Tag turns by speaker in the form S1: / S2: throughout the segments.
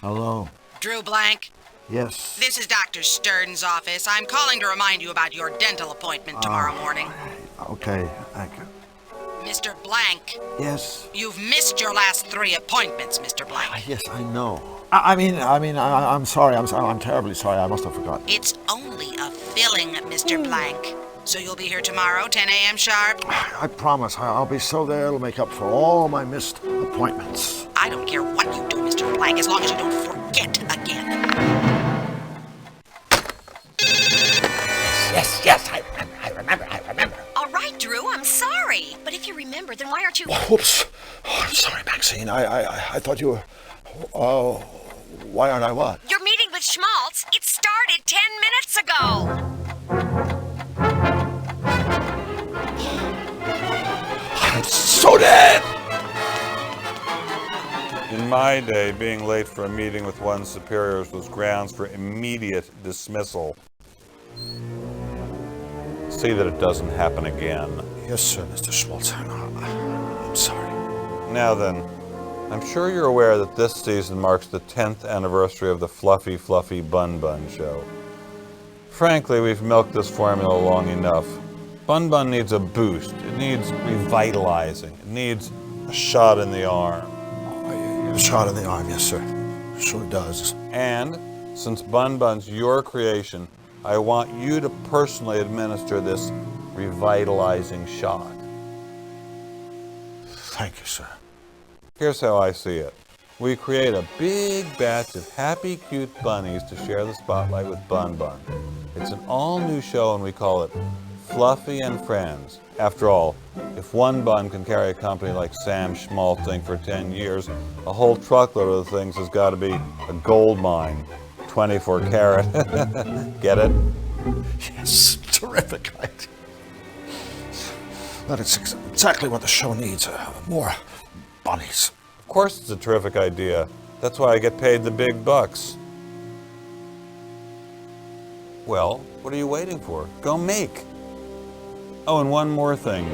S1: Hello.
S2: Drew Blank?
S1: Yes.
S2: This is Dr. Stern's office. I'm calling to remind you about your dental appointment tomorrow morning.
S1: Okay, thank you.
S2: Mr. Blank.
S1: Yes.
S2: You've missed your last 3 appointments, Mr. Blank.
S1: Yes, I know. I'm sorry. I'm terribly sorry. I must have forgotten.
S2: It's only a filling, Mr. Blank. So you'll be here tomorrow, 10 a.m. sharp?
S1: I promise. I'll be so there it'll make up for all my missed appointments.
S2: I don't care what you do, Mr. Blank, as long as you don't forget again.
S1: Yes, I remember.
S3: All right, Drew, I'm sorry. But if you remember, then why aren't you...
S1: Whoops. Oh, I'm sorry, Maxine. I thought you were... why aren't I what?
S3: Your meeting with Schmaltz, it started 10 minutes ago.
S1: I'm so dead!
S4: In my day, being late for a meeting with one's superiors was grounds for immediate dismissal. See that it doesn't happen again.
S1: Yes, sir, Mr. Schmaltz. I'm sorry.
S4: Now then, I'm sure you're aware that this season marks the 10th anniversary of the Fluffy Fluffy Bun Bun show. Frankly, we've milked this formula long enough. Bun Bun needs a boost. It needs revitalizing. It needs a shot in the arm.
S1: A shot in the arm, yes, sir. Sure does.
S4: And, since Bun Bun's your creation, I want you to personally administer this revitalizing shot.
S1: Thank you, sir.
S4: Here's how I see it. We create a big batch of happy, cute bunnies to share the spotlight with Bun Bun. It's an all-new show and we call it Fluffy and Friends. After all, if one bun can carry a company like Sam Schmaltz for 10 years, a whole truckload of the things has got to be a gold mine. 24 karat. Get it?
S1: Yes, terrific idea. That is exactly what the show needs. More bunnies.
S4: Of course it's a terrific idea. That's why I get paid the big bucks. Well, what are you waiting for? Go make. Oh, and one more thing.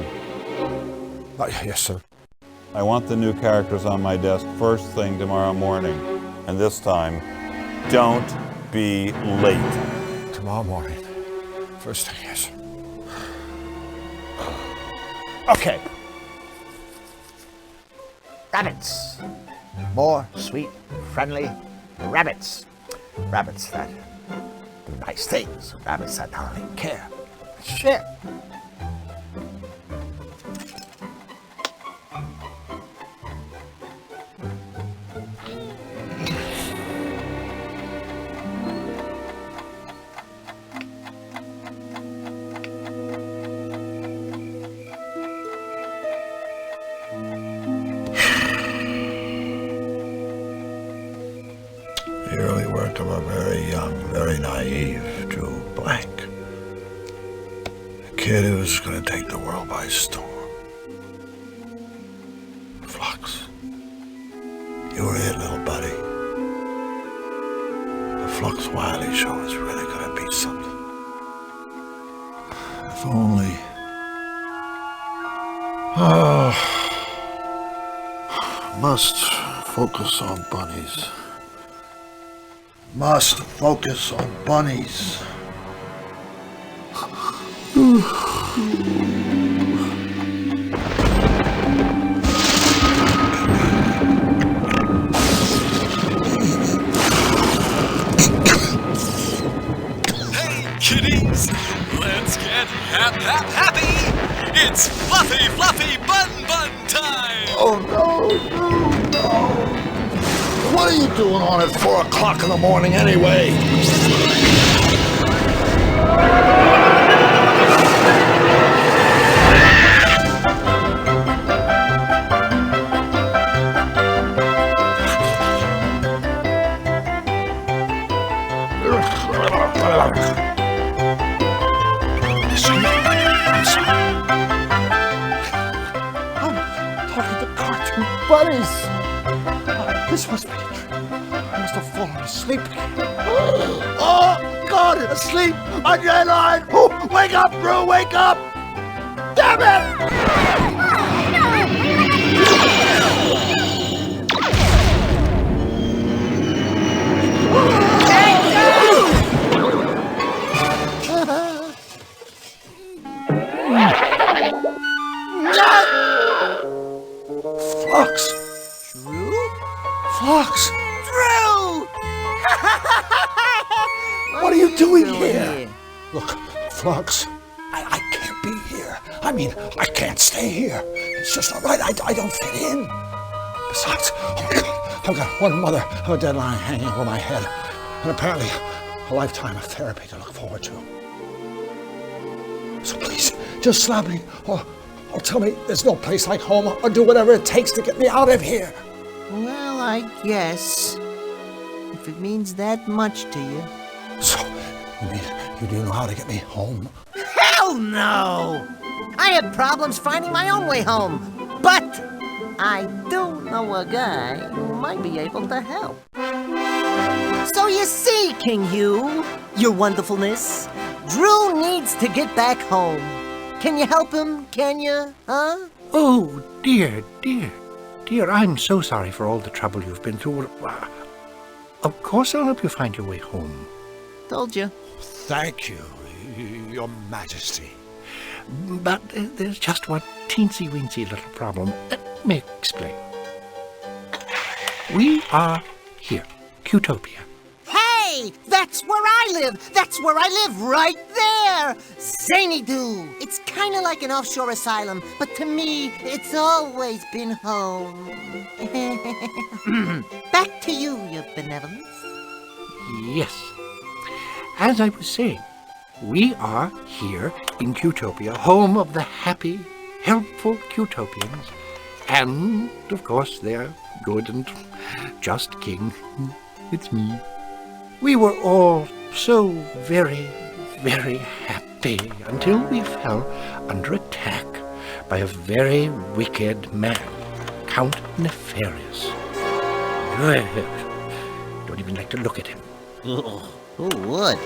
S1: Yes, sir.
S4: I want the new characters on my desk first thing tomorrow morning. And this time, don't be late.
S1: Tomorrow morning. First thing, yes. Okay. Rabbits. More sweet, friendly rabbits. Rabbits that do nice things. Rabbits that not only care, but share. The early work of a very young, very naive Drew Blank. A kid who was going to take the world by storm. Flux. You were it, little buddy. The Flux Wiley show is really going to be something. If only... must focus on bunnies. Must focus on bunnies.
S5: Hey, kiddies! Let's get happy! It's Fluffy Fluffy Bun Bun time!
S1: Oh no! What are you doing on at 4 o'clock in the morning anyway? I'm talking to cartoon bunnies. This must be a dream. I must have fallen asleep again. Oh, God, asleep again. Oh, wake up, Drew, wake up. Damn it! you doing here? Look, Flux, I can't be here. I mean, I can't stay here. It's just not right. I don't fit in. Besides, oh my God, I've got one mother of a deadline hanging over my head, and apparently a lifetime of therapy to look forward to. So please, just slap me, or tell me there's no place like home, or do whatever it takes to get me out of here.
S6: Well, I guess. If it means that much to you.
S1: So, you mean you do know how to get me home?
S6: Hell no! I had problems finding my own way home. But I do know a guy who might be able to help. So you see, King Hugh, your wonderfulness, Drew needs to get back home. Can you help him, can you, huh?
S7: Oh, dear, dear, dear, I'm so sorry for all the trouble you've been through. Of course I'll help you find your way home.
S6: Told you.
S1: Thank you, Your Majesty.
S7: But there's just one teensy-weensy little problem. Let me explain. We are here, Qtopia.
S6: Hey, that's where I live. That's where I live, right there. Zany-Doo. It's kind of like an offshore asylum, but to me, it's always been home. Back to you, your benevolence.
S7: Yes. As I was saying, we are here in Qtopia, home of the happy, helpful Qtopians, and, of course, their good and just king. It's me. We were all so very, very happy until we fell under attack by a very wicked man, Count Nefarious. Don't even like to look at him.
S6: Who would?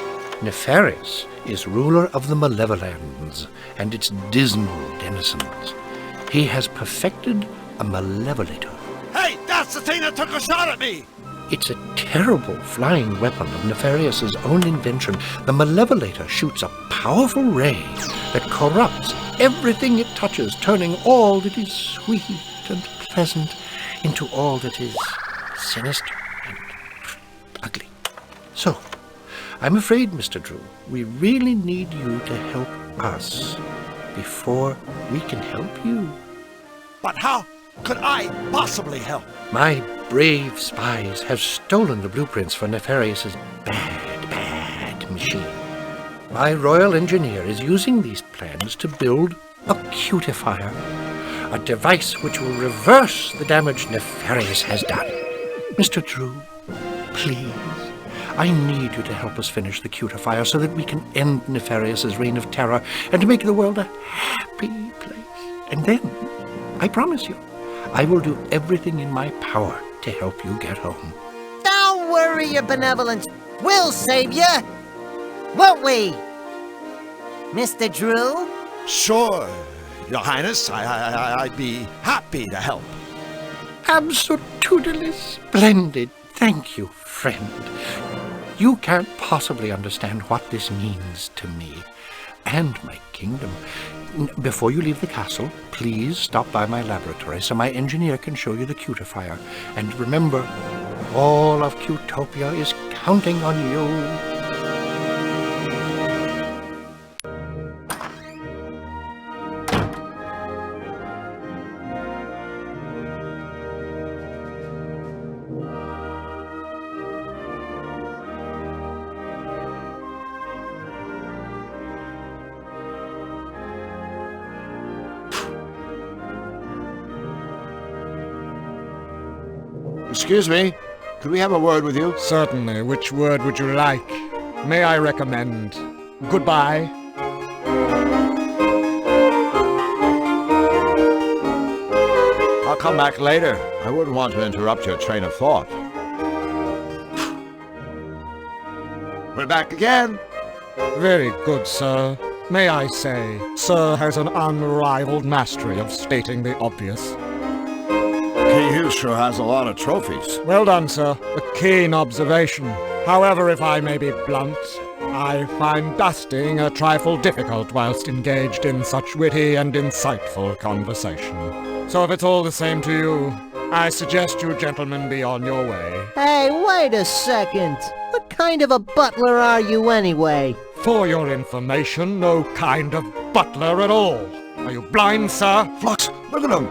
S7: Nefarious is ruler of the Malevolands and its dismal denizens. He has perfected a malevolator.
S1: Hey, that's the thing that took a shot at me!
S7: It's a terrible flying weapon of Nefarious's own invention. The malevolator shoots a powerful ray that corrupts everything it touches, turning all that is sweet and pleasant into all that is sinister and ugly. So, I'm afraid, Mr. Drew, we really need you to help us before we can help you.
S1: But how could I possibly help?
S7: My brave spies have stolen the blueprints for Nefarious's bad machine. My royal engineer is using these plans to build a cutifier, a device which will reverse the damage Nefarious has done. Mr. Drew, please, I need you to help us finish the cutifier so that we can end Nefarious's reign of terror and to make the world a happy place. And then, I promise you, I will do everything in my power to help you get home.
S6: Don't worry, your benevolence. We'll save you. Won't we? Mr. Drew?
S1: Sure, Your Highness. I'd be happy to help.
S7: Absolutely splendid. Thank you, friend. You can't possibly understand what this means to me and my kingdom. Before you leave the castle, please stop by my laboratory so my engineer can show you the cutifier. And remember, all of Qtopia is counting on you.
S1: Excuse me, could we have a word with you?
S8: Certainly. Which word would you like? May I recommend goodbye?
S1: I'll come back later. I wouldn't want to interrupt your train of thought. We're back again.
S8: Very good, sir. May I say, sir has an unrivaled mastery of stating the obvious.
S1: King Hugh sure has a lot of trophies.
S8: Well done, sir. A keen observation. However, if I may be blunt, I find dusting a trifle difficult whilst engaged in such witty and insightful conversation. So if it's all the same to you, I suggest you gentlemen be on your way.
S6: Hey, wait a second. The kind of a butler are you anyway?
S8: For your information, no kind of butler at all. Are you blind, sir?
S1: Flux, look at him.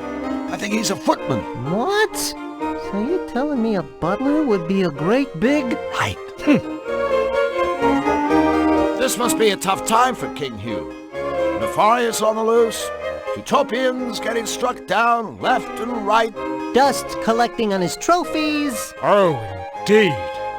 S1: I think he's a footman.
S6: What? So you're telling me a butler would be a great big...
S1: Right. This must be a tough time for King Hugh. Nefarious on the loose, Utopians getting struck down left and right.
S6: Dust collecting on his trophies.
S8: Oh, indeed.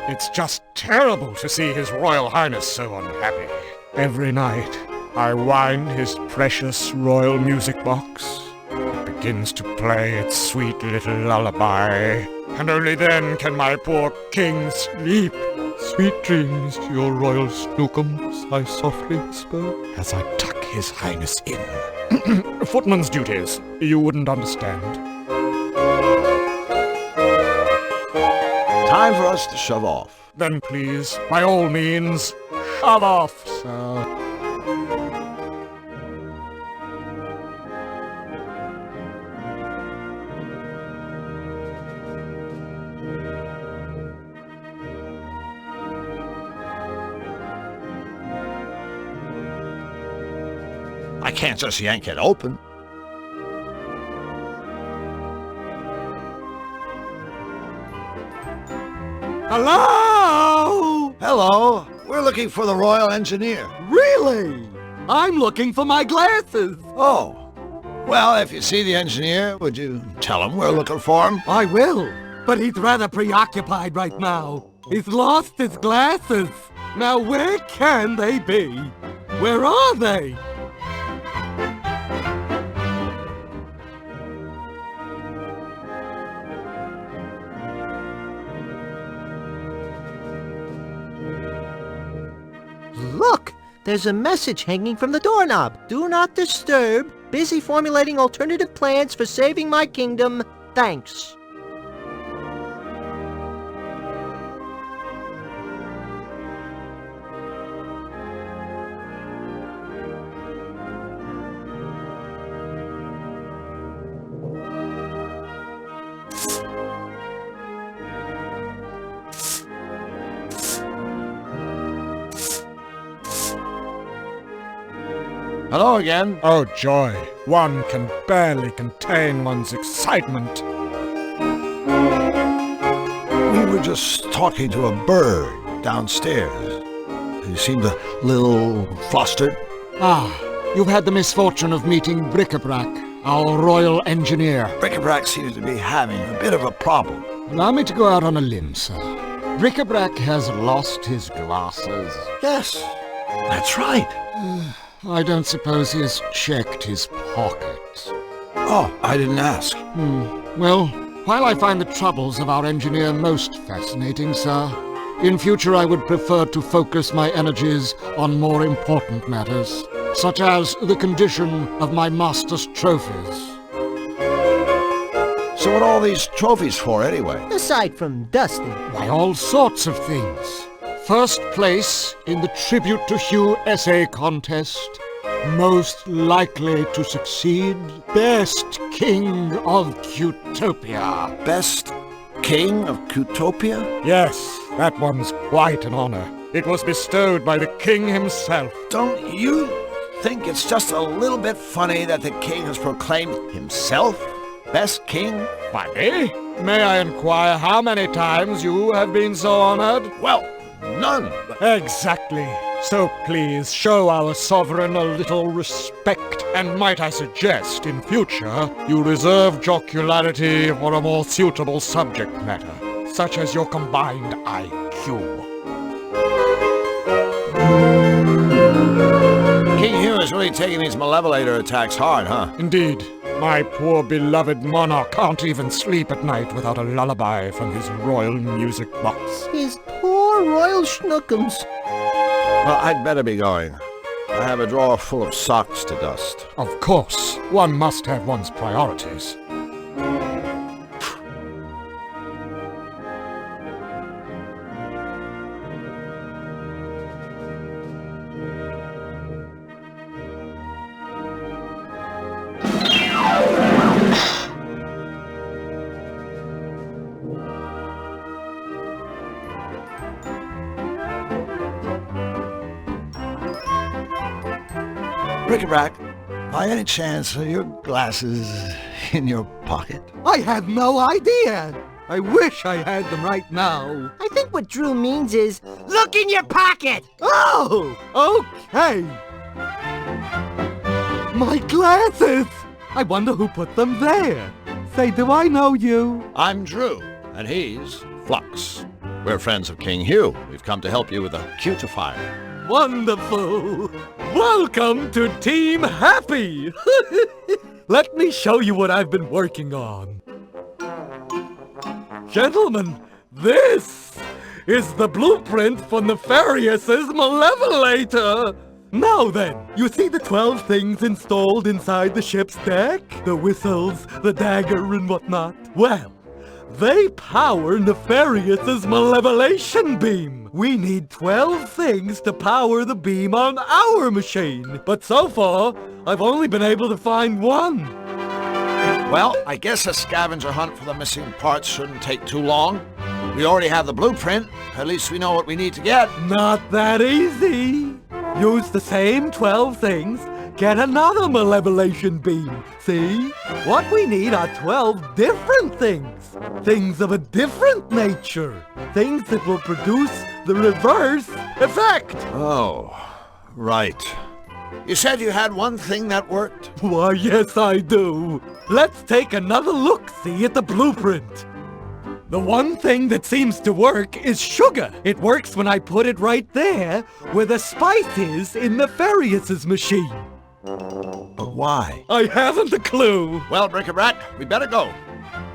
S8: It's just terrible to see His Royal Highness so unhappy. Every night, I wind his precious royal music box. It begins to play its sweet little lullaby, and only then can my poor king sleep. Sweet dreams to your royal snookums, I softly whisper, as I tuck His Highness in. Footman's duties, you wouldn't understand.
S1: Time for us to shove off.
S8: Then please, by all means, shove off, sir.
S1: I can't just yank it open.
S9: Hello?
S1: Hello. We're looking for the Royal Engineer.
S9: Really? I'm looking for my glasses.
S1: Oh. Well, if you see the engineer, would you tell him we're looking for him?
S9: I will, but he's rather preoccupied right now. He's lost his glasses. Now where can they be? Where are they?
S6: Look! There's a message hanging from the doorknob. Do not disturb. Busy formulating alternative plans for saving my kingdom. Thanks.
S1: Hello again.
S8: Oh, joy. One can barely contain one's excitement.
S1: We were just talking to a bird downstairs. He seemed a little flustered.
S8: Ah, you've had the misfortune of meeting Bric-a-Brac, our royal engineer.
S1: Bric-a-Brac seems to be having a bit of a problem.
S8: Allow me to go out on a limb, sir. Bric-a-Brac has lost his glasses.
S1: Yes, that's right.
S8: I don't suppose he has checked his pockets.
S1: Oh, I didn't ask.
S8: Well, while I find the troubles of our engineer most fascinating, sir, in future I would prefer to focus my energies on more important matters, such as the condition of my master's trophies.
S1: So what are all these trophies for, anyway?
S6: Aside from dusting.
S8: Why, all sorts of things. First place in the Tribute to Hugh essay contest. Most likely to succeed. Best King of Cutopia.
S1: Best King of Cutopia?
S8: Yes, that one's quite an honor. It was bestowed by the king himself.
S1: Don't you think it's just a little bit funny that the king has proclaimed himself best king?
S8: Funny? May I inquire how many times you have been so honored?
S1: Well, none.
S8: Exactly. So please show our sovereign a little respect, and might I suggest in future you reserve jocularity for a more suitable subject matter, such as your combined IQ.
S1: King Hugh is really taking these malevolator attacks hard, huh?
S8: Indeed. My poor beloved monarch can't even sleep at night without a lullaby from his royal music box.
S6: His poor royal schnookums.
S1: Well, I'd better be going. I have a drawer full of socks to dust.
S8: Of course, one must have one's priorities.
S1: Bric-a-brac, by any chance are your glasses in your pocket?
S9: I had no idea. I wish I had them right now.
S6: I think what Drew means is, look in your pocket!
S9: Oh, okay. My glasses! I wonder who put them there. Say, do I know you?
S10: I'm Drew, and he's Flux. We're friends of King Hugh. We've come to help you with a cutifier.
S9: Wonderful! Welcome to Team Happy! Let me show you what I've been working on. Gentlemen, this is the blueprint for Nefarious's Malevolator! Now then, you see the 12 things installed inside the ship's deck? The whistles, the dagger, and whatnot? Well, they power Nefarious's Malevolation beam. We need 12 things to power the beam on our machine. But so far, I've only been able to find one.
S10: Well, I guess a scavenger hunt for the missing parts shouldn't take too long. We already have the blueprint. At least we know what we need to get.
S9: Not that easy. Use the same 12 things, get another Malevolation beam. See? What we need are 12 different things. Things of a different nature. Things that will produce the reverse effect.
S10: Oh, right. You said you had one thing that worked?
S9: Why, yes, I do. Let's take another look-see at the blueprint. The one thing that seems to work is sugar. It works when I put it right there where the spice is in Nefarious' machine.
S10: But why?
S9: I haven't a clue.
S10: Well, Bric-a-brac, we better go.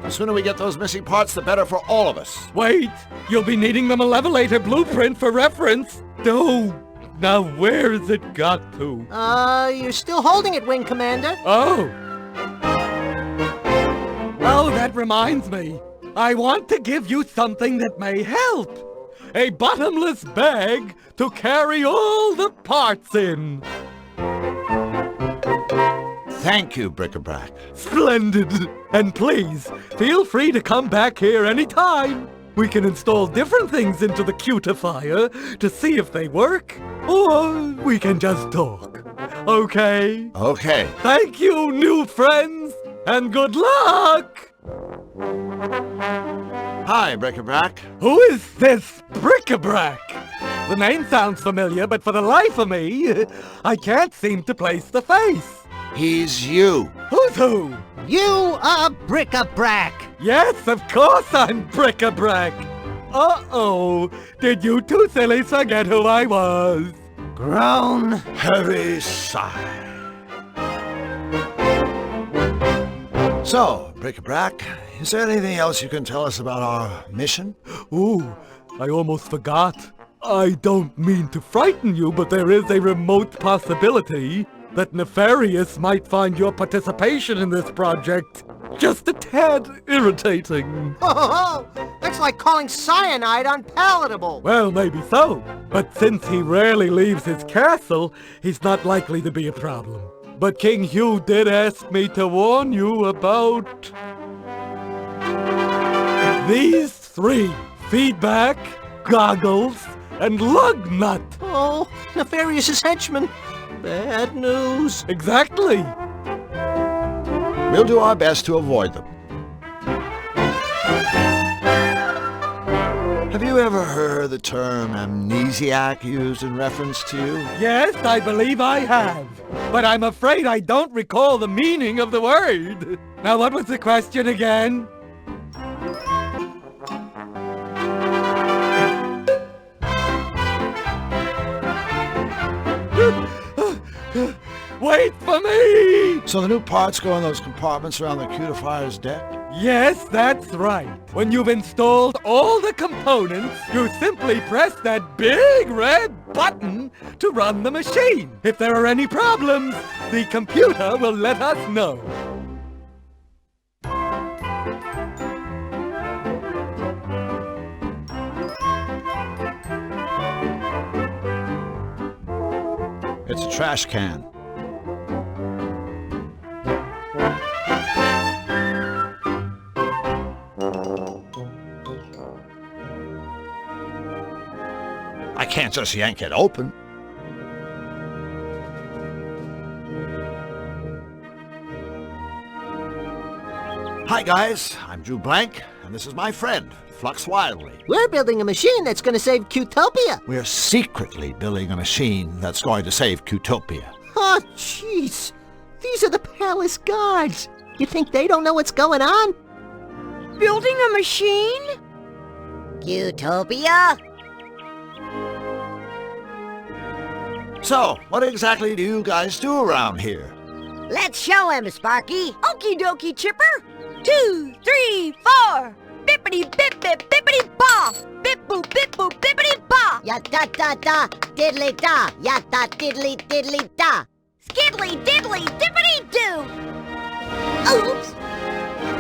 S10: The sooner we get those missing parts, the better for all of us.
S9: Wait, you'll be needing the Malevolator blueprint for reference. Oh, now where's it got to?
S6: You're still holding it, Wing Commander.
S9: Oh, that reminds me. I want to give you something that may help. A bottomless bag to carry all the parts in.
S10: Thank you, Bric-a-brac.
S9: Splendid. And please, feel free to come back here anytime. We can install different things into the cutifier to see if they work, or we can just talk. Okay?
S10: Okay.
S9: Thank you, new friends, and good luck!
S10: Hi, Bric-a-brac.
S9: Who is this Bric-a-brac? The name sounds familiar, but for the life of me, I can't seem to place the face.
S10: He's you.
S9: Who's who?
S6: You are Bric-a-brac.
S9: Yes, of course I'm Bric-a-brac. Uh-oh, did you two sillies forget who I was?
S6: Groan.
S10: Heavy sigh. So, Bric-a-brac, is there anything else you can tell us about our mission?
S9: Ooh, I almost forgot. I don't mean to frighten you, but there is a remote possibility that Nefarious might find your participation in this project just a tad irritating.
S6: Oh, that's like calling cyanide unpalatable.
S9: Well, maybe so. But since he rarely leaves his castle, he's not likely to be a problem. But King Hugh did ask me to warn you about these 3: feedback, goggles, and lug nut.
S6: Oh, Nefarious' henchmen. Bad news.
S9: Exactly.
S10: We'll do our best to avoid them. Have you ever heard the term amnesiac used in reference to you?
S9: Yes, I believe I have. But I'm afraid I don't recall the meaning of the word. Now, what was the question again? Wait for me!
S10: So the new parts go in those compartments around the cutifier's deck?
S9: Yes, that's right. When you've installed all the components, you simply press that big red button to run the machine. If there are any problems, the computer will let us know.
S10: It's a trash can. I can't just yank it open. Hi guys, I'm Drew Blank, and this is my friend, Flux Wildly.
S6: We're building a machine that's gonna save Cutopia.
S10: We're secretly building a machine that's going to save Cutopia.
S6: Oh, jeez. These are the palace guards. You think they don't know what's going on?
S3: Building a machine?
S6: Cutopia?
S10: So, what exactly do you guys do around here?
S6: Let's show him, Sparky.
S3: Okie dokie, Chipper. 2, 3, 4. Bippity bip bip bippity ba. Bip boop bippity ba.
S6: Ya da da da, diddly da. Ya da diddly diddly da.
S3: Skiddly diddly dippity doo.
S6: Oops.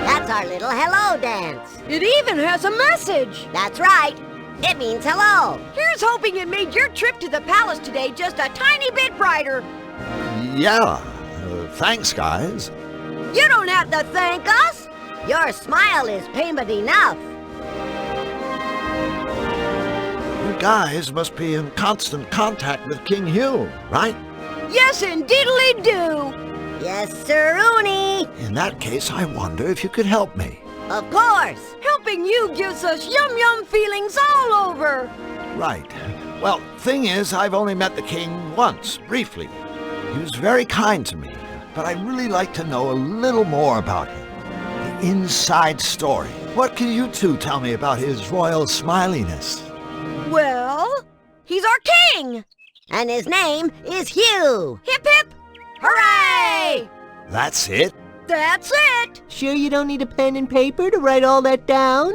S6: That's our little hello dance.
S3: It even has a message.
S6: That's right. It means hello.
S3: Here's hoping it made your trip to the palace today just a tiny bit brighter.
S10: Yeah, thanks guys.
S3: You don't have to thank us.
S6: Your smile is payment enough.
S10: You guys must be in constant contact with King Hugh, right?
S3: Yes, indeedly do.
S6: Yes, sir-oony.
S10: In that case, I wonder if you could help me.
S6: Of course.
S3: Helping you gives us yum-yum feelings all over.
S10: Right. Well, thing is, I've only met the king once, briefly. He was very kind to me, but I'd really like to know a little more about him. The inside story. What can you two tell me about his royal smiliness?
S3: Well, he's our king.
S6: And his name is Hugh.
S3: Hip hip, hooray!
S10: That's it?
S3: That's it.
S6: Sure you don't need a pen and paper to write all that down?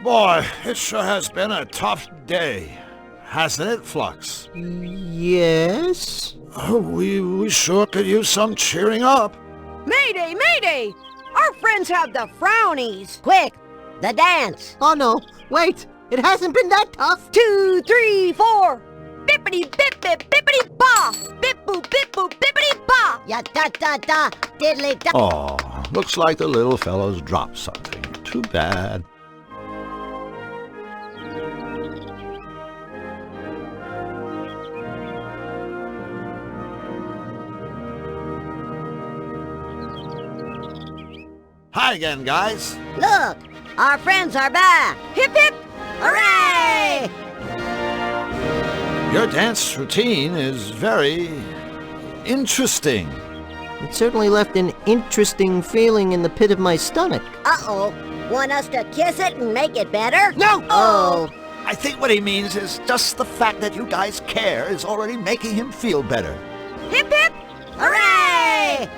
S10: Boy, it sure has been a tough day. Hasn't it, Flux?
S6: Yes.
S10: Oh, we sure could use some cheering up.
S3: Mayday, mayday! Our friends have the frownies.
S6: Quick, the dance. Oh no, wait, it hasn't been that tough.
S3: 2, 3, 4. Bippity bip bip bippity ba. Bip boop bippity ba.
S6: Ya da da da, diddly da.
S10: Oh, looks like the little fellow's dropped something. Too bad. Hi again, guys.
S6: Look, our friends are back.
S3: Hip hip,
S6: Hooray!
S10: Your dance routine is very interesting.
S6: It certainly left an interesting feeling in the pit of my stomach. Uh-oh. Want us to kiss it and make it better?
S10: No!
S6: Oh.
S10: I think what he means is just the fact that you guys care is already making him feel better.
S3: hip hip,
S6: Hooray!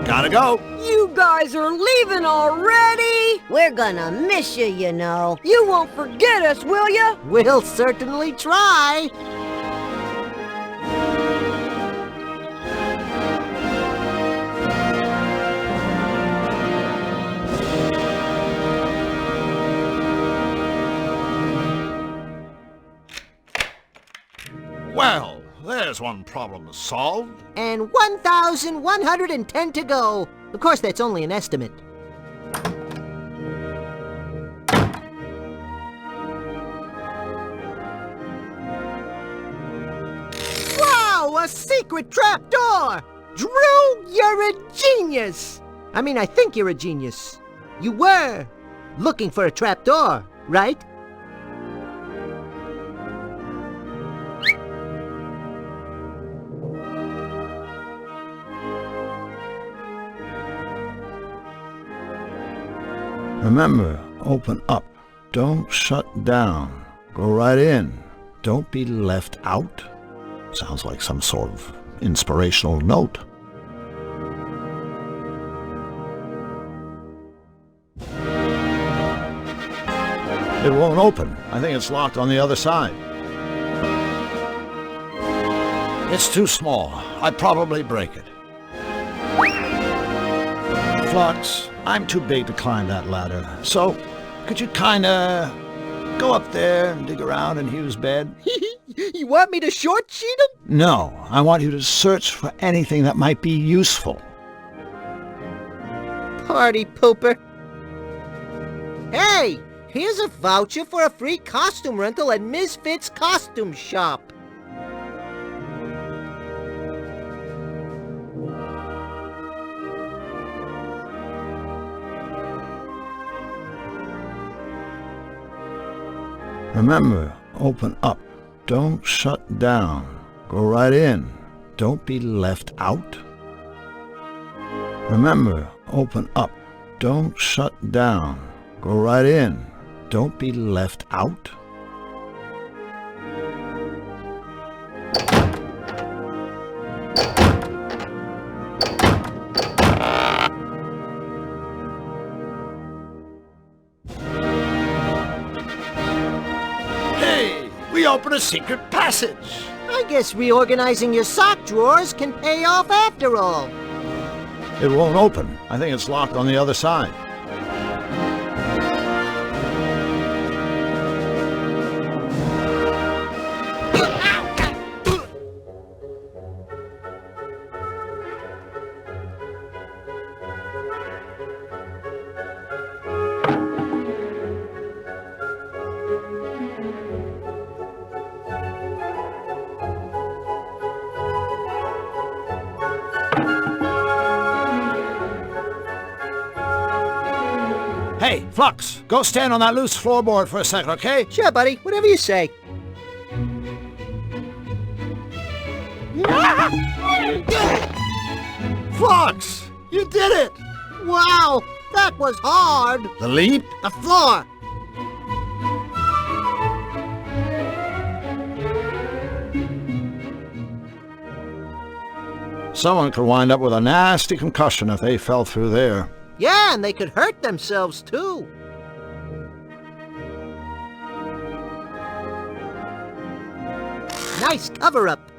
S10: Gotta go.
S3: You guys are leaving already?
S6: We're gonna miss you, you know.
S3: You won't forget us, will ya?
S6: We'll certainly try.
S10: Well, there's one problem solved.
S6: And 1,110 to go. Of course, that's only an estimate. Wow, a secret trapdoor! Drew, you're a genius! I mean, I think you're a genius. You were looking for a trapdoor, right?
S10: Remember, open up. Don't shut down. Go right in. Don't be left out. Sounds like some sort of inspirational note. It won't open. I think it's locked on the other side. It's too small. I'd probably break it. Flux, I'm too big to climb that ladder. So, could you kinda go up there and dig around in Hugh's bed?
S6: You want me to short-sheet him?
S10: No, I want you to search for anything that might be useful.
S6: Party pooper. Hey, here's a voucher for a free costume rental at Misfits Costume Shop.
S10: Remember, open up. Don't shut down. Go right in. Don't be left out. Remember, open up. Don't shut down. Go right in. Don't be left out.
S1: Hey, we opened a secret passage.
S6: I guess reorganizing your sock drawers can pay off after all.
S10: It won't open. I think it's locked on the other side. Hey, Flux, go stand on that loose floorboard for a second, okay?
S6: Sure, buddy. Whatever you say.
S1: Flux, you did it!
S6: Wow, that was hard.
S10: The leap?
S6: The floor.
S10: Someone could wind up with a nasty concussion if they fell through there.
S6: Yeah, and they could hurt themselves, too. Nice cover-up.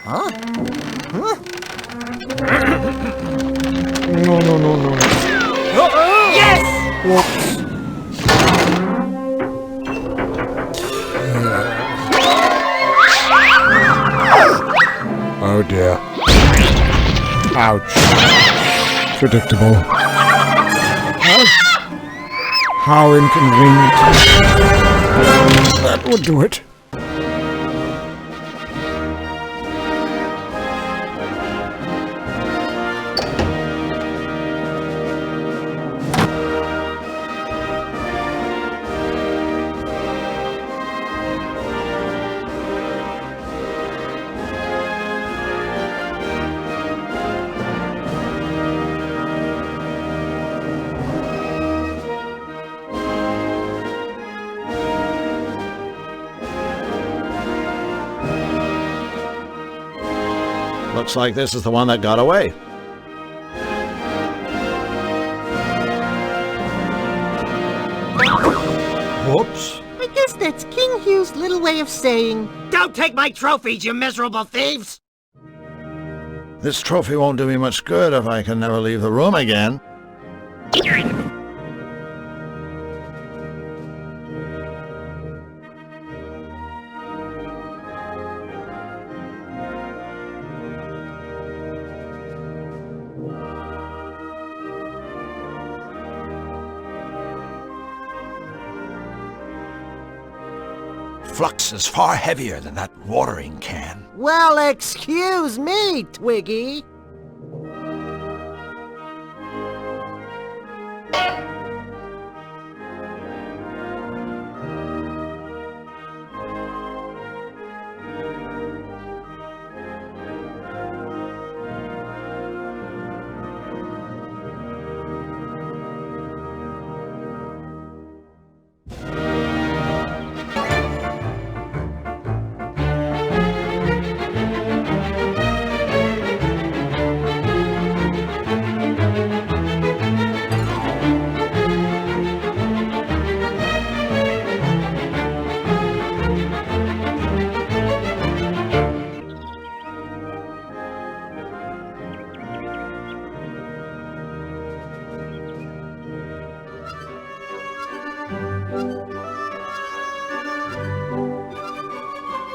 S6: Huh? Huh?
S8: No.
S6: Yes!
S8: Whoops. Oh dear. Ouch. Predictable. How inconvenient. That would do it.
S10: Looks like this is the one that got away. Whoops.
S6: I guess that's King Hugh's little way of saying,
S1: Don't take my trophies, you miserable thieves!
S10: This trophy won't do me much good if I can never leave the room again. Flux is far heavier than that watering can.
S6: well, excuse me, Twiggy.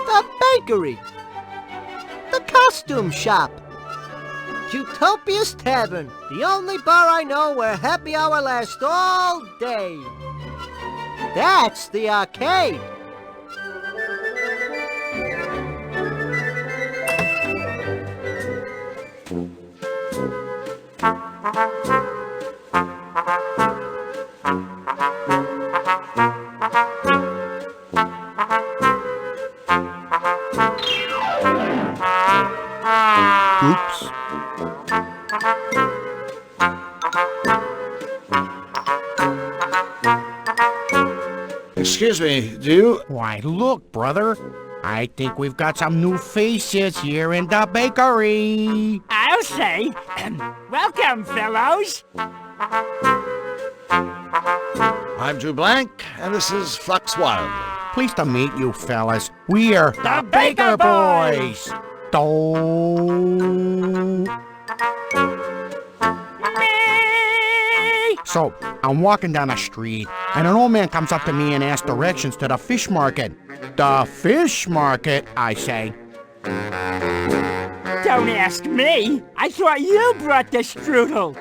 S6: The bakery. The costume shop. Utopia's Tavern, the only bar I know where happy hour lasts all day. That's the arcade.
S1: Oops.
S10: Excuse me, do you...
S11: Why, look, brother. I think we've got some new faces here in the bakery.
S12: I'll say, welcome, fellows.
S10: I'm Drew Blank, and this is Flux Wildly.
S11: Pleased to meet you, fellas. We're
S12: The Baker Boys.
S11: So, I'm walking down the street, and an old man comes up to me and asks directions to the fish market. The fish market, I say.
S12: Don't ask me. I thought you brought the strudel.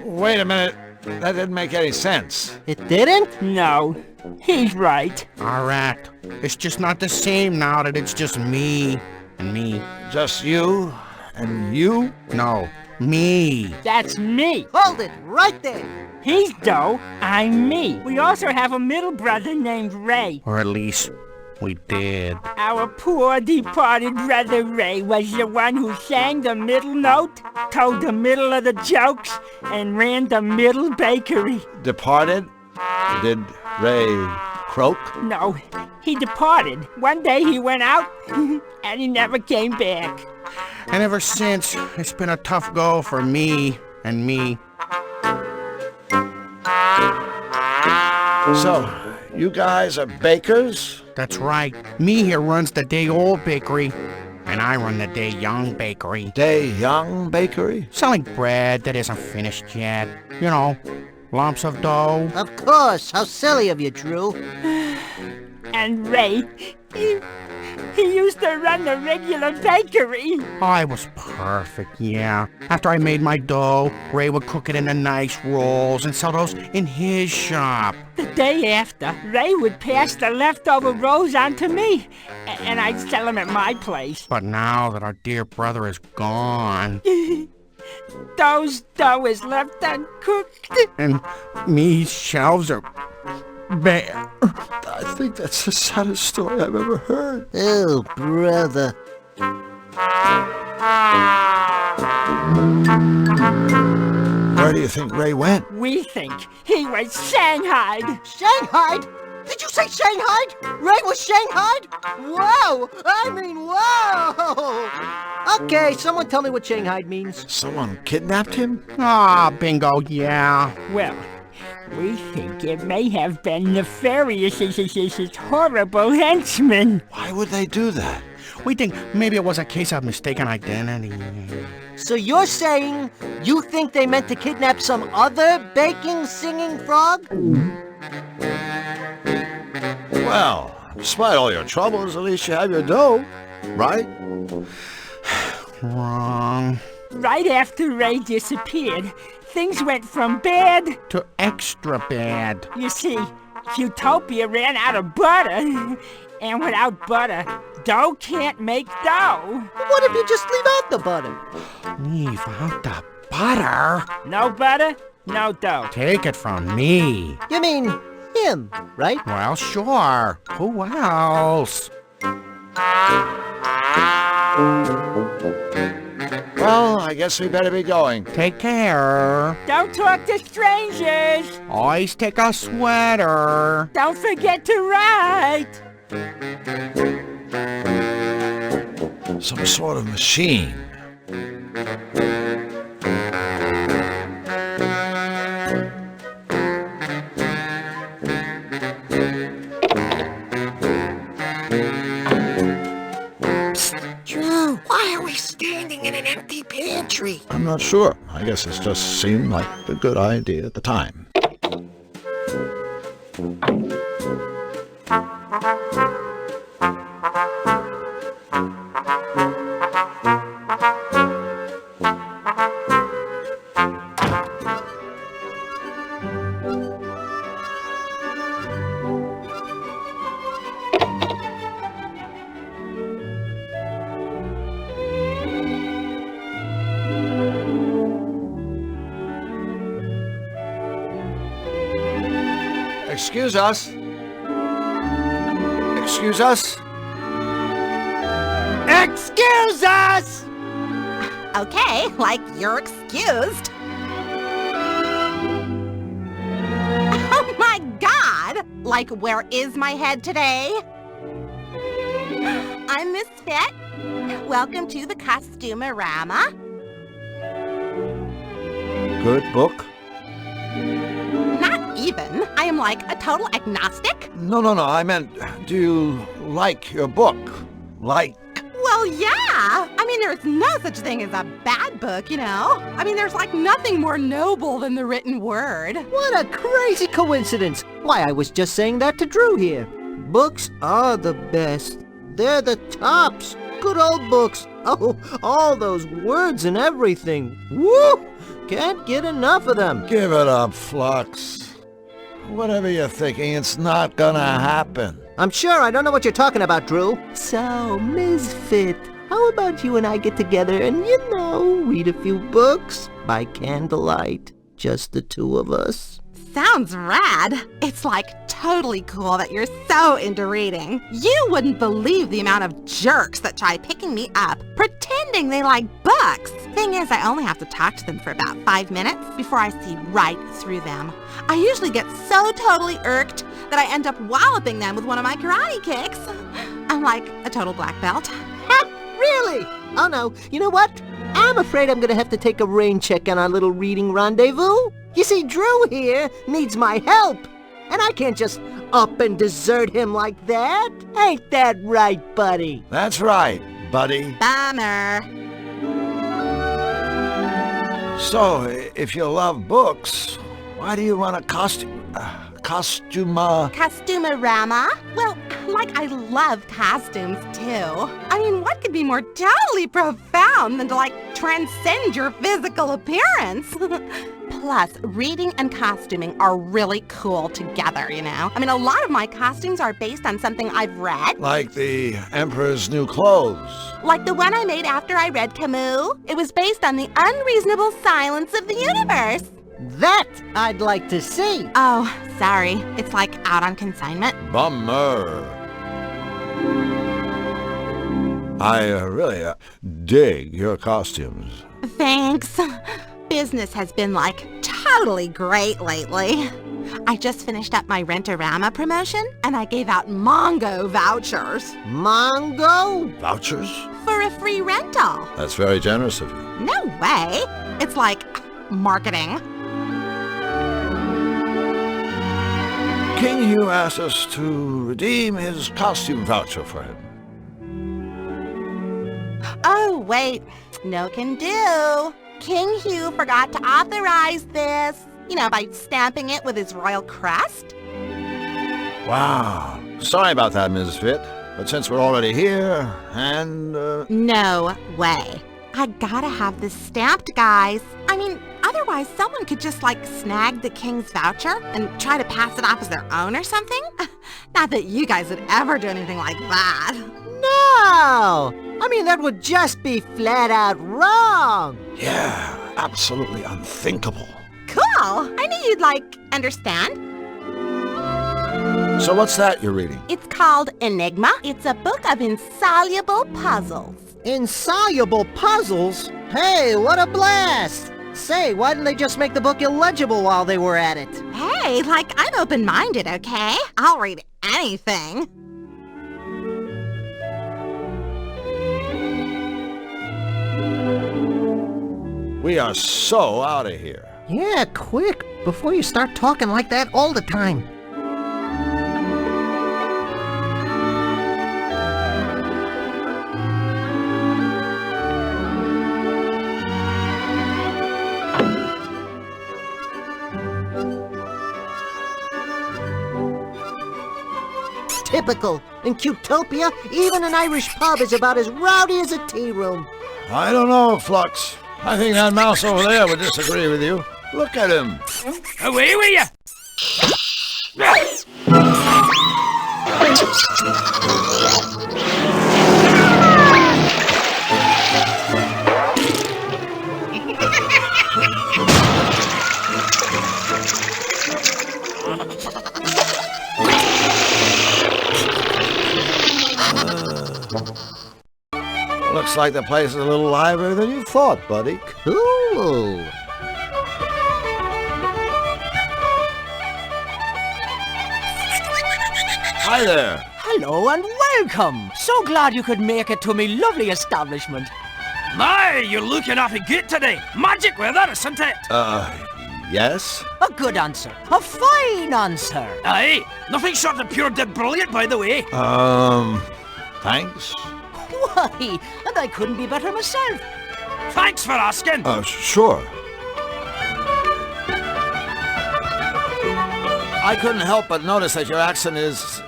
S10: Wait a minute. That didn't make any sense.
S6: It didn't?
S12: No, he's right.
S11: All right. It's just not the same now that it's just me and me.
S10: Just you and you?
S11: No, me.
S12: That's me.
S6: Hold it right there.
S12: He's Doe, I'm me. We also have a middle brother named Ray.
S11: Or at least we did.
S12: Our poor departed brother Ray was the one who sang the middle note, told the middle of the jokes, and ran the middle bakery.
S10: Departed? Did Ray croak?
S12: No, he departed. One day he went out, and he never came back.
S11: And ever since, it's been a tough go for me and me.
S10: So, you guys are bakers?
S11: That's right. Me here runs the day-old bakery, and I run the day-young bakery.
S10: Day-young bakery?
S11: Selling bread that isn't finished yet. You know, lumps of dough.
S6: Of course. How silly of you, Drew.
S12: And Ray, he used to run the regular bakery.
S11: I was perfect, yeah. After I made my dough, Ray would cook it into nice rolls and sell those in his shop.
S12: The day after, Ray would pass the leftover rolls on to me, and I'd sell them at my place.
S11: But now that our dear brother is gone...
S12: Dough's dough is left uncooked.
S11: And me's shelves are bare.
S10: I think that's the saddest story I've ever heard.
S6: Oh, brother.
S10: Where do you think Ray went?
S12: We think he was shanghaied.
S6: Shanghaied? Did you say Shanghaied? Ray was Shanghaied? Whoa! I mean, whoa! Okay, someone tell me what Shanghaied means.
S10: Someone kidnapped him?
S11: Ah, bingo, yeah.
S12: Well, we think it may have been Nefarious' horrible henchmen.
S10: Why would they do that?
S11: We think maybe it was a case of mistaken identity.
S6: So you're saying you think they meant to kidnap some other baking, singing frog?
S10: Well, despite all your troubles, at least you have your dough, right?
S11: Wrong.
S12: Right after Ray disappeared, things went from bad
S11: to extra bad.
S12: You see, Utopia ran out of butter. And without butter, dough can't make dough.
S6: What if you just leave out the butter?
S11: Leave out the butter?
S12: No butter, no dough.
S11: Take it from me.
S6: You mean him, right?
S11: Well, sure. Who else?
S10: Well, I guess we better be going.
S11: Take care.
S12: Don't talk to strangers.
S11: Always take a sweater.
S12: Don't forget to write.
S10: Some sort of machine.
S6: Drew, why are we standing in an empty pantry?
S10: I'm not sure. I guess it just seemed like a good idea at the time. Excuse us. Excuse us.
S6: Excuse us!
S3: Okay, like you're excused. Oh my God! Like, where is my head today? I'm Miss Fit. Welcome to the Costumerama.
S10: Good book?
S3: Not even. I am like a total agnostic.
S10: No. I meant, do you like your book? Like?
S3: Well, yeah. I mean, there's no such thing as a bad book, you know? I mean, there's like nothing more noble than the written word.
S6: What a crazy coincidence! Why, I was just saying that to Drew here. Books are the best. They're the tops. Good old books. Oh, all those words and everything. Woo! Can't get enough of them.
S10: Give it up, Flux. Whatever you're thinking, it's not gonna happen.
S6: I'm sure I don't know what you're talking about, Drew. So, Misfit, how about you and I get together and, read a few books by candlelight? Just the two of us.
S3: Sounds rad. It's like totally cool that you're so into reading. You wouldn't believe the amount of jerks that try picking me up, pretending they like books. Thing is, I only have to talk to them for about 5 minutes before I see right through them. I usually get so totally irked that I end up walloping them with one of my karate kicks. I'm like a total black belt.
S6: Really? Oh no, you know what? I'm afraid I'm gonna have to take a rain check on our little reading rendezvous. You see, Drew here needs my help, and I can't just up and desert him like that. Ain't that right, buddy?
S10: That's right, buddy.
S3: Bummer.
S10: So, if you love books, why do you run a
S3: Costumerama? Well, like I love costumes too. I mean, what could be more totally profound than to like transcend your physical appearance? Plus, reading and costuming are really cool together, you know? I mean, a lot of my costumes are based on something I've read.
S10: Like the Emperor's New Clothes.
S3: Like the one I made after I read Camus. It was based on the unreasonable silence of the universe.
S6: That I'd like to see.
S3: Oh, sorry. It's like out on consignment.
S10: Bummer. I really dig your costumes.
S3: Thanks. Business has been like totally great lately. I just finished up my Rent-A-Rama promotion and I gave out Mongo vouchers.
S6: Mongo?
S10: Vouchers?
S3: For a free rental.
S10: That's very generous of you.
S3: No way. It's like marketing.
S10: King Hugh asked us to redeem his costume voucher for him.
S3: Oh, wait. No can do. King Hugh forgot to authorize this. You know, by stamping it with his royal crest.
S10: Wow. Sorry about that, Ms. Fit. But since we're already here, and,
S3: No way. I gotta have this stamped, guys. I mean, otherwise someone could just, like, snag the king's voucher and try to pass it off as their own or something. Not that you guys would ever do anything like that.
S6: No! I mean, that would just be flat out wrong.
S10: Yeah, absolutely unthinkable.
S3: Cool! I knew you'd, like, understand.
S10: So what's that you're reading?
S3: It's called Enigma. It's a book of insoluble puzzles.
S6: Insoluble puzzles? Hey, what a blast! Say, why didn't they just make the book illegible while they were at it?
S3: Hey, like, I'm open-minded, okay? I'll read anything.
S10: We are so out of here.
S6: Yeah, quick, before you start talking like that all the time. Typical. In Cutopia, even an Irish pub is about as rowdy as a tea room.
S10: I don't know, Flux. I think that mouse over there would disagree with you. Look at him.
S5: Away with you!
S10: Looks like the place is a little livelier than you thought, buddy.
S6: Cool.
S10: Hi there.
S12: Hello and welcome. So glad you could make it to me lovely establishment.
S5: My, you're looking awfully good today. Magic weather, isn't it?
S10: Yes?
S12: A good answer. A fine answer.
S5: Aye, nothing short of pure dead brilliant, by the way.
S10: Thanks?
S12: Why, and I couldn't be better myself.
S5: Thanks for asking.
S10: Sure. I couldn't help but notice that your accent is,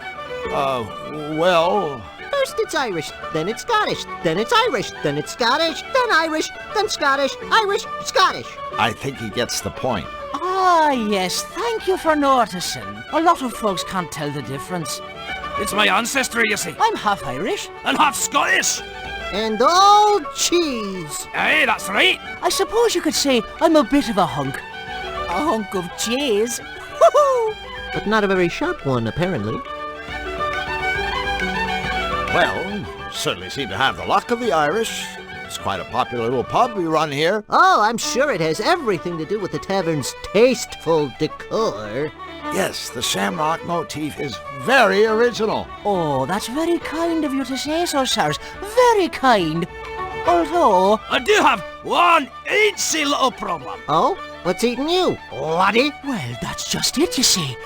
S10: well...
S6: First it's Irish, then it's Scottish, then it's Irish, then it's Scottish, then Irish, then Scottish, Irish, Scottish.
S10: I think he gets the point.
S12: Ah, yes, thank you for noticing. A lot of folks can't tell the difference.
S5: It's my ancestry, you see.
S12: I'm half Irish.
S5: And half Scottish.
S6: And all cheese.
S5: Aye, that's right.
S12: I suppose you could say I'm a bit of a hunk. A hunk of cheese. Woohoo!
S6: But not a very sharp one, apparently.
S10: Well, certainly seem to have the luck of the Irish. It's quite a popular little pub we run here.
S6: Oh, I'm sure it has everything to do with the tavern's tasteful decor.
S10: Yes, the shamrock motif is very original.
S12: Oh, that's very kind of you to say so, sirs. Very kind. Although...
S5: I do have one eensy little problem.
S6: Oh? What's eating you, laddie?
S12: Well, that's just it, you see.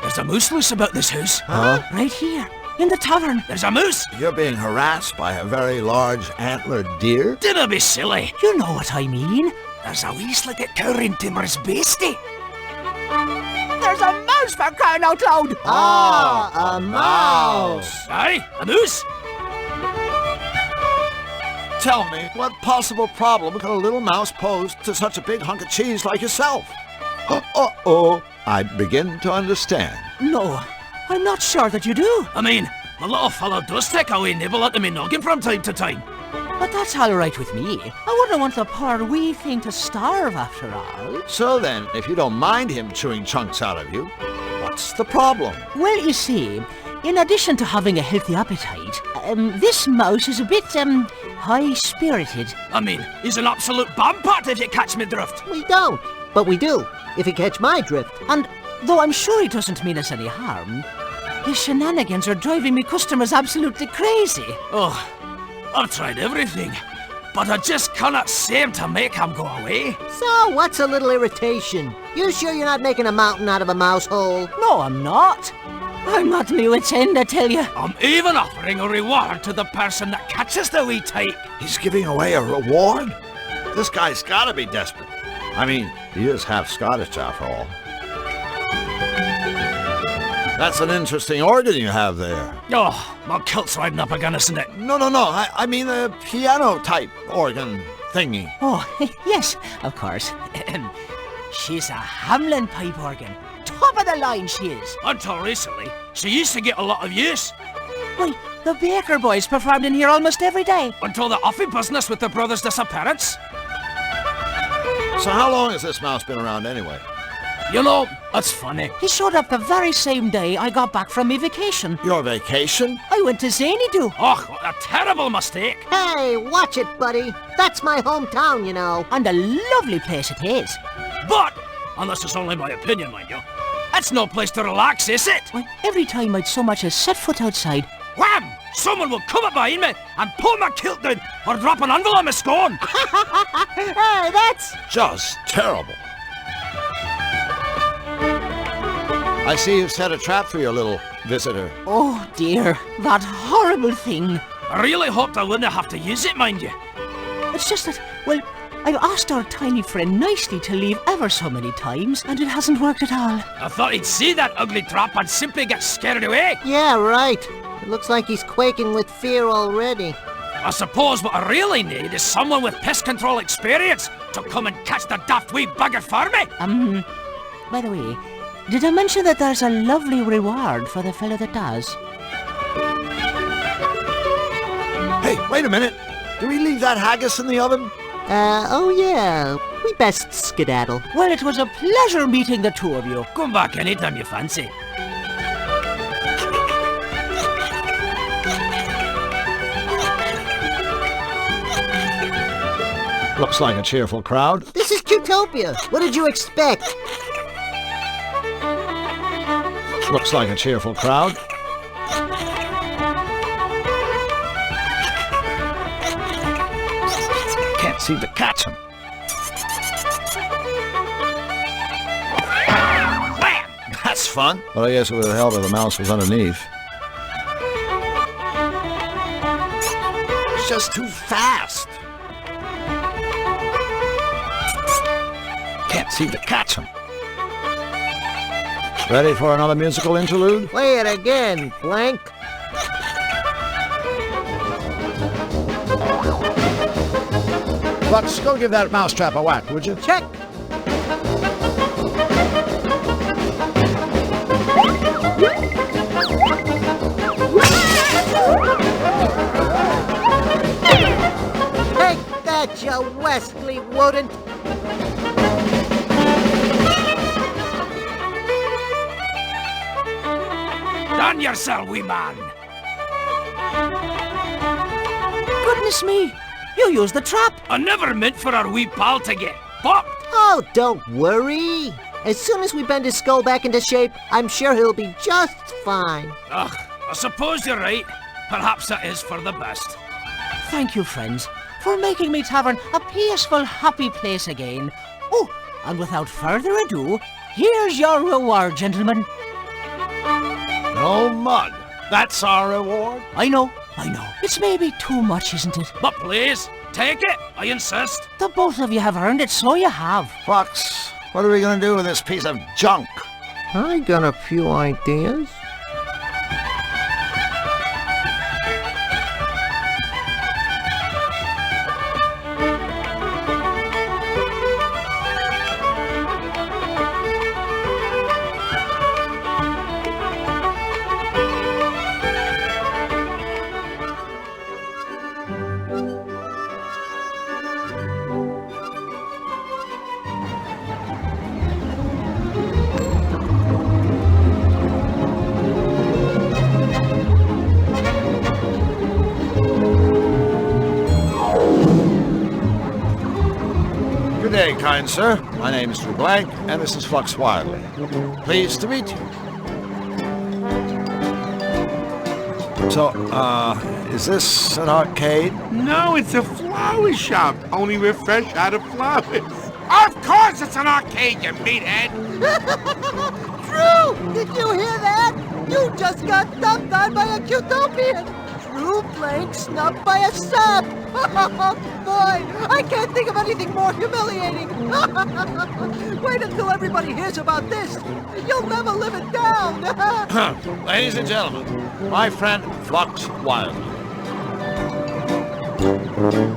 S5: There's a moose loose about this house.
S10: Huh?
S12: Right here, in the tavern.
S5: There's a moose.
S10: You're being harassed by a very large antlered deer?
S5: Dinna be silly.
S12: You know what I mean.
S5: There's a wee slicket cow in Timor's beastie.
S12: There's a mouse for crying out loud!
S6: Ah, a mouse!
S5: Aye, a moose.
S10: Tell me, what possible problem could a little mouse pose to such a big hunk of cheese like yourself? Uh-oh, I begin to understand.
S12: No, I'm not sure that you do.
S5: I mean, the little fellow does take a wee nibble at me noggin from time to time.
S12: But that's all right with me. I wouldn't want the poor wee thing to starve after all.
S10: So then, if you don't mind him chewing chunks out of you, what's the problem?
S12: Well, you see, in addition to having a healthy appetite, this mouse is a bit, high-spirited.
S5: I mean, he's an absolute bombpot if you catch me drift.
S6: We don't, but we do, if you catch my drift.
S12: And though I'm sure he doesn't mean us any harm, his shenanigans are driving me customers absolutely crazy.
S5: Oh, I've tried everything, but I just cannot seem to make him go away.
S6: So, what's a little irritation? You sure you're not making a mountain out of a mouse hole?
S12: No, I'm not. I'm not me wit's end, I tell you.
S5: I'm even offering a reward to the person that catches the wee tyke.
S10: He's giving away a reward? This guy's gotta be desperate. I mean, he is half Scottish after all. That's an interesting organ you have there.
S5: Oh, my kilt's riding up again, isn't it?
S10: No. I mean the piano-type organ thingy.
S12: Oh, yes, of course. She's a Hamlin pipe organ. Top of the line she is.
S5: Until recently, she used to get a lot of use.
S12: Why, the Baker boys performed in here almost every day.
S5: Until the offy business with the brothers' disappearance.
S10: So how long has this mouse been around anyway?
S5: You know, that's funny.
S12: He showed up the very same day I got back from me vacation.
S10: Your vacation?
S12: I went to Xanadu.
S5: Oh, what a terrible mistake.
S6: Hey, watch it, buddy. That's my hometown, you know.
S12: And a lovely place it is.
S5: But, and this is only my opinion, mind you, it's no place to relax, is it?
S12: Why, every time I'd so much as set foot outside,
S5: wham! Someone will come up behind me and pull my kilt down or drop an anvil on my scone.
S6: Hey, that's...
S10: just terrible. I see you've set a trap for your little visitor.
S12: oh dear, that horrible thing.
S5: I really hoped I wouldn't have to use it, mind you.
S12: It's just that, well, I've asked our tiny friend nicely to leave ever so many times, and it hasn't worked at all.
S5: I thought he'd see that ugly trap and simply get scared away.
S6: Yeah, right. It looks like he's quaking with fear already.
S5: I suppose what I really need is someone with pest control experience to come and catch the daft wee bugger for me.
S13: By the way, did I mention that there's a lovely reward for the fellow that does?
S10: Hey, wait a minute. Do we leave that haggis in the oven?
S6: Oh yeah. We best skedaddle.
S13: Well, it was a pleasure meeting the two of you.
S5: Come back anytime you fancy.
S10: Looks like a cheerful crowd.
S6: This is Cutopia. What did you expect?
S10: Looks like a cheerful crowd. Can't seem to catch him. Wham! That's fun. Well, I guess it would have helped if the mouse was underneath. It's just too fast. Can't seem to catch him. Ready for another musical interlude?
S6: Play it again, Blank.
S10: Let's go give that mousetrap a whack, would you?
S6: Check. Take that, you Wesley Woden.
S5: Done yourself, wee man.
S13: Goodness me! You used the trap!
S5: I never meant for our wee pal to get popped.
S6: Oh, don't worry. As soon as we bend his skull back into shape, I'm sure he'll be just fine.
S5: Ugh, I suppose you're right. Perhaps it is for the best.
S13: Thank you, friends, for making me tavern a peaceful, happy place again. Oh, and without further ado, here's your reward, gentlemen.
S10: No mud. That's our reward?
S13: I know. It's maybe too much, isn't it?
S5: But please, take it, I insist.
S13: The both of you have earned it, so you have.
S10: Fox, what are we going to do with this piece of junk?
S6: I got a few ideas.
S10: Good day, kind sir. My name is Drew Blank, and this is Flux Wildly. Pleased to meet you. So, is this an arcade?
S14: No, it's a flower shop, only we're fresh out of flowers. Of course it's an arcade, you meathead!
S6: Drew, did you hear that? You just got dumped on by a Cutopian. Drew Blank snubbed by a sap. Boy, I can't think of anything more humiliating. Wait until everybody hears about this. You'll never live it down.
S10: Ladies and gentlemen, my friend Flux Wildly.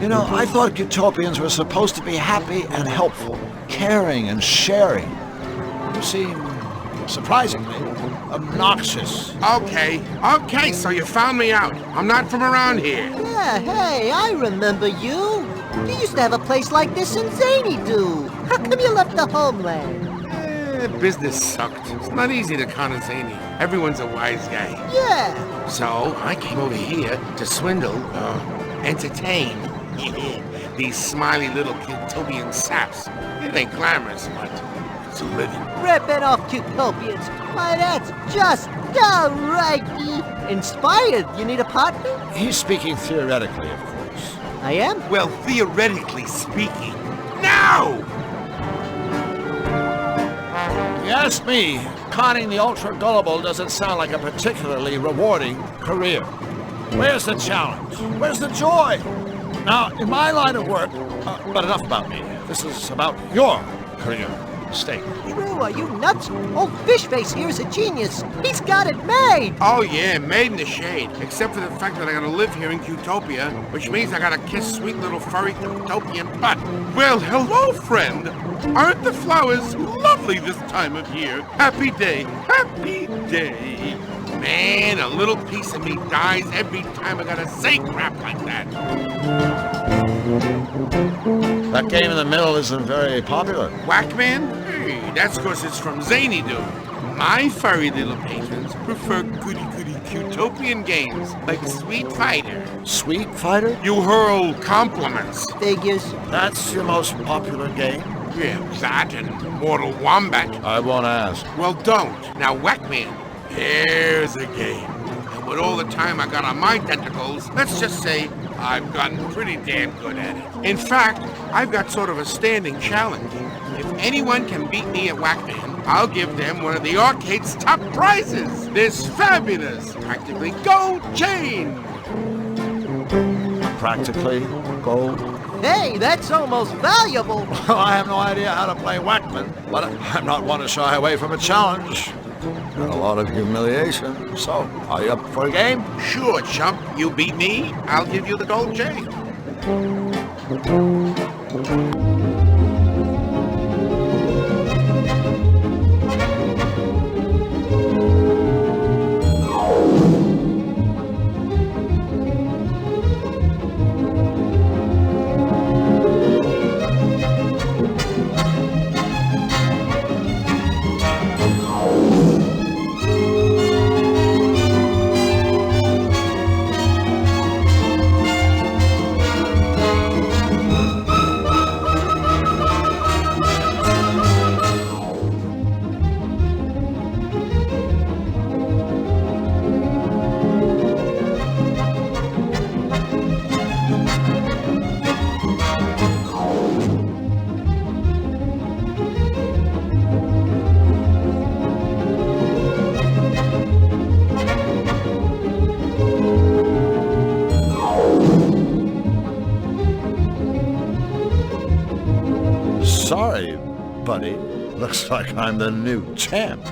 S10: You know, I thought Utopians were supposed to be happy and helpful, caring and sharing. You seem, surprisingly, obnoxious.
S14: Okay, so you found me out. I'm not from around here.
S6: Yeah, hey, I remember you. You used to have a place like this in Zany-Doo. How come you left the homeland?
S14: Business sucked. It's not easy to con a zany. Everyone's a wise guy.
S6: Yeah.
S14: So I came over here to swindle, entertain these smiley little Cutopian saps. It ain't glamorous, but it's a living.
S6: Ripping off Cutopians. Why, that's just downright inspired. You need a partner?
S10: He's speaking theoretically, of course.
S6: I am?
S14: Well, theoretically speaking, no!
S10: If you ask me, conning the ultra-gullible doesn't sound like a particularly rewarding career. Where's the challenge? Where's the joy? Now, in my line of work, but enough about me. This is about your career. mistake.
S6: Roo, are you nuts? Old Fishface here is a genius. He's got it made.
S14: Oh yeah, made in the shade. Except for the fact that I gotta live here in Qtopia, which means I gotta kiss sweet little furry Qtopian butt. Well, hello, friend. Aren't the flowers lovely this time of year? Happy day, happy day. Man, a little piece of me dies every time I gotta say crap like that.
S10: That game in the middle isn't very popular.
S14: Whackman? Hey, that's 'cause it's from Zany Dude. My furry little patrons prefer goody-goody Qtopian games like Sweet Fighter.
S10: Sweet Fighter?
S14: You hurl compliments.
S6: Figures.
S10: That's your most popular game?
S14: Yeah, that and Mortal Wombat.
S10: I won't ask.
S14: Well, don't. Now, Whackman, here's a game. And with all the time I got on my tentacles, let's just say I've gotten pretty damn good at it. In fact, I've got sort of a standing challenge. If anyone can beat me at Whackman, I'll give them one of the arcade's top prizes. This fabulous, practically gold chain.
S10: Practically gold?
S6: Hey, that's almost valuable.
S10: I have no idea how to play Whackman, but I'm not one to shy away from a challenge. And a lot of humiliation. So, are you up for a game?
S14: Sure, chump. You beat me, I'll give you the gold chain.
S10: Sorry, buddy. Looks like I'm the new champ.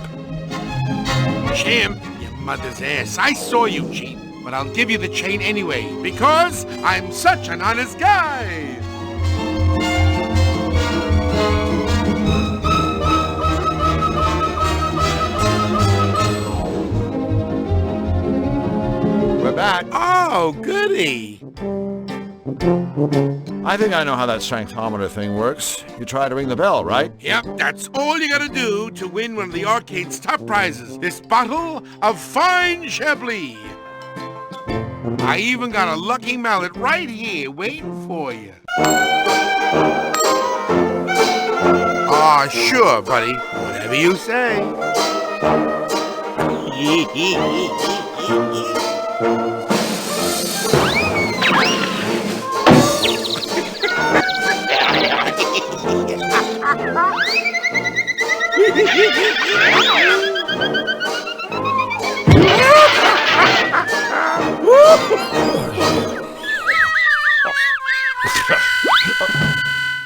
S14: Champ? Your mother's ass. I saw you cheat, but I'll give you the chain anyway, because I'm such an honest guy.
S10: We're back.
S14: Oh, goody.
S10: I think I know how that strengthometer thing works. You try to ring the bell, right?
S14: Yep, that's all you gotta do to win one of the arcade's top prizes. This bottle of fine Chablis. I even got a lucky mallet right here waiting for you. Aw, sure, buddy. Whatever you say.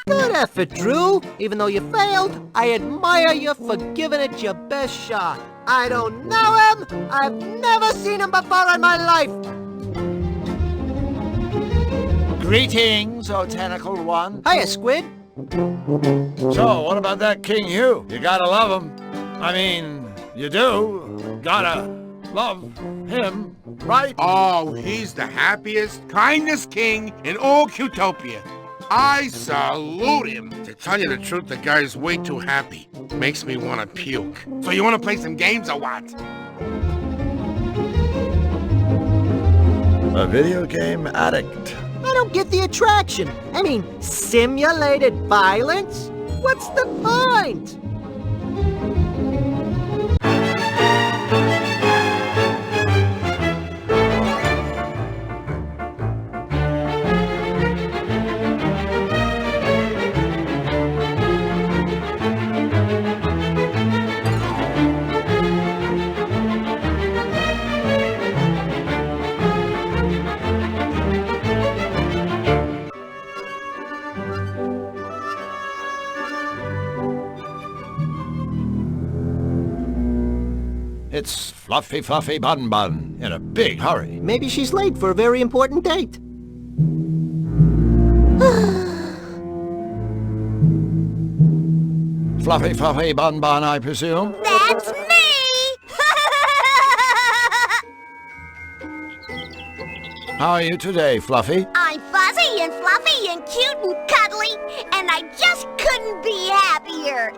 S6: Good effort, Drew. Even though you failed, I admire you for giving it your best shot. I don't know him. I've never seen him before in my life.
S10: Greetings, O Tentacle One.
S6: Hiya, Squid.
S10: So, what about that King Hugh? You gotta love him. I mean, you do. Gotta love him, right?
S14: Oh, he's the happiest, kindest king in all Qtopia. I salute him. To tell you the truth, the guy's way too happy. Makes me want to puke. So you want to play some games or what?
S10: A video game addict.
S6: I don't get the attraction. I mean, simulated violence? What's the point?
S10: It's Fluffy Fluffy Bun Bun in a big hurry.
S6: Maybe she's late for a very important date.
S10: Fluffy Fluffy Bun Bun, I presume?
S15: That's me!
S10: How are you today, Fluffy?
S15: I'm fuzzy and fluffy and cute and cuddly, and I just couldn't be happier.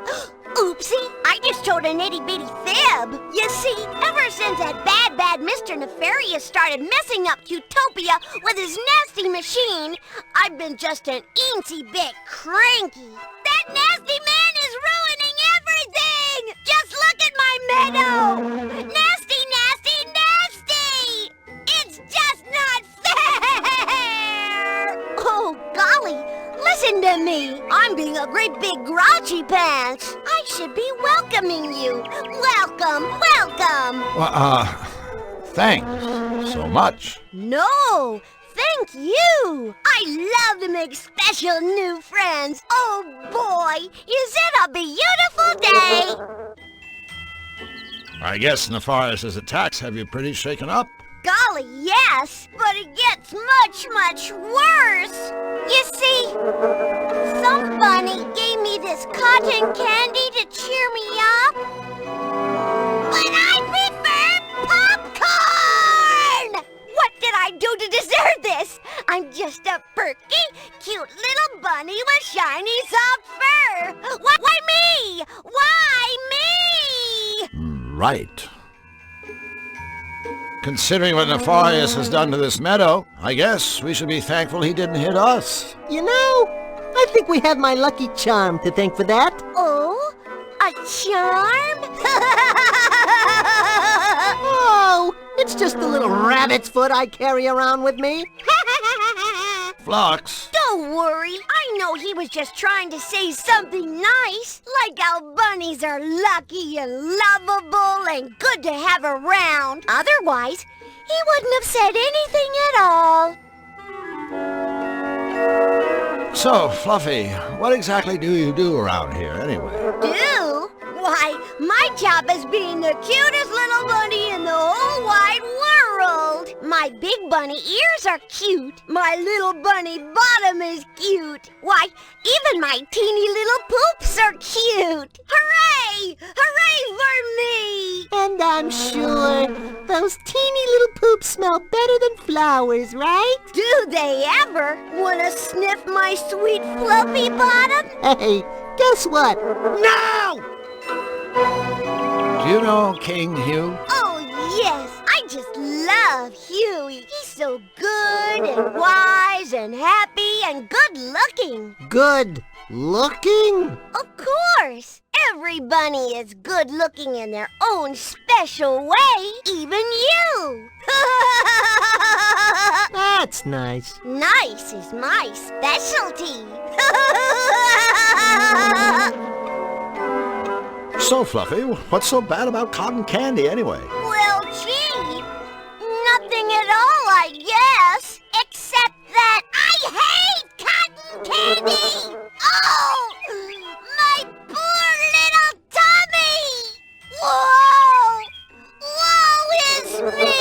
S15: Oopsie, I just told an itty-bitty fib. You see, ever since that bad Mr. Nefarious started messing up Utopia with his nasty machine, I've been just an eensy bit cranky. That nasty man is ruining everything! Just look at my meadow! Nasty, nasty, nasty! It's just not fair! Oh, golly, listen to me. I'm being a great big grouchy pants. I should be welcoming you. Welcome, welcome.
S10: Thanks so much.
S15: No, thank you. I love to make special new friends. Oh, boy, is it a beautiful day?
S10: I guess Nefarious' attacks have you pretty shaken up.
S15: Golly, yes, but it gets much worse. You see, some bunny gave me this cotton candy to cheer me up, but I prefer popcorn! What did I do to deserve this? I'm just a perky, cute little bunny with shiny soft fur. Why me? Why me?
S10: Right. Considering what Nefarious has done to this meadow, I guess we should be thankful he didn't hit us.
S6: You know, I think we have my lucky charm to thank for that.
S15: Oh, a charm?
S6: Oh, it's just a little rabbit's foot I carry around with me.
S10: Flux.
S15: Don't worry. I know he was just trying to say something nice, like how bunnies are lucky and lovable and good to have around. Otherwise, he wouldn't have said anything at all.
S10: So, Fluffy, what exactly do you do around here anyway?
S15: Do? Why, my job is being the cutest little bunny in the whole wide world. My big bunny ears are cute. My little bunny bottom is cute. Why, even my teeny little poops are cute. Hooray! Hooray for me!
S6: And I'm sure those teeny little poops smell better than flowers, right?
S15: Do they ever want to sniff my sweet fluffy bottom?
S6: Hey, guess what? No!
S10: Do you know King Hugh?
S15: Oh, yes. I just love Huey. He's so good and wise and happy and good looking.
S6: Good looking?
S15: Of course. Every bunny is good looking in their own special way. Even you.
S6: That's nice.
S15: Nice is my specialty.
S10: So, Fluffy, what's so bad about cotton candy anyway?
S15: Well, gee, nothing at all, I guess. Except that I hate cotton candy! Oh! My poor little tummy! Whoa! Woe is me!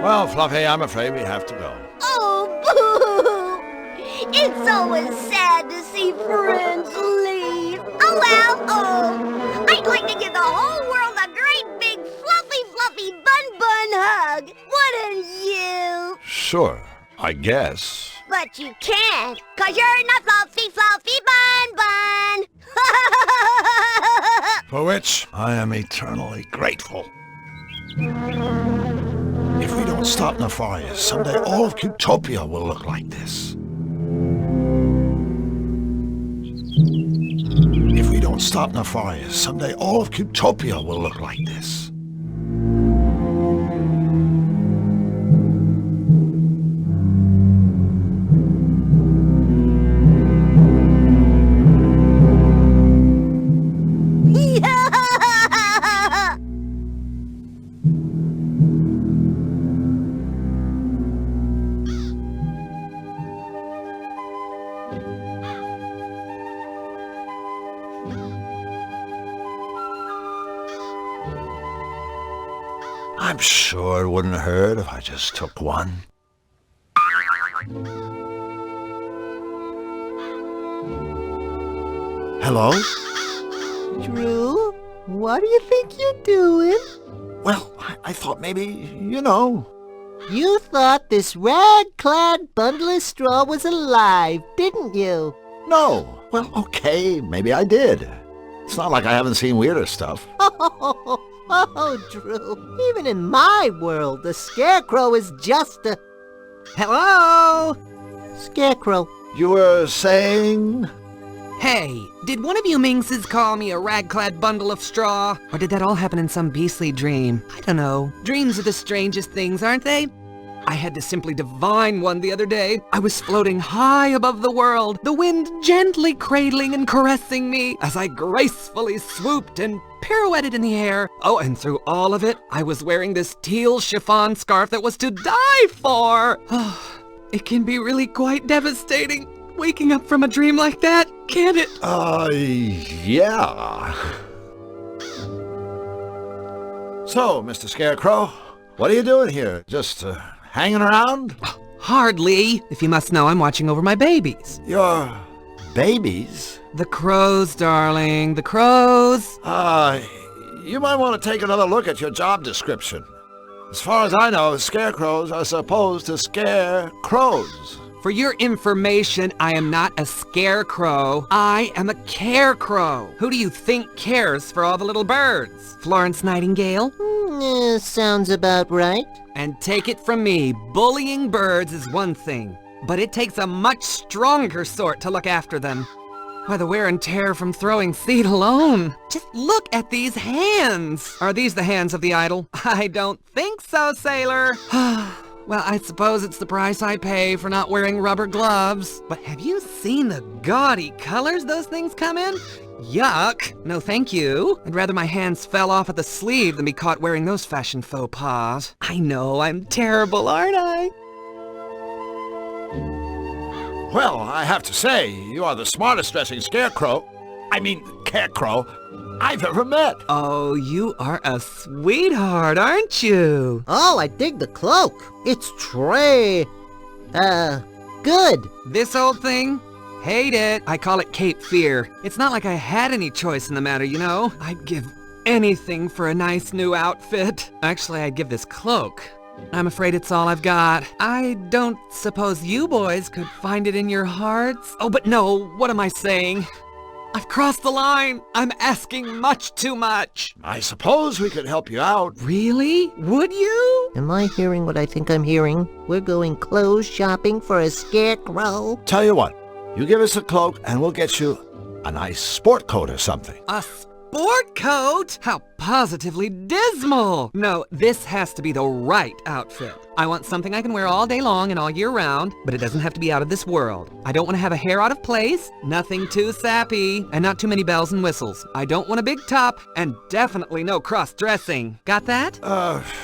S10: Well, Fluffy, I'm afraid we have to go.
S15: Oh, boo! It's always sad to see friends leave. Oh, well, oh. I'd like to give the whole world a great big fluffy bun hug. Wouldn't you?
S10: Sure, I guess.
S15: But you can't, 'cause you're not fluffy bun.
S10: For which I am eternally grateful. If we don't stop Nefarious, someday all of Utopia will look like this. If we don't stop Nefarious, someday all of Utopia will look like this. I'm sure it wouldn't hurt if I just took one. Hello?
S6: Drew, what do you think you're doing?
S10: Well, I thought maybe, you know.
S6: You thought this rag-clad bundle of straw was alive, didn't you?
S10: No. Well, okay, maybe I did. It's not like I haven't seen weirder stuff.
S6: Oh, Drew, even in my world, the Scarecrow is just a...
S13: Hello?
S6: Scarecrow.
S10: You were saying...
S13: Hey, did one of you minxes call me a rag-clad bundle of straw? Or did that all happen in some beastly dream? I don't know. Dreams are the strangest things, aren't they? I had to simply divine one the other day. I was floating high above the world, the wind gently cradling and caressing me as I gracefully swooped and pirouetted in the air. Oh, and through all of it, I was wearing this teal chiffon scarf that was to die for. Oh, it can be really quite devastating, waking up from a dream like that, can't it?
S10: Yeah. So, Mr. Scarecrow, what are you doing here? Just, hanging around?
S13: Hardly. If you must know, I'm watching over my babies.
S10: Your babies?
S13: The crows, darling, the crows.
S10: You might want to take another look at your job description. As far as I know, scarecrows are supposed to scare crows.
S13: For your information, I am not a scarecrow. I am a carecrow. Who do you think cares for all the little birds? Florence Nightingale?
S6: Sounds about right.
S13: And take it from me, bullying birds is one thing, but it takes a much stronger sort to look after them. Why, the wear and tear from throwing seed alone. Just look at these hands. Are these the hands of the idol? I don't think so, sailor. Well, I suppose it's the price I pay for not wearing rubber gloves. But have you seen the gaudy colors those things come in? Yuck. No thank you. I'd rather my hands fell off at the sleeve than be caught wearing those fashion faux pas. I know, I'm terrible, aren't I?
S10: Well, I have to say, you are the smartest dressing carecrow I've ever met.
S13: Oh, you are a sweetheart, aren't you?
S6: Oh, I dig the cloak. It's good.
S13: This old thing? Hate it. I call it Cape Fear. It's not like I had any choice in the matter, you know? I'd give anything for a nice new outfit. Actually, I'd give this cloak. I'm afraid it's all I've got. I don't suppose you boys could find it in your hearts? Oh, but no, what am I saying? I've crossed the line. I'm asking much too much.
S10: I suppose we could help you out.
S13: Really? Would you?
S6: Am I hearing what I think I'm hearing? We're going clothes shopping for a scarecrow?
S10: Tell you what, you give us a cloak and we'll get you a nice sport coat or something.
S13: A sport coat? How positively dismal. No, this has to be the right outfit. I want something I can wear all day long and all year round, but it doesn't have to be out of this world. I don't want to have a hair out of place, nothing too sappy, and not too many bells and whistles. I don't want a big top, and definitely no cross-dressing. Got that?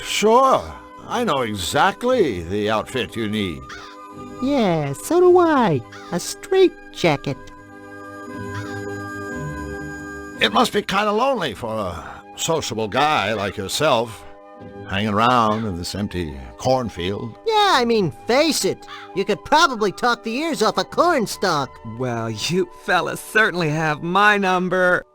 S10: Sure. I know exactly the outfit you need.
S6: Yeah, so do I. A straight jacket.
S10: It must be kind of lonely for a sociable guy like yourself, hanging around in this empty cornfield.
S6: Yeah, I mean, face it. You could probably talk the ears off a cornstalk.
S13: Well, you fellas certainly have my number.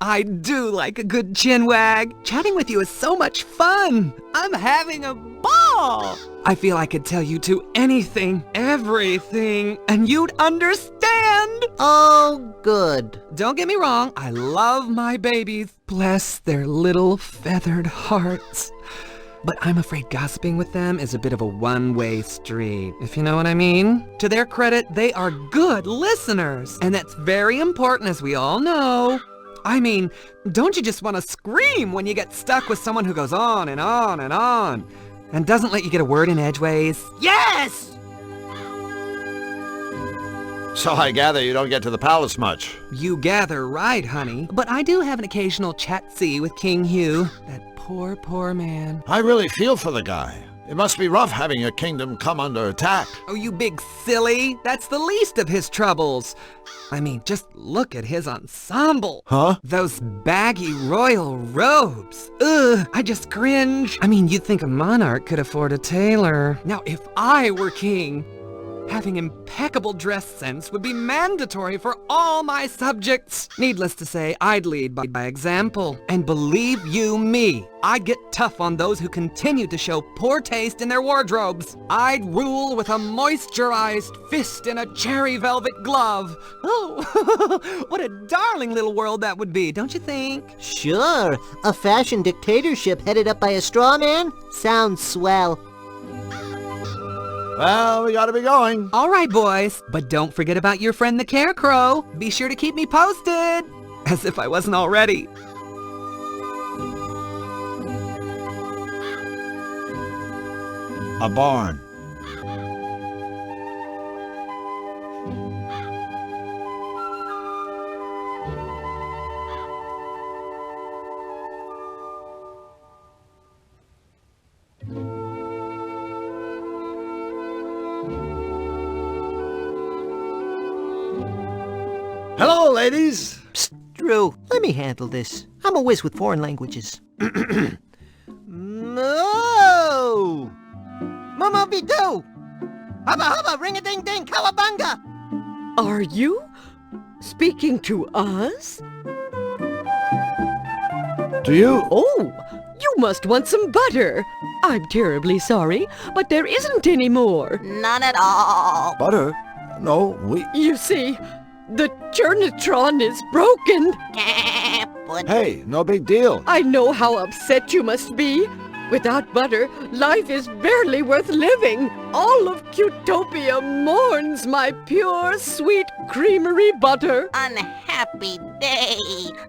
S13: I do like a good chinwag. Chatting with you is so much fun. I'm having a ball. I feel I could tell you two anything, everything, and you'd understand.
S6: Oh, good.
S13: Don't get me wrong, I love my babies. Bless their little feathered hearts. But I'm afraid gossiping with them is a bit of a one-way street, if you know what I mean. To their credit, they are good listeners, and that's very important, as we all know. I mean, don't you just want to scream when you get stuck with someone who goes on and on and on, and doesn't let you get a word in edgeways? Yes!
S10: So I gather you don't get to the palace much.
S13: You gather right, honey. But I do have an occasional chat-see with King Hugh. That poor, poor man.
S10: I really feel for the guy. It must be rough having your kingdom come under attack.
S13: Oh, you big silly. That's the least of his troubles. I mean, just look at his ensemble.
S10: Huh?
S13: Those baggy royal robes. Ugh, I just cringe. I mean, you'd think a monarch could afford a tailor. Now, if I were king, having impeccable dress sense would be mandatory for all my subjects. Needless to say, I'd lead by example. And believe you me, I'd get tough on those who continue to show poor taste in their wardrobes. I'd rule with a moisturized fist in a cherry velvet glove. Oh, what a darling little world that would be, don't you think?
S6: Sure, a fashion dictatorship headed up by a straw man? Sounds swell.
S10: Well, we gotta be going.
S13: All right, boys. But don't forget about your friend the Carecrow. Be sure to keep me posted. As if I wasn't already.
S10: A barn. Hello, ladies.
S6: Psst, Drew, let me handle this. I'm a whiz with foreign languages. No! Mama be do! Hubba hubba, ring-a-ding-ding, cowabunga!
S16: Are you speaking to us?
S10: Do you?
S16: Oh, you must want some butter. I'm terribly sorry, but there isn't any more.
S15: None at all.
S10: Butter? No, we...
S16: You see, the Churnatron is broken.
S10: Hey, no big deal.
S16: I know how upset you must be. Without butter, life is barely worth living. All of Cutopia mourns my pure, sweet creamery butter.
S15: Unhappy day.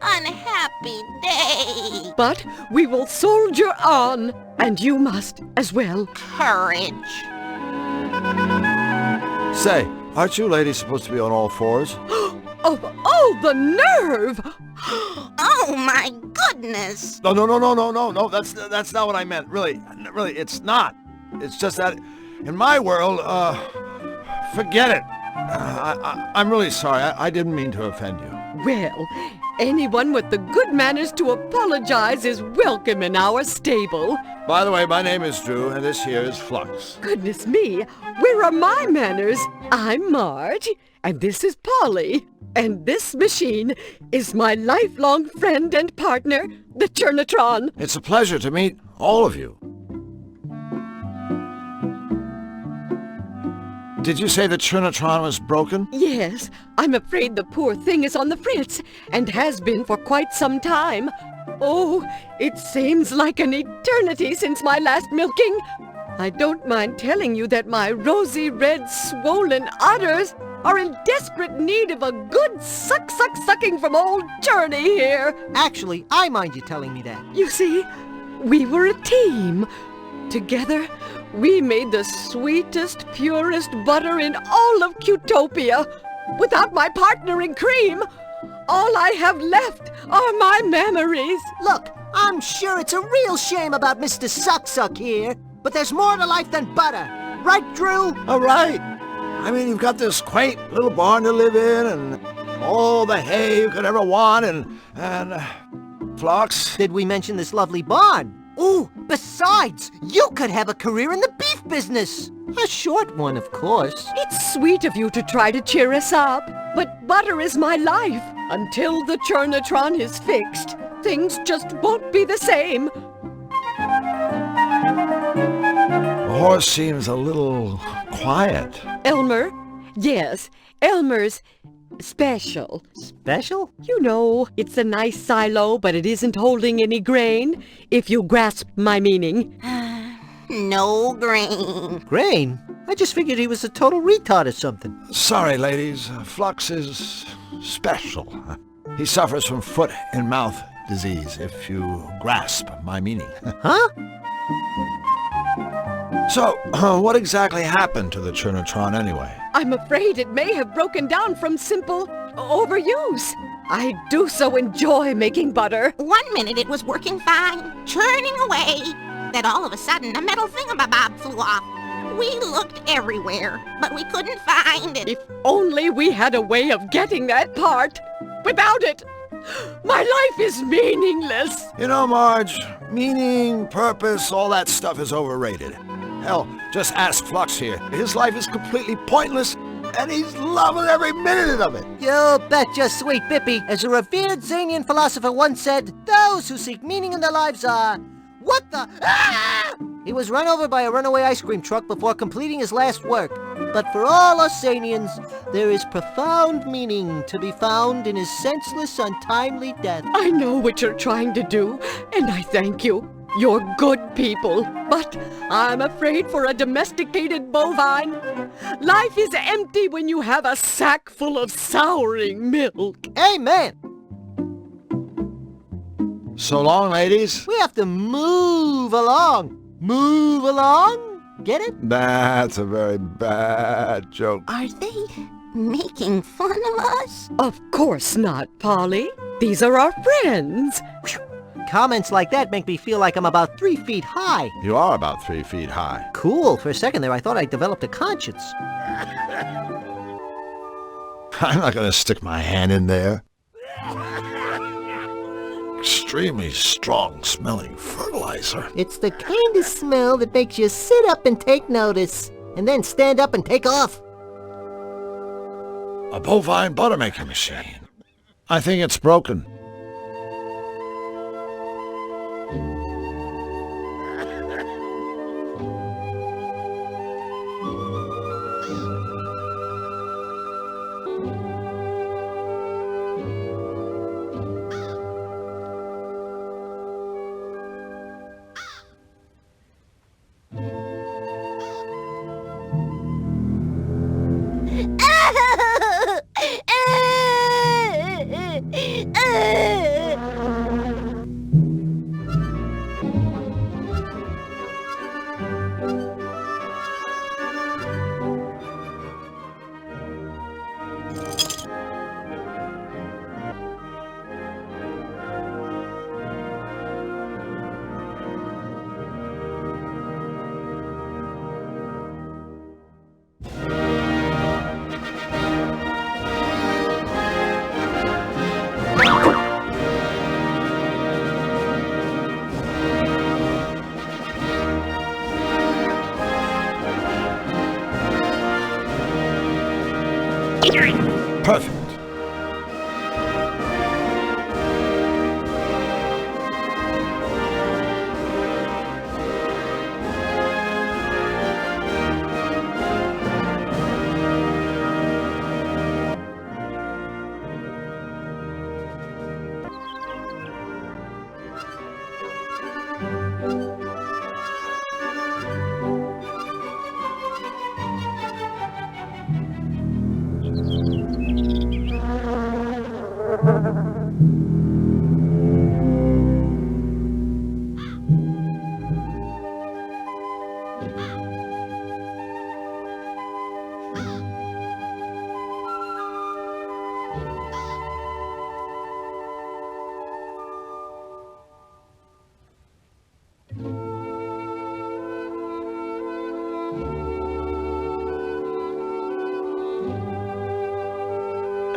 S15: Unhappy day.
S16: But we will soldier on, and you must as well.
S15: Courage.
S10: Say, aren't you ladies supposed to be on all fours?
S16: Oh, the nerve!
S15: Oh my goodness!
S10: No, that's not what I meant. Really, it's not. It's just that in my world, forget it. I'm really sorry. I didn't mean to offend you.
S16: Well, anyone with the good manners to apologize is welcome in our stable.
S10: By the way, my name is Drew, and this here is Flux.
S16: Goodness me, where are my manners? I'm Marge, and this is Polly. And this machine is my lifelong friend and partner, the Churnatron.
S10: It's a pleasure to meet all of you. Did you say the Churnatron was broken?
S16: Yes, I'm afraid the poor thing is on the fritz, and has been for quite some time. Oh, it seems like an eternity since my last milking. I don't mind telling you that my rosy red swollen udders are in desperate need of a good sucking from old Churney here.
S6: Actually, I mind you telling me that.
S16: You see, we were a team. Together, we made the sweetest, purest butter in all of Cutopia. Without my partner in cream, all I have left are my memories.
S6: Look, I'm sure it's a real shame about Mr. Suck here, but there's more to life than butter. Right, Drew?
S10: All right. I mean, you've got this quaint little barn to live in, and all the hay you could ever want, and Flux.
S6: Did we mention this lovely barn? Ooh, besides, you could have a career in the beef business. A short one, of course.
S16: It's sweet of you to try to cheer us up, but butter is my life. Until the Churnatron is fixed, things just won't be the same.
S10: The horse seems a little quiet.
S16: Elmer? Yes, Elmer's special.
S6: Special?
S16: You know, it's a nice silo, but it isn't holding any grain, if you grasp my meaning.
S15: No grain.
S6: Grain? I just figured he was a total retard or something.
S10: Sorry, ladies. Flux is special. He suffers from foot and mouth disease, if you grasp my meaning.
S6: Huh?
S10: So, what exactly happened to the Churnatron anyway?
S16: I'm afraid it may have broken down from simple overuse. I do so enjoy making butter.
S15: 1 minute it was working fine, churning away.
S3: that all of a sudden a metal thingamabob flew off. We looked everywhere, but we couldn't find it.
S16: If only we had a way of getting that part. Without it, my life is meaningless.
S10: You know, Marge, meaning, purpose, all that stuff is overrated. Hell, just ask Flux here. His life is completely pointless, and he's loving every minute of it.
S6: You betcha, sweet Bippy. As a revered Xanian philosopher once said, those who seek meaning in their lives are... What the... Ah! He was run over by a runaway ice cream truck before completing his last work. But for all us Xanians, there is profound meaning to be found in his senseless, untimely death.
S16: I know what you're trying to do, and I thank you. You're good people, but I'm afraid for a domesticated bovine. Life is empty when you have a sack full of souring milk.
S6: Amen!
S10: So long, ladies.
S6: We have to move along. Move along? Get it?
S10: That's a very bad joke.
S3: Are they making fun of us?
S16: Of course not, Polly. These are our friends.
S6: Comments like that make me feel like I'm about 3 feet high.
S10: You are about 3 feet high.
S6: Cool. For a second there, I thought I developed a conscience.
S10: I'm not going to stick my hand in there. Extremely strong-smelling fertilizer.
S6: It's the kind of smell that makes you sit up and take notice, and then stand up and take off.
S10: A bovine butter-making machine. I think it's broken. Perfect.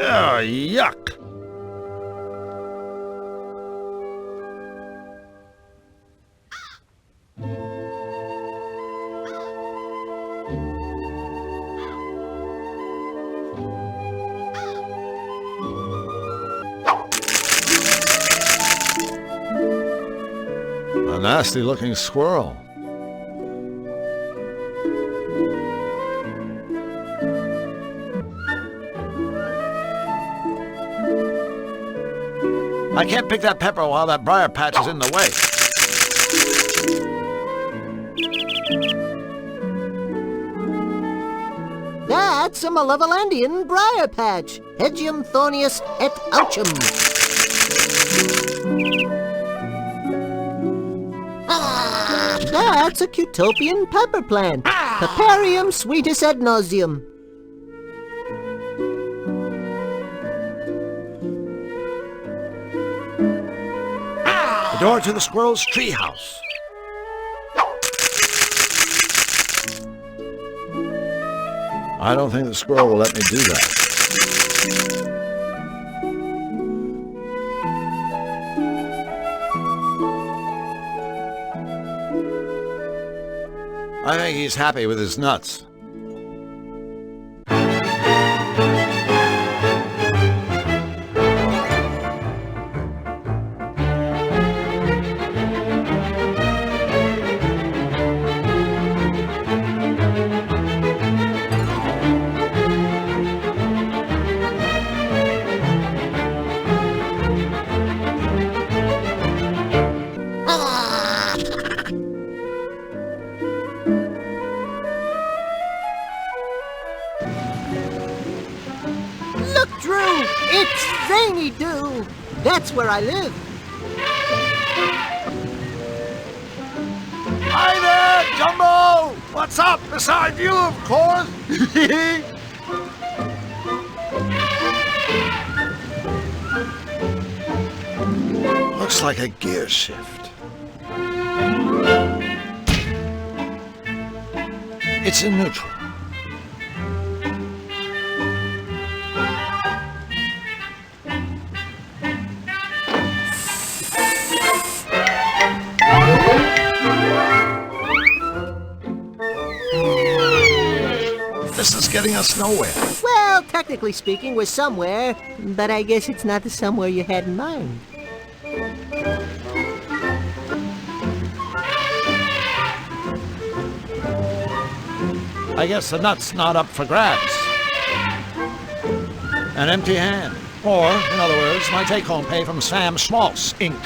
S10: Oh, yuck! A nasty-looking squirrel. I can't pick that pepper while that briar patch is in the way.
S6: That's a Malevolandian briar patch. Hedgium thornius et ouchum. That's a Cutopian pepper plant. Peparium sweetus ad nauseum.
S10: The door to the squirrel's treehouse. I don't think the squirrel will let me do that. I think he's happy with his nuts.
S6: Look, Drew! It's Zany Doo! That's where I live.
S10: Hi there, Jumbo! What's up? Beside you, of course! Looks like a gear shift. It's in neutral. This is getting us nowhere.
S6: Well, technically speaking, we're somewhere, but I guess it's not the somewhere you had in mind.
S10: I guess the nut's not up for grabs. An empty hand. Or, in other words, my take-home pay from Sam Schmaltz, Inc.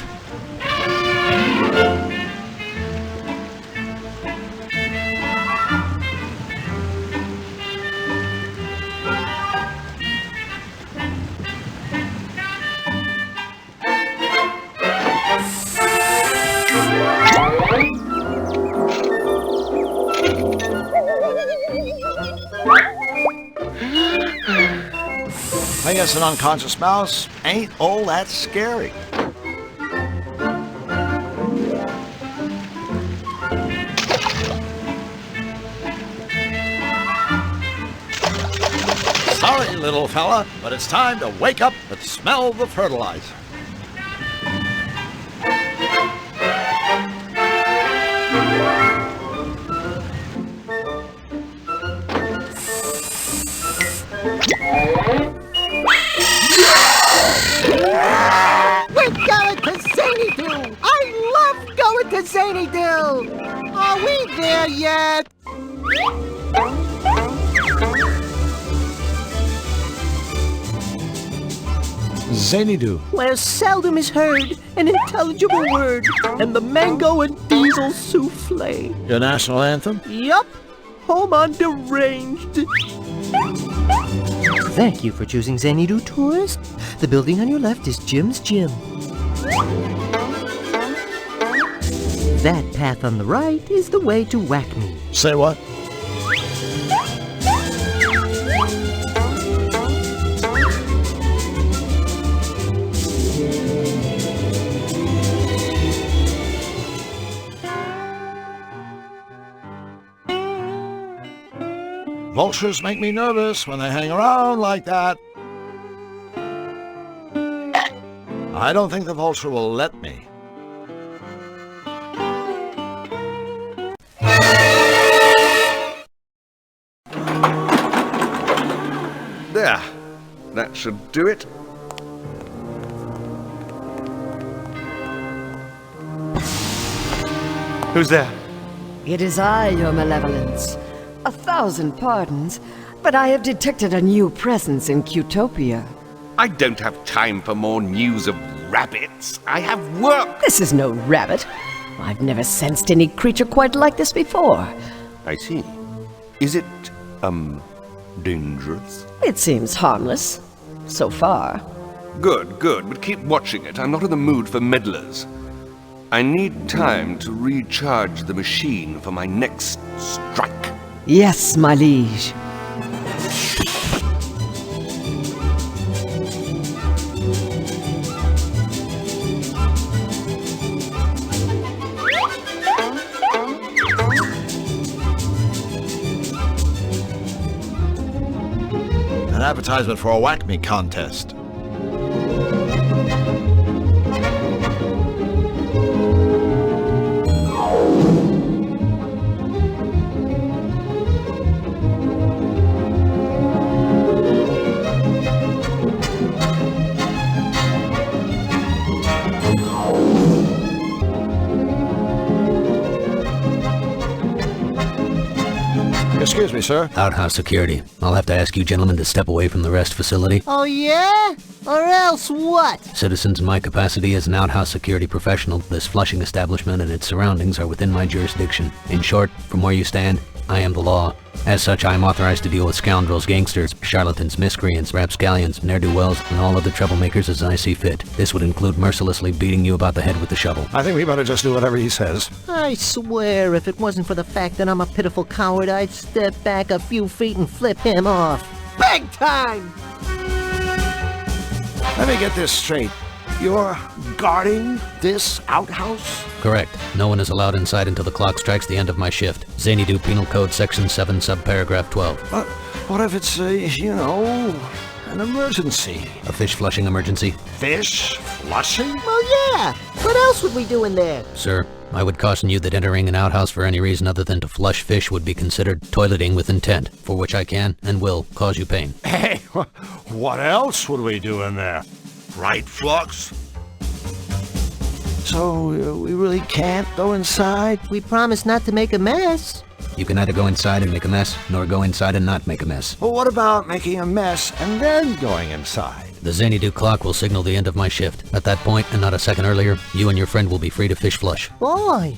S10: I guess an unconscious mouse ain't all that scary. Sorry, little fella, but it's time to wake up and smell the fertilizer.
S6: We're going to Zany-Doo! I love going to Zany-Doo! Are we there yet?
S10: Zany-Doo.
S6: Where seldom is heard an intelligible word, and the mango and diesel souffle.
S10: Your national anthem?
S6: Yup, home on deranged. Thank you for choosing Zany-Doo Tourist. The building on your left is Jim's Gym. That path on the right is the way to Whack Me.
S10: Say what? Vultures make me nervous when they hang around like that. I don't think the vulture will let me.
S17: There. That should do it. Who's there?
S16: It is I, your malevolence. 1,000 pardons, but I have detected a new presence in Qtopia.
S17: I don't have time for more news of rabbits. I have work.
S16: This is no rabbit. I've never sensed any creature quite like this before.
S17: I see. Is it, dangerous?
S16: It seems harmless. So far.
S17: Good, good, but keep watching it. I'm not in the mood for meddlers. I need time to recharge the machine for my next strike.
S16: Yes, my liege.
S10: advertisement for a Whack Me contest. Excuse me, sir.
S18: Outhouse security. I'll have to ask you gentlemen to step away from the rest facility.
S6: Oh, yeah? Or else what?
S18: Citizens, in my capacity as an outhouse security professional, this Flushing establishment and its surroundings are within my jurisdiction. In short, from where you stand, I am the law. As such, I am authorized to deal with scoundrels, gangsters, charlatans, miscreants, rapscallions, ne'er-do-wells, and all other troublemakers as I see fit. This would include mercilessly beating you about the head with the shovel.
S10: I think we better just do whatever he says.
S6: I swear, if it wasn't for the fact that I'm a pitiful coward, I'd step back a few feet and flip him off. Big time!
S10: Let me get this straight. You're guarding this outhouse?
S18: Correct. No one is allowed inside until the clock strikes the end of my shift. Xanadu Penal Code Section 7, subparagraph 12.
S10: But what if it's an emergency?
S18: A fish flushing emergency?
S10: Fish flushing?
S6: Well, yeah. What else would we do in there?
S18: Sir, I would caution you that entering an outhouse for any reason other than to flush fish would be considered toileting with intent, for which I can and will cause you pain.
S10: Hey, what else would we do in there? Right, Flux? So, we really can't go inside?
S6: We promise not to make a mess.
S18: You can neither go inside and make a mess, nor go inside and not make a mess.
S10: Well, what about making a mess and then going inside?
S18: The Xanadu clock will signal the end of my shift. At that point, and not a second earlier, you and your friend will be free to fish flush.
S6: Boy,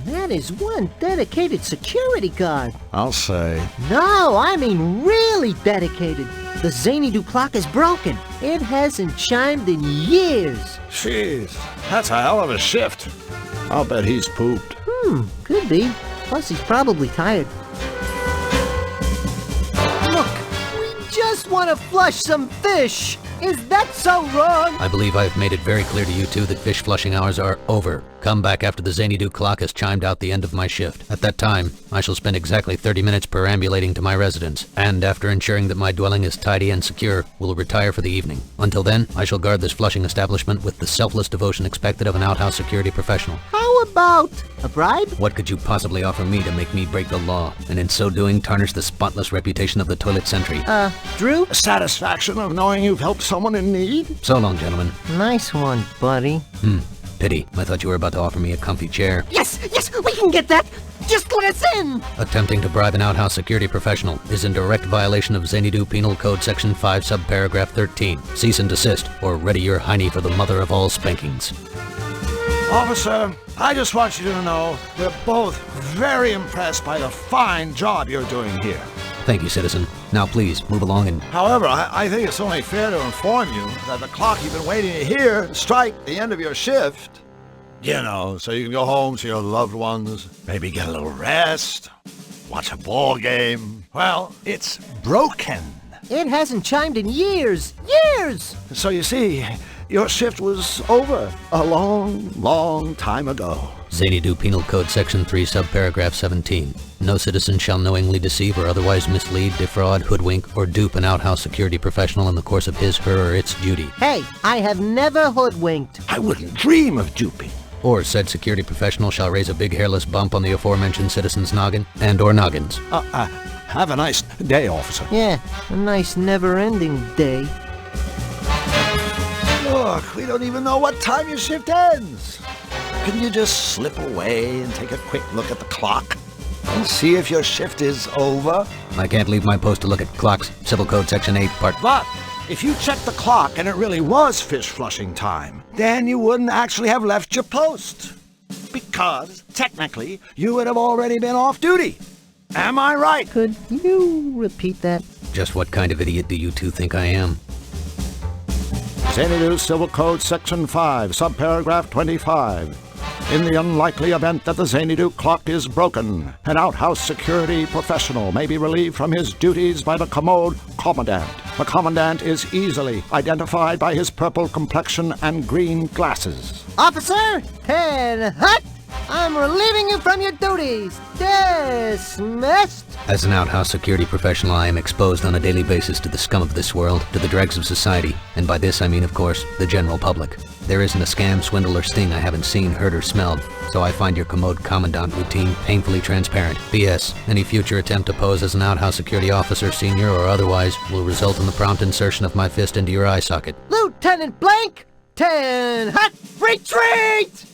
S6: that is one dedicated security guard.
S10: I'll say.
S6: No, I mean really dedicated. The Xanadu clock is broken. It hasn't chimed in years.
S10: Jeez, that's a hell of a shift. I'll bet he's pooped.
S6: Could be. Plus, he's probably tired. Look, we just want to flush some fish. Is that so wrong?
S18: I believe I've made it very clear to you two that fish flushing hours are over. Come back after the Xanadu clock has chimed out the end of my shift. At that time, I shall spend exactly 30 minutes perambulating to my residence, and after ensuring that my dwelling is tidy and secure, will retire for the evening. Until then, I shall guard this flushing establishment with the selfless devotion expected of an outhouse security professional.
S6: How about a bribe?
S18: What could you possibly offer me to make me break the law, and in so doing tarnish the spotless reputation of the toilet sentry?
S6: Drew?
S10: Satisfaction of knowing you've helped someone in need?
S18: So long, gentlemen.
S6: Nice one, buddy.
S18: Pity. I thought you were about to offer me a comfy chair.
S6: Yes, we can get that. Just let us in.
S18: Attempting to bribe an outhouse security professional is in direct violation of Xanadu Penal Code Section 5, subparagraph 13. Cease and desist, or ready your hiney for the mother of all spankings.
S10: Officer, I just want you to know we're both very impressed by the fine job you're doing here.
S18: Thank you, citizen. Now please, move along and...
S10: However, I think it's only fair to inform you that the clock you've been waiting to hear strike the end of your shift. You know, so you can go home to your loved ones, maybe get a little rest, watch a ball game. Well, it's broken.
S6: It hasn't chimed in years. Years!
S10: So you see, your shift was over a long, long time ago.
S18: Xanadu Penal Code Section 3, subparagraph 17. No citizen shall knowingly deceive or otherwise mislead, defraud, hoodwink, or dupe an outhouse security professional in the course of his, her, or its duty.
S6: Hey, I have never hoodwinked.
S10: I wouldn't dream of duping.
S18: Or said security professional shall raise a big hairless bump on the aforementioned citizen's noggin and or noggins.
S10: Have a nice day, officer.
S6: Yeah, a nice never-ending day.
S10: Look, we don't even know what time your shift ends. Couldn't you just slip away and take a quick look at the clock and see if your shift is over?
S18: I can't leave my post to look at clocks. Civil Code Section 8, Part...
S10: But if you checked the clock and it really was fish flushing time, then you wouldn't actually have left your post. Because, technically, you would have already been off duty. Am I right?
S6: Could you repeat that?
S18: Just what kind of idiot do you two think I am?
S8: Xanadu Civil Code Section 5, subparagraph 25. In the unlikely event that the Xanadu clock is broken, an outhouse security professional may be relieved from his duties by the commode commandant. The commandant is easily identified by his purple complexion and green glasses.
S6: Officer, head hut! I'm relieving you from your duties. Dismissed.
S18: As an outhouse security professional, I am exposed on a daily basis to the scum of this world, to the dregs of society, and by this I mean, of course, the general public. There isn't a scam, swindle, or sting I haven't seen, heard, or smelled, so I find your commode commandant routine painfully transparent. P.S. Any future attempt to pose as an outhouse security officer, senior or otherwise, will result in the prompt insertion of my fist into your eye socket.
S6: Lieutenant Blank, 10 hot retreat!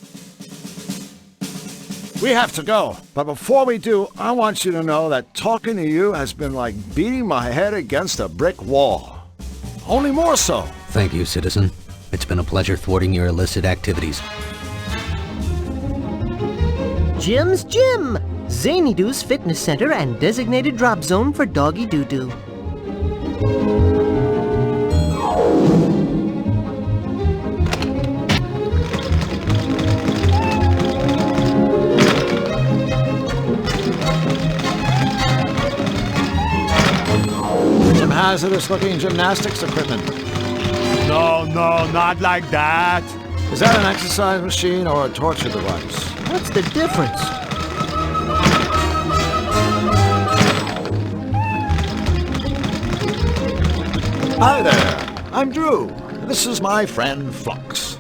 S10: We have to go, but before we do, I want you to know that talking to you has been like beating my head against a brick wall. Only more so.
S18: Thank you, citizen. It's been a pleasure thwarting your illicit activities.
S6: Jim's Gym, Zany Doo's fitness center and designated drop zone for doggy doo-doo.
S10: Some hazardous-looking gymnastics equipment.
S9: No, not like that.
S10: Is that an exercise machine or a torture device?
S6: What's the difference?
S10: Hi there, I'm Drew. This is my friend Flux.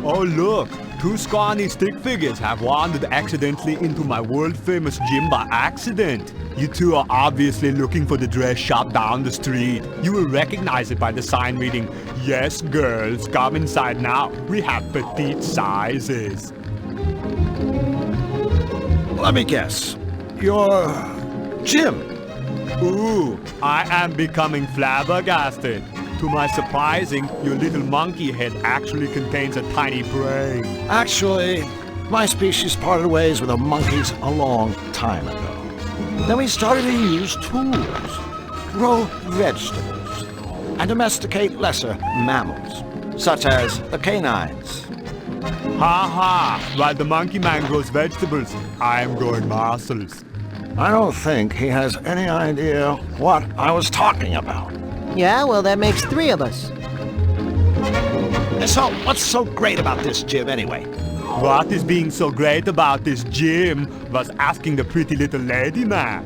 S9: Oh look, two scrawny stick figures have wandered accidentally into my world-famous gym by accident. You two are obviously looking for the dress shop down the street. You will recognize it by the sign reading, "Yes, girls, come inside now. We have petite sizes."
S10: Let me guess. You're Jim.
S9: Ooh, I am becoming flabbergasted. To my surprising, your little monkey head actually contains a tiny brain.
S10: Actually, my species parted ways with the monkeys a long time ago. Then we started to use tools, grow vegetables, and domesticate lesser mammals, such as the canines.
S9: Ha ha! While the monkey man grows vegetables, I am growing muscles.
S10: I don't think he has any idea what I was talking about.
S6: Yeah, well, that makes 3 of us.
S10: So, what's so great about this gym anyway?
S9: What is being so great about this gym was asking the pretty little lady man.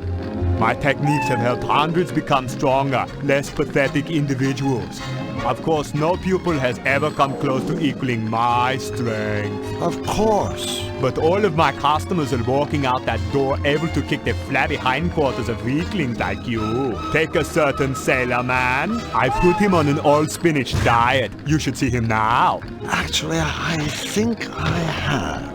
S9: My techniques have helped hundreds become stronger, less pathetic individuals. Of course, no pupil has ever come close to equaling my strength.
S10: Of course.
S9: But all of my customers are walking out that door able to kick the flabby hindquarters of weaklings like you. Take a certain sailor man. I put him on an all-spinach diet. You should see him now.
S10: Actually, I think I have.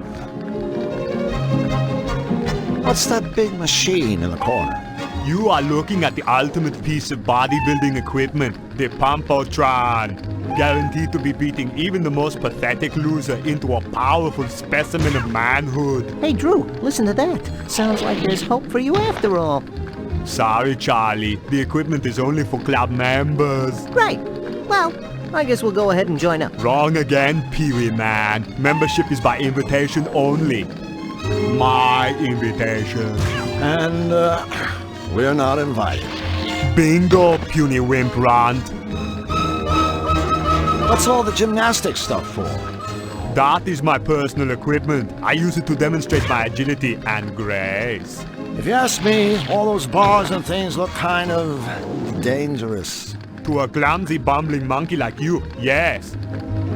S10: What's that big machine in the corner?
S9: You are looking at the ultimate piece of bodybuilding equipment, the Pumpotron. Guaranteed to be beating even the most pathetic loser into a powerful specimen of manhood.
S6: Hey, Drew, listen to that. Sounds like there's hope for you after all.
S9: Sorry, Charlie. The equipment is only for club members.
S6: Right. Well, I guess we'll go ahead and join up.
S9: Wrong again, Pee-wee man. Membership is by invitation only. My invitation.
S10: And, we're not invited.
S9: Bingo, puny wimp runt.
S10: What's all the gymnastics stuff for?
S9: That is my personal equipment. I use it to demonstrate my agility and grace.
S10: If you ask me, all those bars and things look kind of dangerous.
S9: To a clumsy, bumbling monkey like you, yes.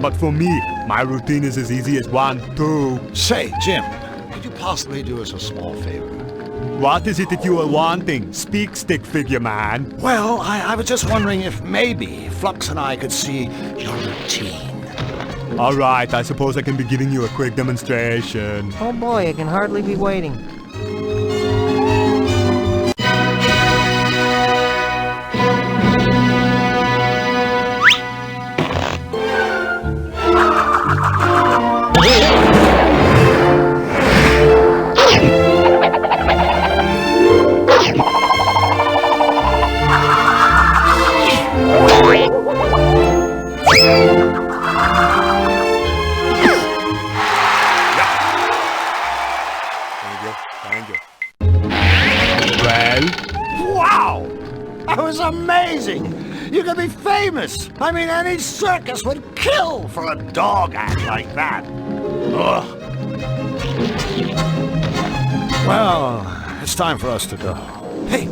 S9: But for me, my routine is as easy as 1, 2.
S10: Say, Jim, could you possibly do us a small favor?
S9: What is it that you are wanting? Speak, stick figure man.
S10: Well, I was just wondering if maybe Flux and I could see your routine.
S9: All right, I suppose I can be giving you a quick demonstration.
S6: Oh boy, I can hardly be waiting.
S10: Amazing! You could be famous! I mean, any circus would kill for a dog act like that! Ugh. Well, it's time for us to go. Hey,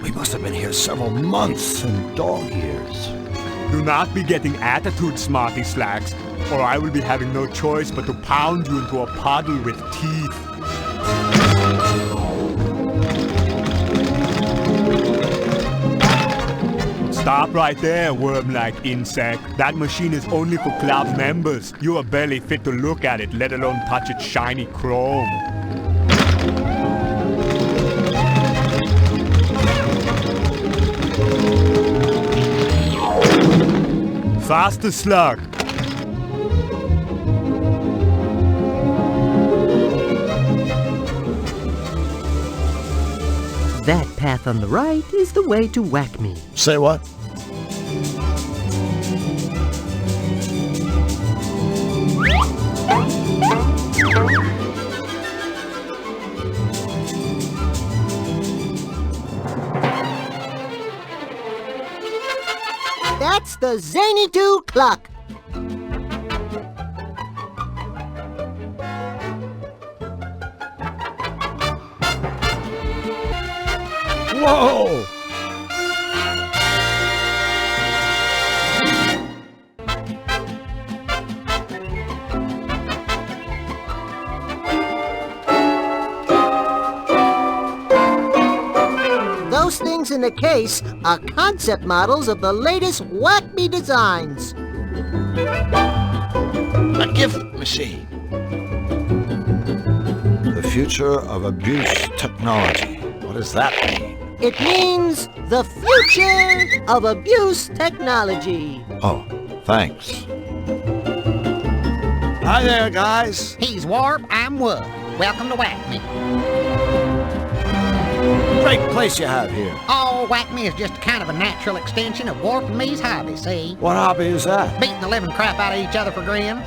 S10: We must have been here several months in dog years.
S9: Do not be getting attitude, smarty slacks, or I will be having no choice but to pound you into a puddle with teeth. Stop right there, worm-like insect. That machine is only for club members. You are barely fit to look at it, let alone touch its shiny chrome. Faster, slug.
S19: That path on the right is the way to Whack Me.
S10: Say what?
S6: That's the Zany 2 clock.
S10: Whoa!
S6: Those things in the case are concept models of the latest Whack Me designs.
S10: A gift machine. The future of abuse technology. What does that mean?
S6: It means the future of abuse technology.
S10: Oh, thanks. Hi there, guys.
S20: He's Warp, I'm Woof. Welcome to Whack Me.
S10: Great place you have here.
S20: Oh, Whack Me is just kind of a natural extension of Warp and me's hobby, see?
S10: What hobby is that?
S20: Beating the living crap out of each other for grins.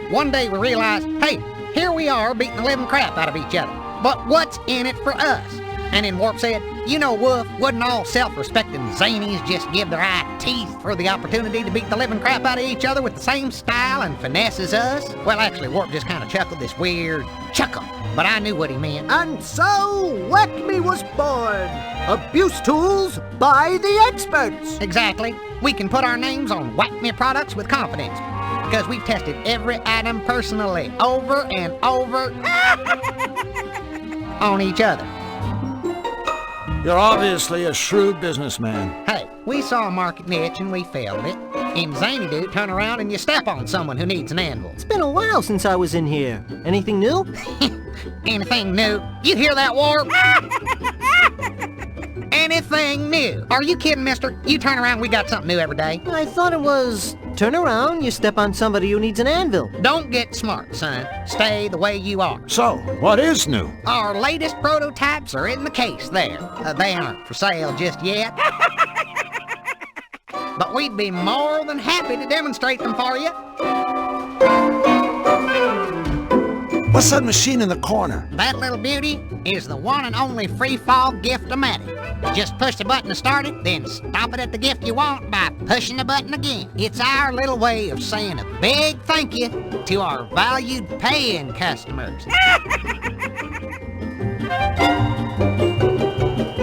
S20: One day we realized, hey, here we are beating the living crap out of each other. But what's in it for us? And then Warp said, you know, Woof, wouldn't all self-respecting zanies just give their eye teeth for the opportunity to beat the living crap out of each other with the same style and finesse as us? Well, actually, Warp just kind of chuckled this weird chuckle, but I knew what he meant.
S6: And so, Whack Me was born. Abuse tools by the experts.
S20: Exactly. We can put our names on Whack Me products with confidence, because we've tested every item personally, over and over, on each other.
S10: You're obviously a shrewd businessman.
S20: Hey, we saw a market niche and we filled it. In Zany Dude, turn around and you step on someone who needs an anvil.
S6: It's been a while since I was in here. Anything new?
S20: Anything new? You hear that, Warp? Anything new? Are you kidding, mister? You turn around, we got something new every day.
S6: I thought it was turn around, you step on somebody who needs an anvil.
S20: Don't get smart, son. Stay the way you are.
S10: So, what is new?
S20: Our latest prototypes are in the case there. They aren't for sale just yet. But we'd be more than happy to demonstrate them for you.
S10: What's that machine in the corner?
S20: That little beauty is the one and only free-fall gift-o-matic. Just push the button to start it, then stop it at the gift you want by pushing the button again. It's our little way of saying a big thank you to our valued paying customers.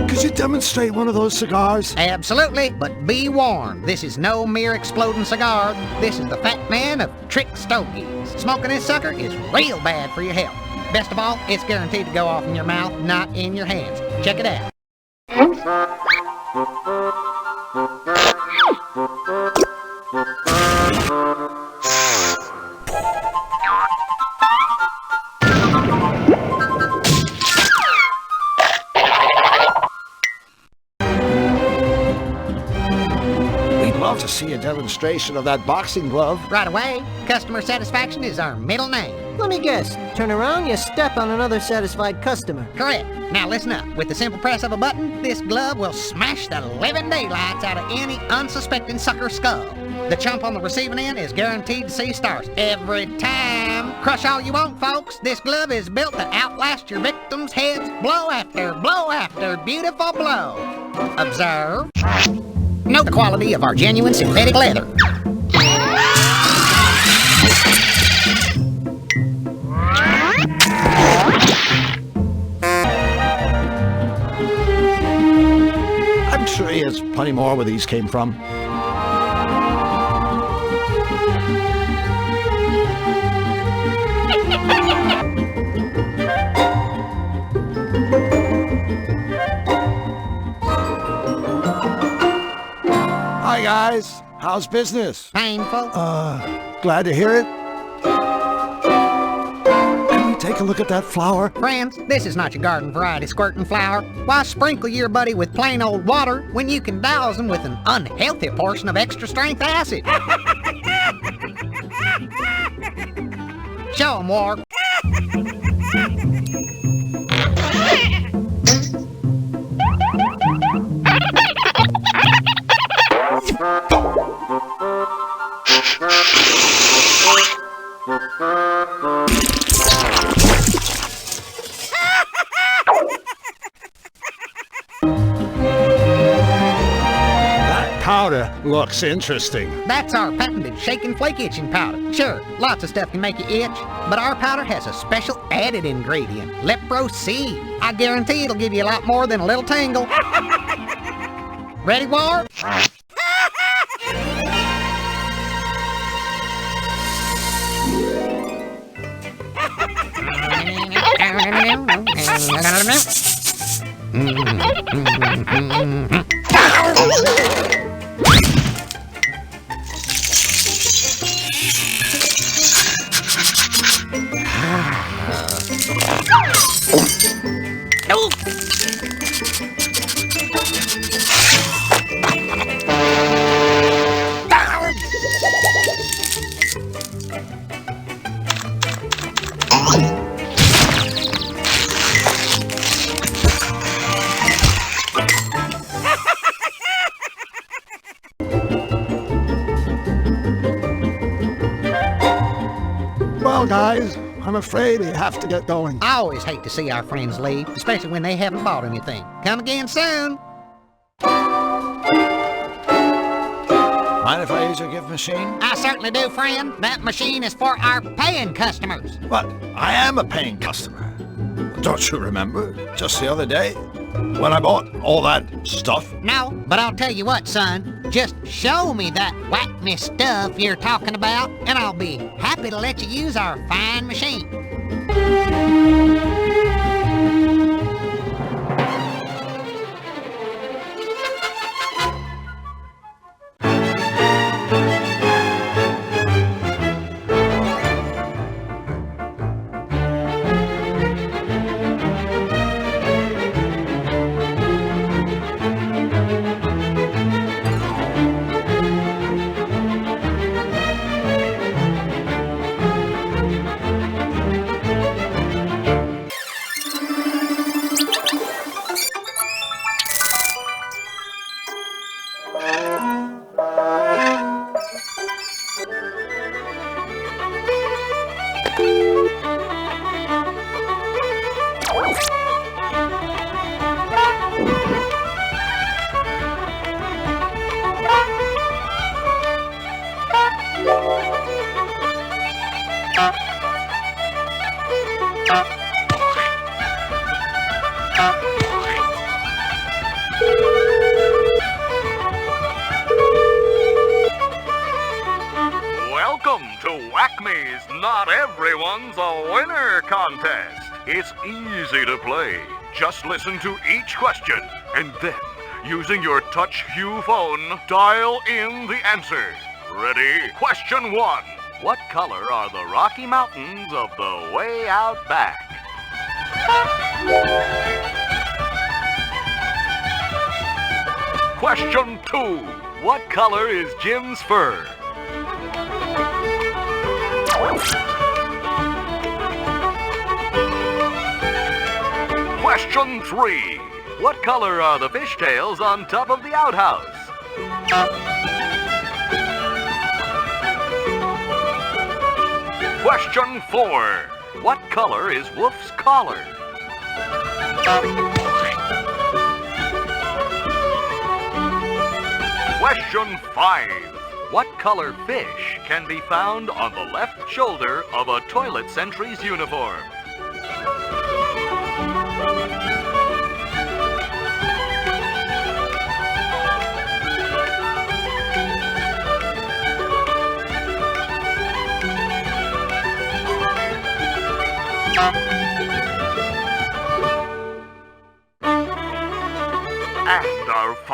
S10: Could you demonstrate one of those cigars?
S20: Absolutely, but be warned, this is no mere exploding cigar. This is the Fat Man of Trick Stogies. Smoking this sucker is real bad for your health. Best of all, it's guaranteed to go off in your mouth, not in your hands. Check it out.
S10: Love to see a demonstration of that boxing glove.
S20: Right away. Customer satisfaction is our middle name.
S6: Let me guess. Turn around, you step on another satisfied customer.
S20: Correct. Now listen up. With the simple press of a button, this glove will smash the living daylights out of any unsuspecting sucker skull. The chump on the receiving end is guaranteed to see stars every time. Crush all you want, folks. This glove is built to outlast your victims' heads blow after beautiful blow. Observe. Note the quality of our genuine synthetic leather.
S10: there's plenty more where these came from. Hi, guys. How's business?
S20: Painful.
S10: Glad to hear it. Can we take a look at that flower?
S20: Friends, this is not your garden variety squirting flower. Why sprinkle your buddy with plain old water when you can douse him with an unhealthy portion of extra strength acid? Show him, Warp.
S10: That powder looks interesting.
S20: That's our patented shake and flake itching powder. Sure, lots of stuff can make you itch, but our powder has a special added ingredient, Lepro C. I guarantee it'll give you a lot more than a little tingle. Ready, War?
S10: Well, guys, I'm afraid we have to get going.
S20: I always hate to see our friends leave, especially when they haven't bought anything. Come again soon.
S10: Mind if I use your gift machine?
S20: I certainly do, friend. That machine is for our paying customers.
S10: But I am a paying customer. Don't you remember? Just the other day, when I bought all that stuff?
S20: No, but I'll tell you what, son. Just show me that whack me stuff you're talking about, and I'll be happy to let you use our fine machine.
S21: Welcome to Whack-Me's Not Everyone's a Winner contest. It's easy to play. Just listen to each question and then, using your Touch Hue phone, dial in the answer. Ready? Question 1. What color are the Rocky Mountains of the way out back? Question 2. What color is Jim's fur? Question 3. What color are the fishtails on top of the outhouse? Question 4. What color is Wolf's collar? Question 5. What color fish can be found on the left shoulder of a toilet sentry's uniform?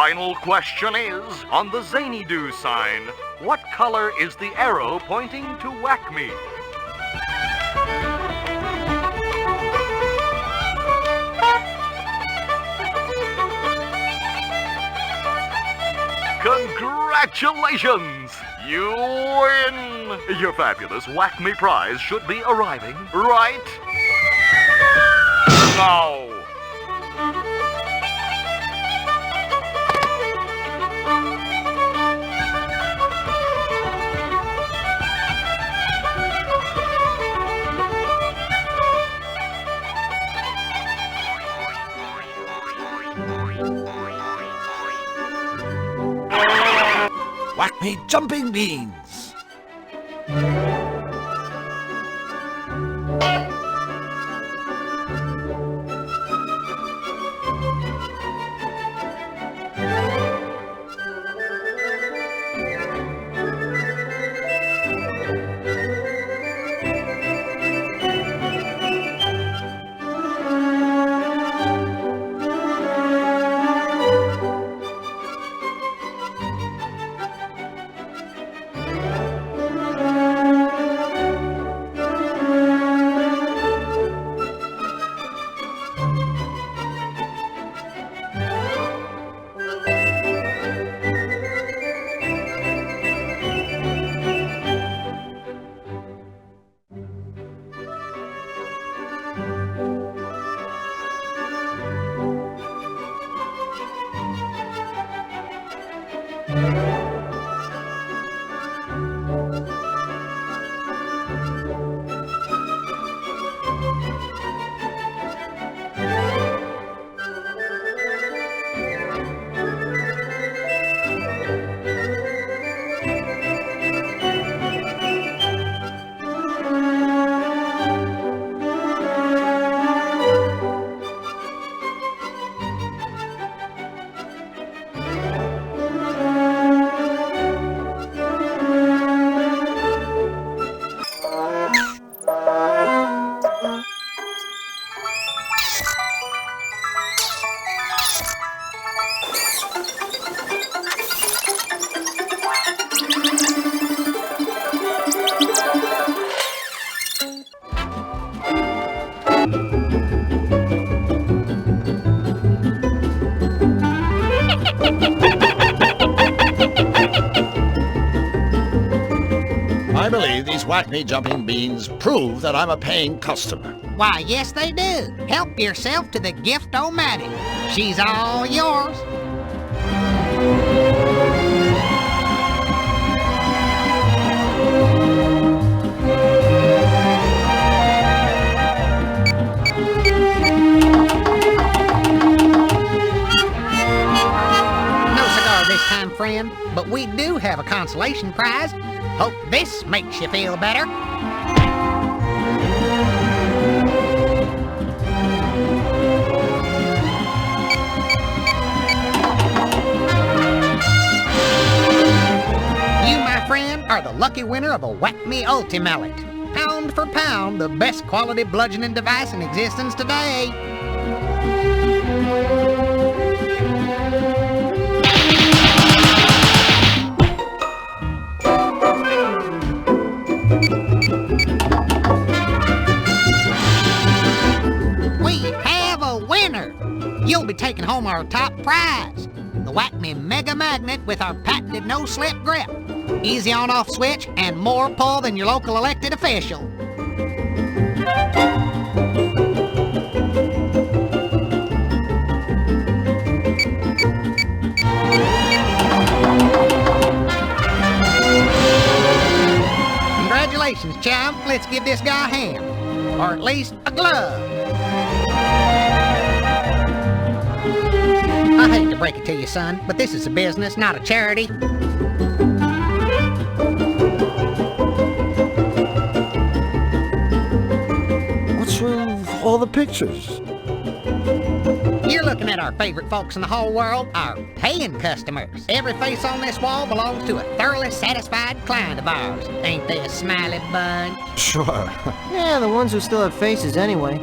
S21: final question is, on the Zany Do sign, what color is the arrow pointing to Whack Me? Congratulations! You win! Your fabulous Whack Me prize should be arriving right now.
S10: Whack me jumping beans! I believe these Whack Me jumping beans prove that I'm a paying customer.
S20: Why, yes they do. Help yourself to the gift-o-matic. She's all yours. No cigar this time, friend, but we do have a consolation prize. Hope this makes you feel better. You, my friend, are the lucky winner of a Whack Me Ultimallet. Pound for pound, the best quality bludgeoning device in existence today. We have a winner! You'll be taking home our top prize, the Whack Me Mega Magnet with our patented no-slip grip. Easy on-off switch and more pull than your local elected official. Congratulations, chum. Let's give this guy a hand. Or at least a glove. I hate to break it to you, son, but this is a business, not a charity.
S10: What's with all the pictures?
S20: You're looking at our favorite folks in the whole world, our paying customers. Every face on this wall belongs to a thoroughly satisfied client of ours. Ain't they a smiley bunch?
S10: Sure.
S19: Yeah, the ones who still have faces anyway.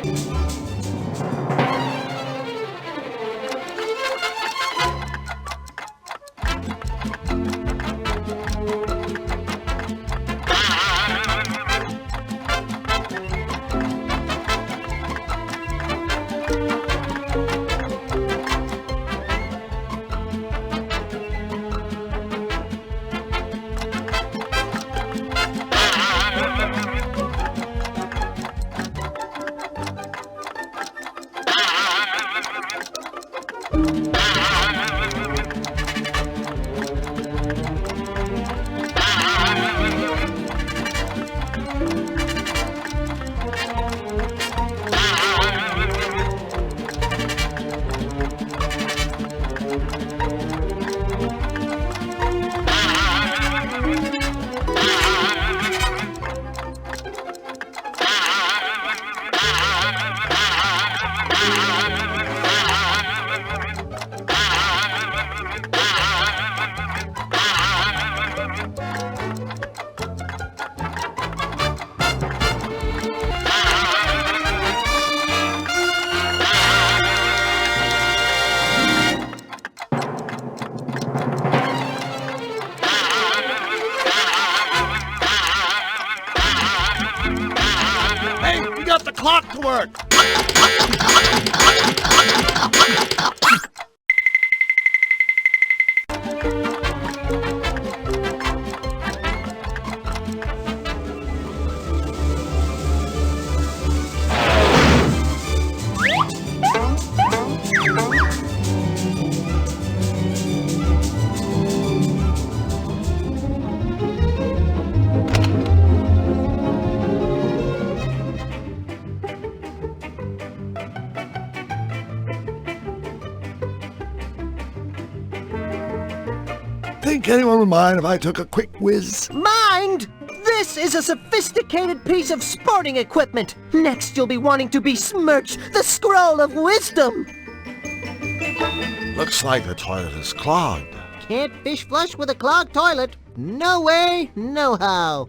S1: Hey, we got the clock to work.
S10: Think anyone would mind if I took a quick whiz?
S6: Mind? This is a sophisticated piece of sporting equipment. Next, you'll be wanting to besmirch the scroll of wisdom.
S10: Looks like the toilet is clogged.
S6: Can't fish flush with a clogged toilet. No way, no how.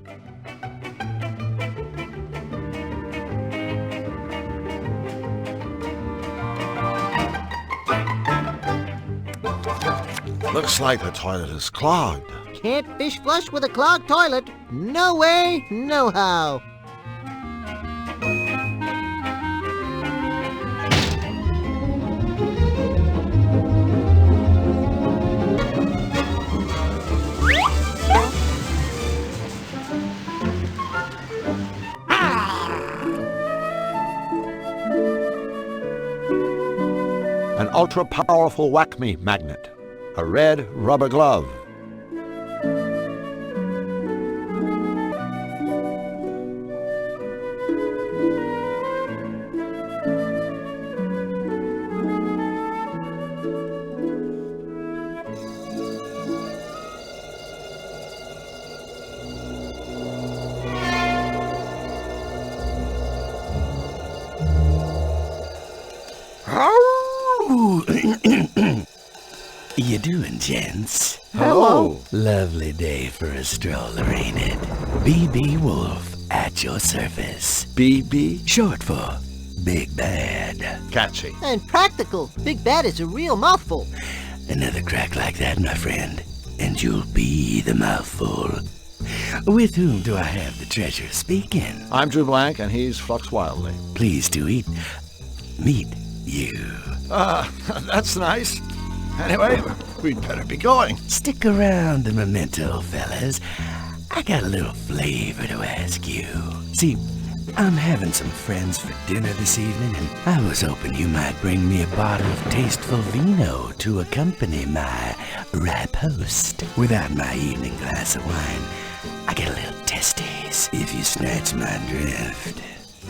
S10: Looks like the toilet is clogged.
S6: Can't fish flush with a clogged toilet. No way, no how.
S10: An ultra-powerful Whack-Me magnet. A red rubber glove.
S2: You doing, gents?
S10: Hello.
S2: Lovely day for a stroller, ain't it? BB Wolf, at your service. BB, short for Big Bad.
S10: Catchy.
S6: And practical. Big Bad is a real mouthful.
S2: Another crack like that, my friend, and you'll be the mouthful. With whom do I have the treasure speaking?
S10: I'm Drew Blank, and he's Flux Wildly.
S2: Pleased to meet you.
S10: That's nice. Anyway, we'd better be going.
S2: Stick around a memento, fellas. I got a little flavor to ask you. See, I'm having some friends for dinner this evening, and I was hoping you might bring me a bottle of tasteful vino to accompany my riposte. Without my evening glass of wine, I get a little testies, if you snatch my drift.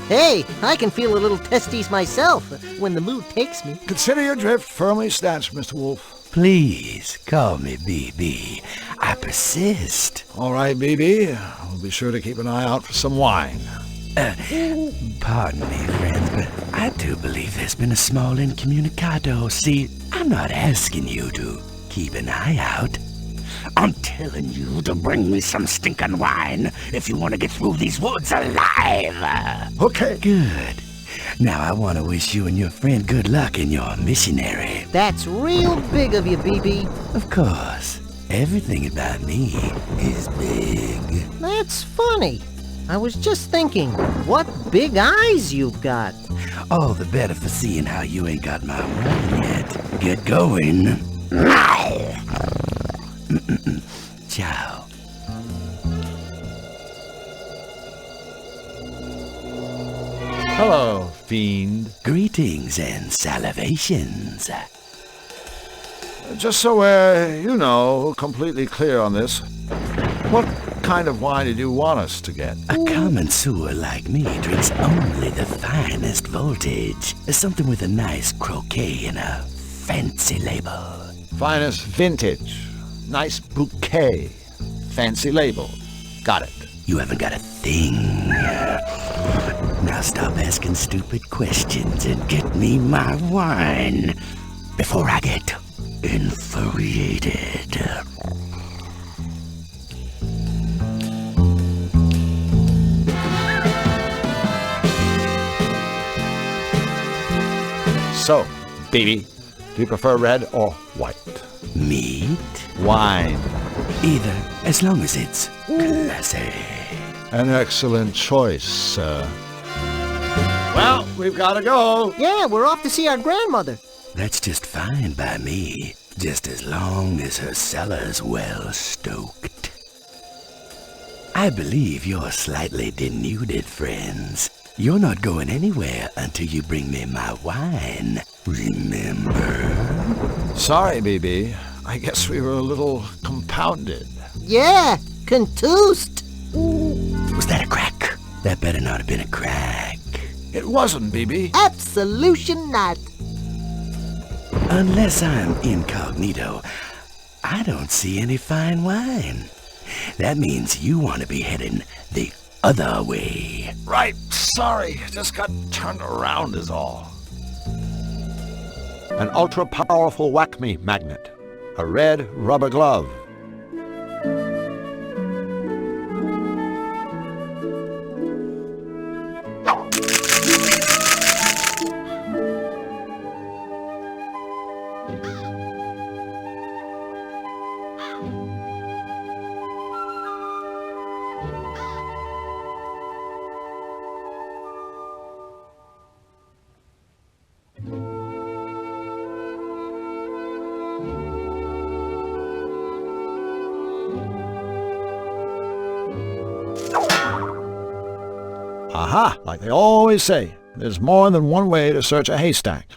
S6: Hey, I can feel a little testes myself when the mood takes me.
S10: Consider your drift firmly snatched, Mr. Wolf.
S2: Please, call me BB. I persist.
S10: All right, BB. We'll be sure to keep an eye out for some wine.
S2: Pardon me, friends, but I do believe there's been a small incommunicado. See, I'm not asking you to keep an eye out. I'm telling you to bring me some stinking wine if you want to get through these woods alive.
S10: Okay.
S2: Good. Now I want to wish you and your friend good luck in your missionary.
S6: That's real big of you, BB.
S2: Of course. Everything about me is big.
S6: That's funny. I was just thinking, what big eyes you've got.
S2: All the better for seeing how you ain't got my wine yet. Get going. Ciao.
S10: Hello, fiend.
S2: Greetings and salivations.
S10: Just so we're, completely clear on this, what kind of wine did you want us to get?
S2: A common sewer like me drinks only the finest voltage. Something with a nice croquet and a fancy label.
S10: Finest vintage. Nice bouquet. Fancy label. Got it.
S2: You haven't got a thing. Now stop asking stupid questions and get me my wine before I get infuriated.
S10: So, baby, do you prefer red or white?
S2: Meat?
S10: Wine.
S2: Either, as long as it's classy.
S10: An excellent choice, sir. Well, we've got to go.
S6: Yeah, we're off to see our grandmother.
S2: That's just fine by me, just as long as her cellar's well stoked. I believe you're slightly denuded, friends. You're not going anywhere until you bring me my wine, remember?
S10: Sorry, BB. I guess we were a little compounded.
S6: Yeah, contused.
S2: Was that a crack? That better not have been a crack.
S10: It wasn't, BB.
S6: Absolution not.
S2: Unless I'm incognito, I don't see any fine wine. That means you want to be heading the other way.
S10: Right, sorry. Just got turned around is all. An ultra-powerful whack-me magnet. A red rubber glove. Aha! Like they always say, there's more than one way to search a haystack.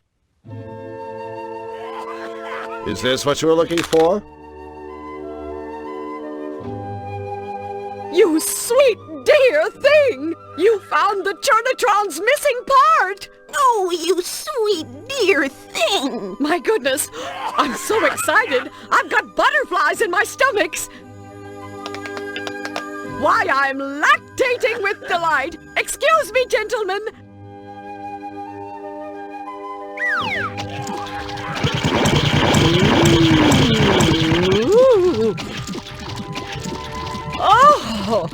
S10: Is this what you were looking for?
S16: You sweet dear thing! You found the Churnatron's missing part!
S15: Oh, you sweet dear thing!
S16: My goodness, I'm so excited! I've got butterflies in my stomachs! Why, I'm lactating with delight! Excuse me, gentlemen! Ooh. Oh!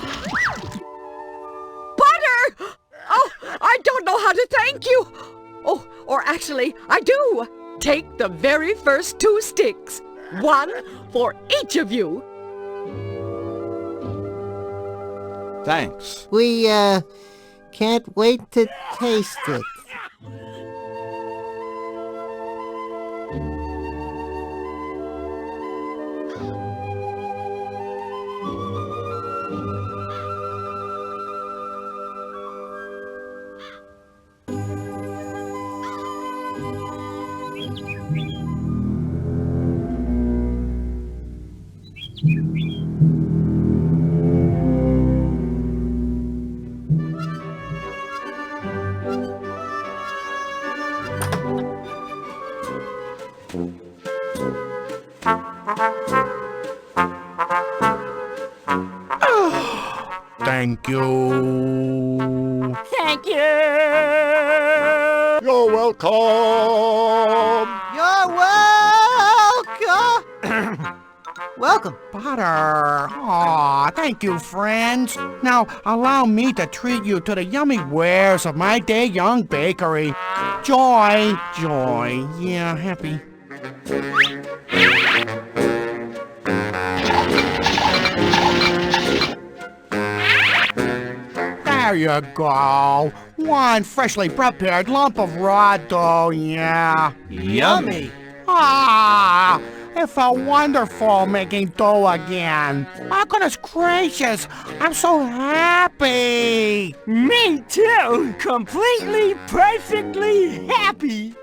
S16: Butter! Oh, I don't know how to thank you! Oh, or actually, I do! Take the very first 2 sticks. 1 for each of you.
S10: Thanks.
S6: We, can't wait to taste it.
S11: Thank you.
S12: Thank you.
S10: You're welcome.
S6: You're welcome. Welcome.
S11: Butter. Aw, thank you, friends. Now, allow me to treat you to the yummy wares of my day young bakery. Joy, joy. Yeah, happy. There you go. One freshly prepared lump of raw dough, yeah.
S6: Yummy.
S11: Ah, it felt wonderful making dough again. My goodness gracious, I'm so happy.
S12: Me too. Completely, perfectly happy.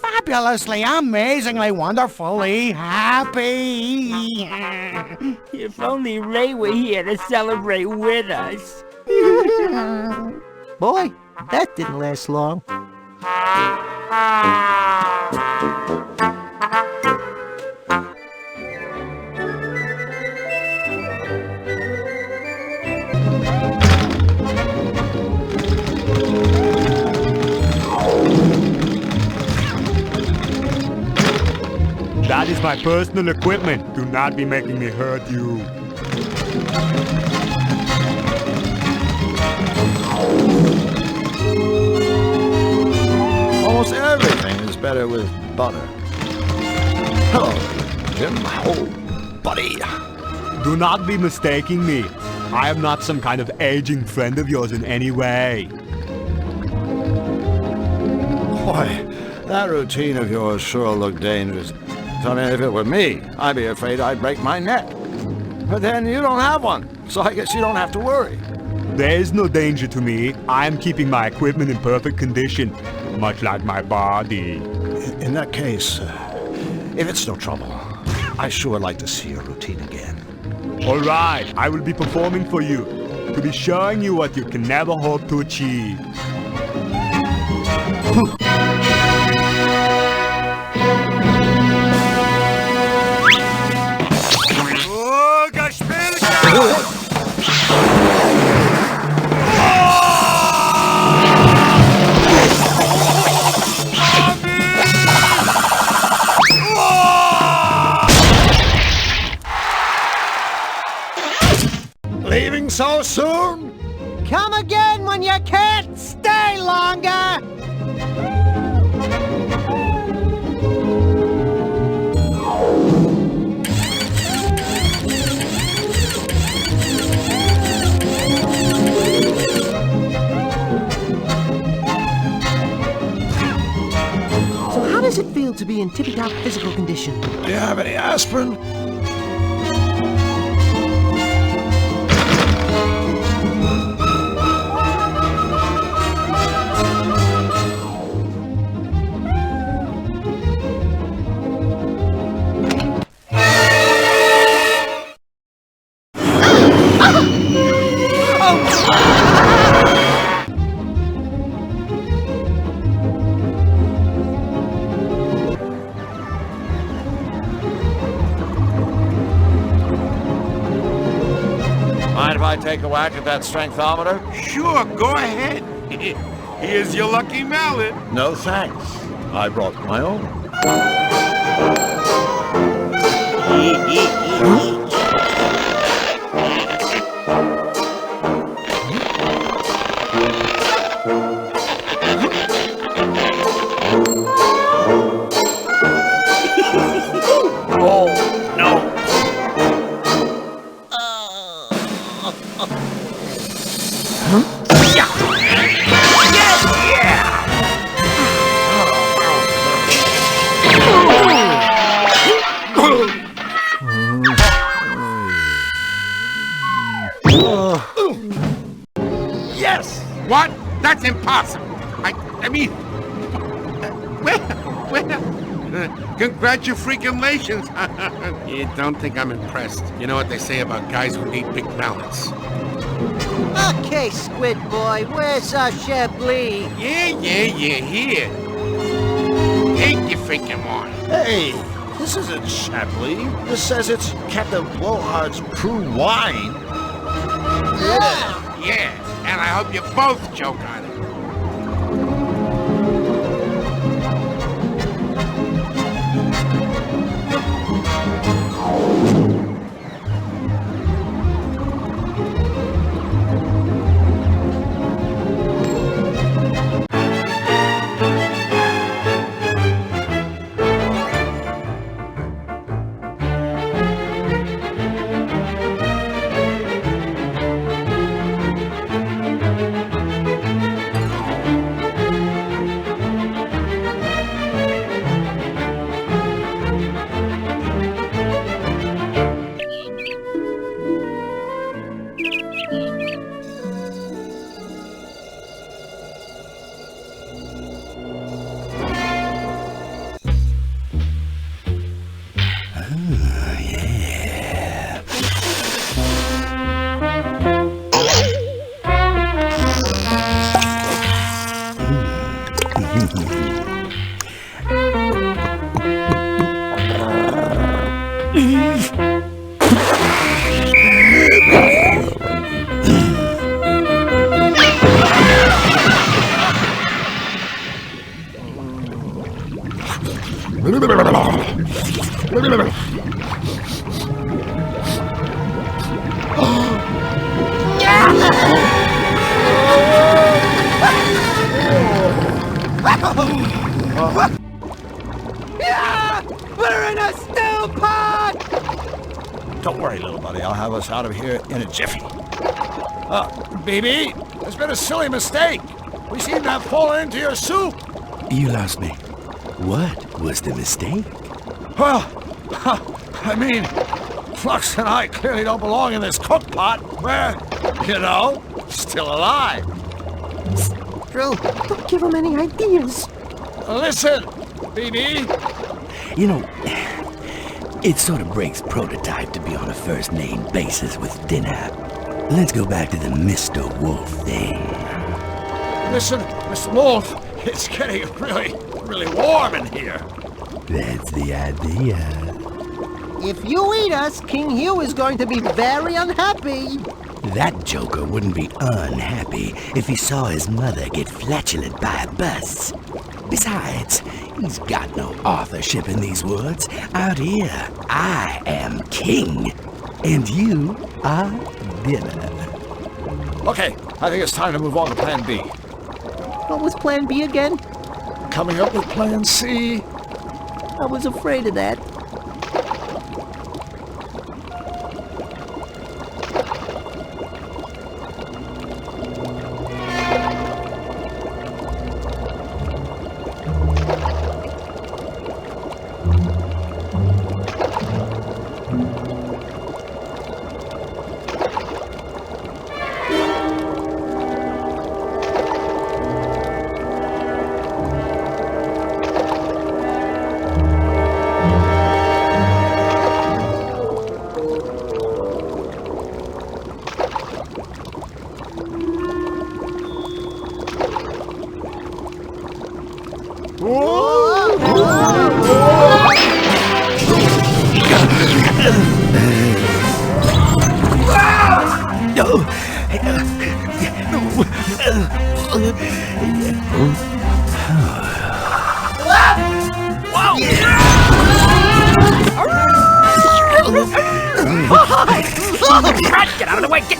S11: Fabulously, amazingly, wonderfully happy.
S12: If only Ray were here to celebrate with us.
S6: Boy, that didn't last long.
S8: That is my personal equipment. Do not be making me hurt you.
S10: Almost everything is better with butter. Hello, Jim. Oh, buddy.
S8: Do not be mistaking me. I am not some kind of aging friend of yours in any way.
S10: Boy, that routine of yours sure looked dangerous. I mean, if it were me, I'd be afraid I'd break my neck. But then you don't have one, so I guess you don't have to worry.
S8: There is no danger to me. I am keeping my equipment in perfect condition, much like my body.
S10: In that case, if it's no trouble, I sure would like to see your routine again.
S8: All right, I will be performing for you, to be showing you what you can never hope to achieve.
S10: Leaving so soon?
S6: Come again when you can't stay longer!
S19: So how does it feel to be in tippy-top physical condition?
S10: Do you have any aspirin? Mind if I take a whack at that strengthometer?
S14: Sure, go ahead. Here's your lucky mallet.
S10: No thanks. I brought my own.
S14: Oh, no. Yes! What? That's impossible. I mean, congratulations. You don't think I'm impressed. You know what they say about guys who need big mallets.
S6: Okay, Squid Boy, where's our Chablis?
S14: Yeah, here. Take your freaking one.
S10: Hey, this isn't Chablis. This says it's Captain Blowhard's Prue wine.
S14: Yeah, and I hope you both choke on it.
S10: Yeah! We're in a stew pot! Don't worry, little buddy. I'll have us out of here in a jiffy. BB, there's been a silly mistake. We seem to have fallen into your soup.
S2: You lost me. What was the mistake?
S10: Well, I mean, Flux and I clearly don't belong in this cook pot. We're, still alive.
S6: Drew, don't give him any ideas.
S10: Listen, BB.
S2: You know, it sort of breaks prototype to be on a first-name basis with dinner. Let's go back to the Mr. Wolf thing.
S10: Listen, Mr. Wolf, it's getting really warm in here.
S2: That's the idea.
S6: If you eat us, King Hugh is going to be very unhappy.
S2: That joker wouldn't be unhappy if he saw his mother get flatulent by a bus. Besides, he's got no authorship in these woods. Out here, I am king, and you are dinner.
S10: Okay, I think it's time to move on to Plan B.
S6: What was Plan B again?
S10: Coming up with Plan C.
S6: I was afraid of that.
S5: Get out of the way! Get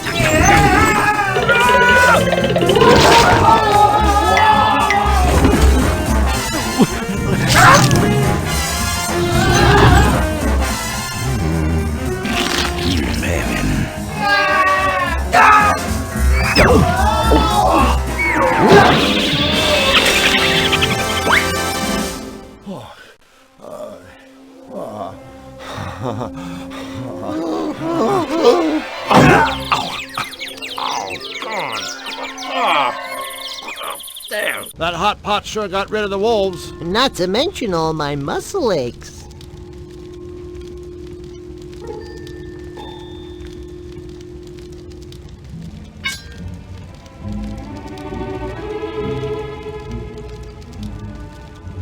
S10: That hot pot sure got rid of the wolves.
S6: Not to mention all my muscle aches.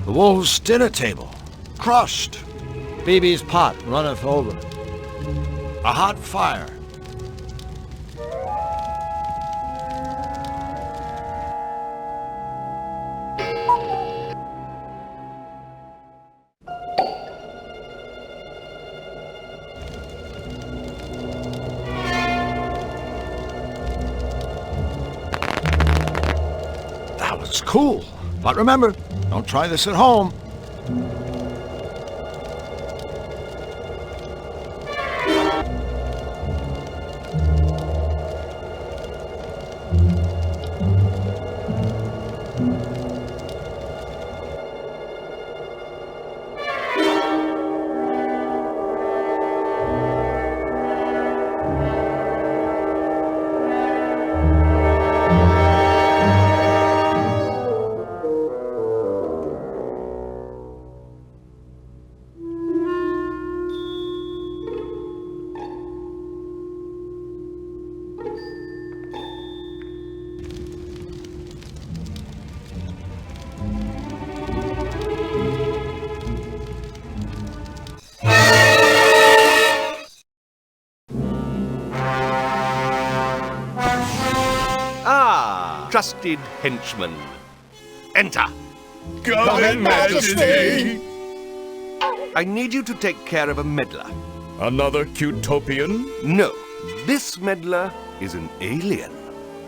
S10: The wolves' dinner table. Crushed. BB's pot runneth over. A hot fire. That was cool. But remember, don't try this at home.
S17: trusted henchman. Enter.
S21: Come in, Majesty.
S17: I need you to take care of a meddler.
S21: Another Cutopian?
S17: No, this meddler is an alien.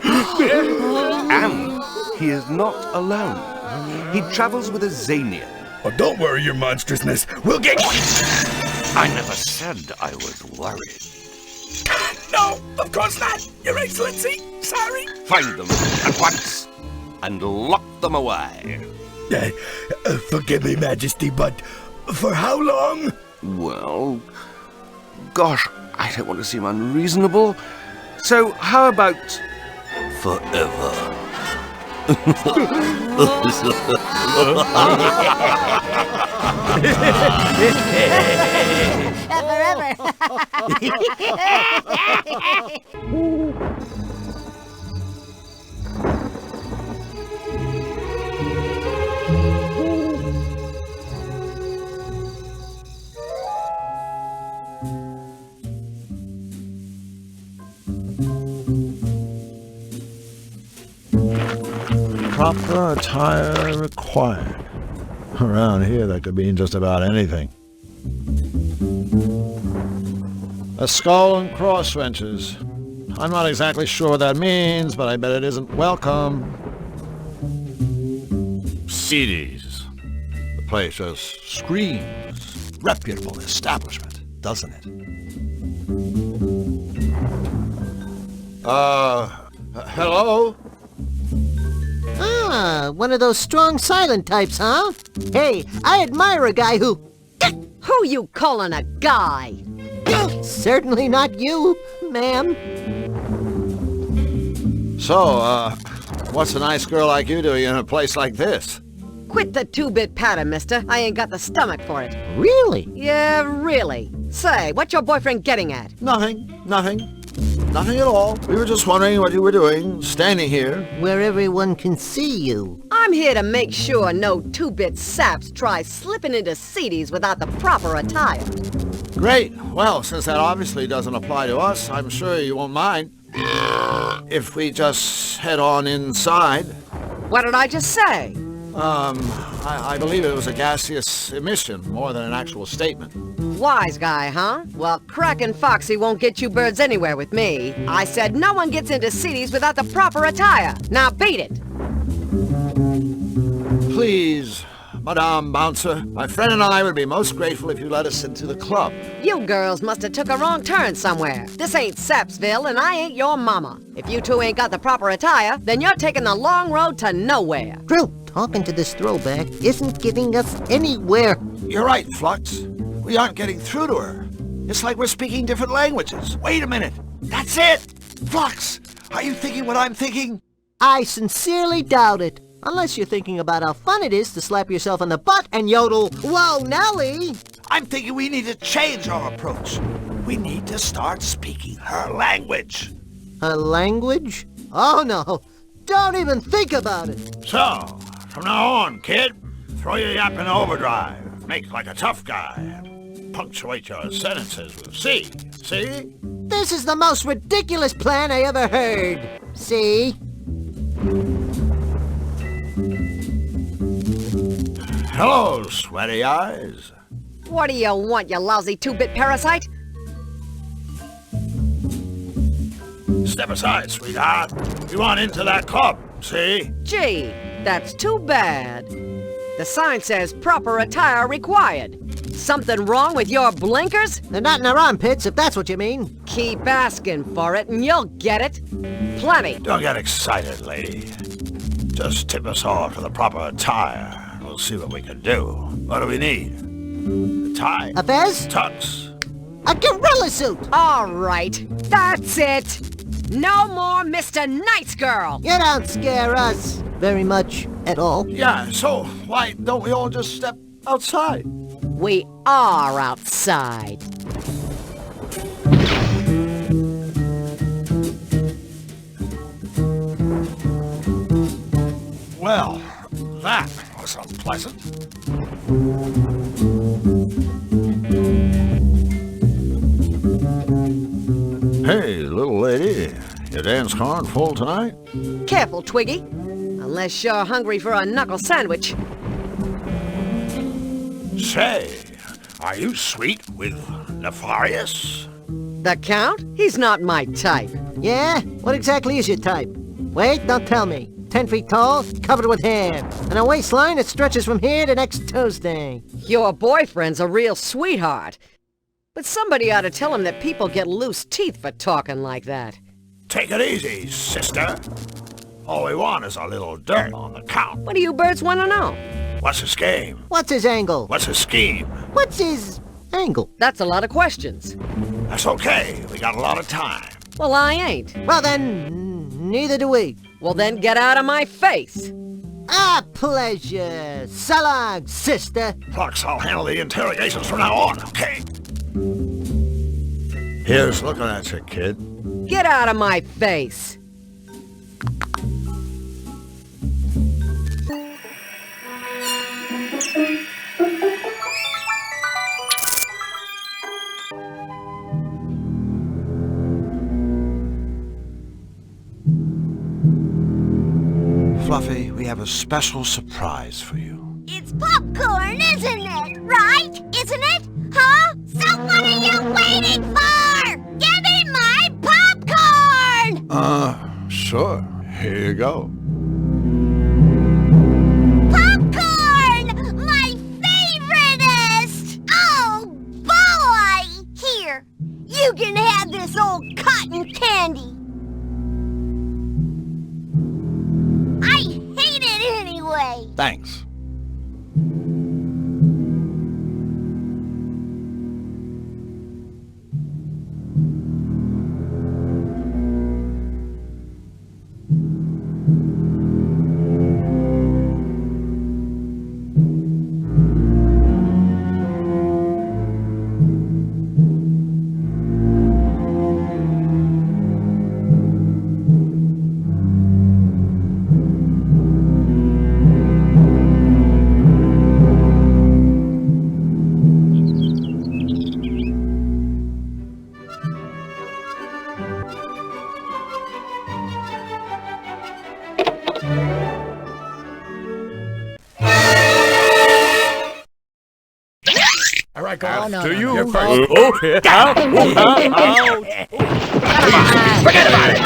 S17: And he is not alone. He travels with a Zanian.
S21: Oh, don't worry, your monstrousness. We'll get...
S17: I never said I was worried.
S21: No, of course not, Your Excellency. Sorry.
S17: Find them at once and lock them away.
S21: Forgive me, Majesty, but for how long?
S17: Well, gosh, I don't want to seem unreasonable. So how about forever?
S10: Proper attire required. Around here, that could mean just about anything. A skull and cross wrenches. I'm not exactly sure what that means, but I bet it isn't welcome. CDs. The place just screams reputable establishment, doesn't it? Hello?
S6: Ah, one of those strong silent types, huh? Hey, I admire a guy who...
S16: Who you calling a guy?
S6: Certainly not you, ma'am.
S10: So, what's a nice girl like you doing in a place like this?
S16: Quit the two-bit patter, mister. I ain't got the stomach for it.
S6: Really?
S16: Yeah, really. Say, what's your boyfriend getting at?
S10: Nothing. Nothing at all. We were just wondering what you were doing, standing here.
S6: Where everyone can see you.
S16: I'm here to make sure no two-bit saps try slipping into CDs without the proper attire.
S10: Great. Well, since that obviously doesn't apply to us, I'm sure you won't mind if we just head on inside.
S16: What did I just say?
S10: I believe it was a gaseous emission more than an actual statement.
S16: Wise guy, huh? Well, Crackin' Foxy won't get you birds anywhere with me. I said no one gets into CDs without the proper attire. Now beat it.
S10: Please, Madame Bouncer, my friend and I would be most grateful if you let us into the club.
S16: You girls must have took a wrong turn somewhere. This ain't Sapsville, and I ain't your mama. If you two ain't got the proper attire, then you're taking the long road to nowhere.
S6: True, talking to this throwback isn't getting us anywhere.
S10: You're right, Flux. We aren't getting through to her. It's like we're speaking different languages. Wait a minute. That's it! Flux, are you thinking what I'm thinking?
S6: I sincerely doubt it. Unless you're thinking about how fun it is to slap yourself on the butt and yodel, "Whoa, Nelly!"
S10: I'm thinking we need to change our approach. We need to start speaking her language.
S6: Her language? Oh no, don't even think about it.
S10: So, from now on, kid, throw your yap in overdrive. Make like a tough guy. Punctuate your sentences with C. See?
S6: This is the most ridiculous plan I ever heard. See?
S10: Hello, sweaty eyes.
S16: What do you want, you lousy two-bit parasite?
S10: Step aside, sweetheart. We want into that club, see?
S16: Gee, that's too bad. The sign says proper attire required. Something wrong with your blinkers?
S6: They're not in our armpits, if that's what you mean.
S16: Keep asking for it and you'll get it. Plenty.
S10: Don't get excited, lady. Just tip us off to the proper attire. We'll see what we can do. What do we need? A tie?
S6: A fez?
S10: Tux?
S6: A gorilla suit!
S16: All right, that's it. No more Mr. Nice Girl.
S6: You don't scare us very much at all.
S10: Yeah, so why don't we all just step outside?
S16: We are outside.
S10: Well, that was unpleasant. Hey, little lady, your dance card full tonight?
S16: Careful, Twiggy. unless you're hungry for a knuckle sandwich.
S10: Say, are you sweet with Nefarious?
S16: The Count? He's not my type.
S6: Yeah? What exactly is your type? Wait, don't tell me. 10 feet tall, covered with hair, and a waistline that stretches from here to next Tuesday.
S16: Your boyfriend's a real sweetheart. But somebody ought to tell him that people get loose teeth for talking like that.
S10: Take it easy, sister. All we want is a little dirt on the Count.
S16: What do you birds want to know?
S10: What's his game?
S6: What's his angle?
S10: What's his scheme?
S6: What's his angle?
S16: That's a lot of questions.
S10: That's okay. We got a lot of time.
S16: Well, I ain't.
S6: Well then, neither do we.
S16: Well then, get out of my face.
S6: A pleasure. So long, sister.
S10: Flux, I'll handle the interrogations from now on, okay? Here's looking at you, kid.
S16: Get out of my face.
S10: Fluffy, we have a special surprise for you.
S15: It's popcorn, isn't it? Right? Isn't it? Huh? So what are you waiting for? Give me my popcorn!
S10: Sure. Here you go.
S15: Popcorn! My favoriteest! Oh, boy! Here, you can have this old cotton candy. I hate it anyway.
S10: Thanks.
S9: After you.
S10: You're first.
S9: Okay. Out.
S2: Forget about it!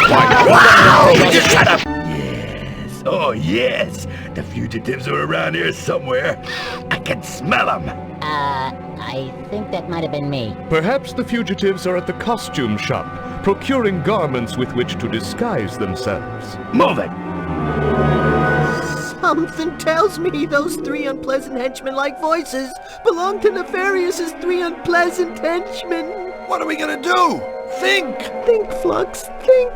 S2: Wow! Just shut up! Yes, oh yes! The fugitives are around here somewhere. I can smell them!
S4: I think that might have been me.
S9: Perhaps the fugitives are at the costume shop, procuring garments with which to disguise themselves.
S2: Move it!
S6: Something tells me those three unpleasant henchmen-like voices belong to Nefarious's three unpleasant henchmen.
S10: What are we gonna do? Think!
S6: Think, Flux, think.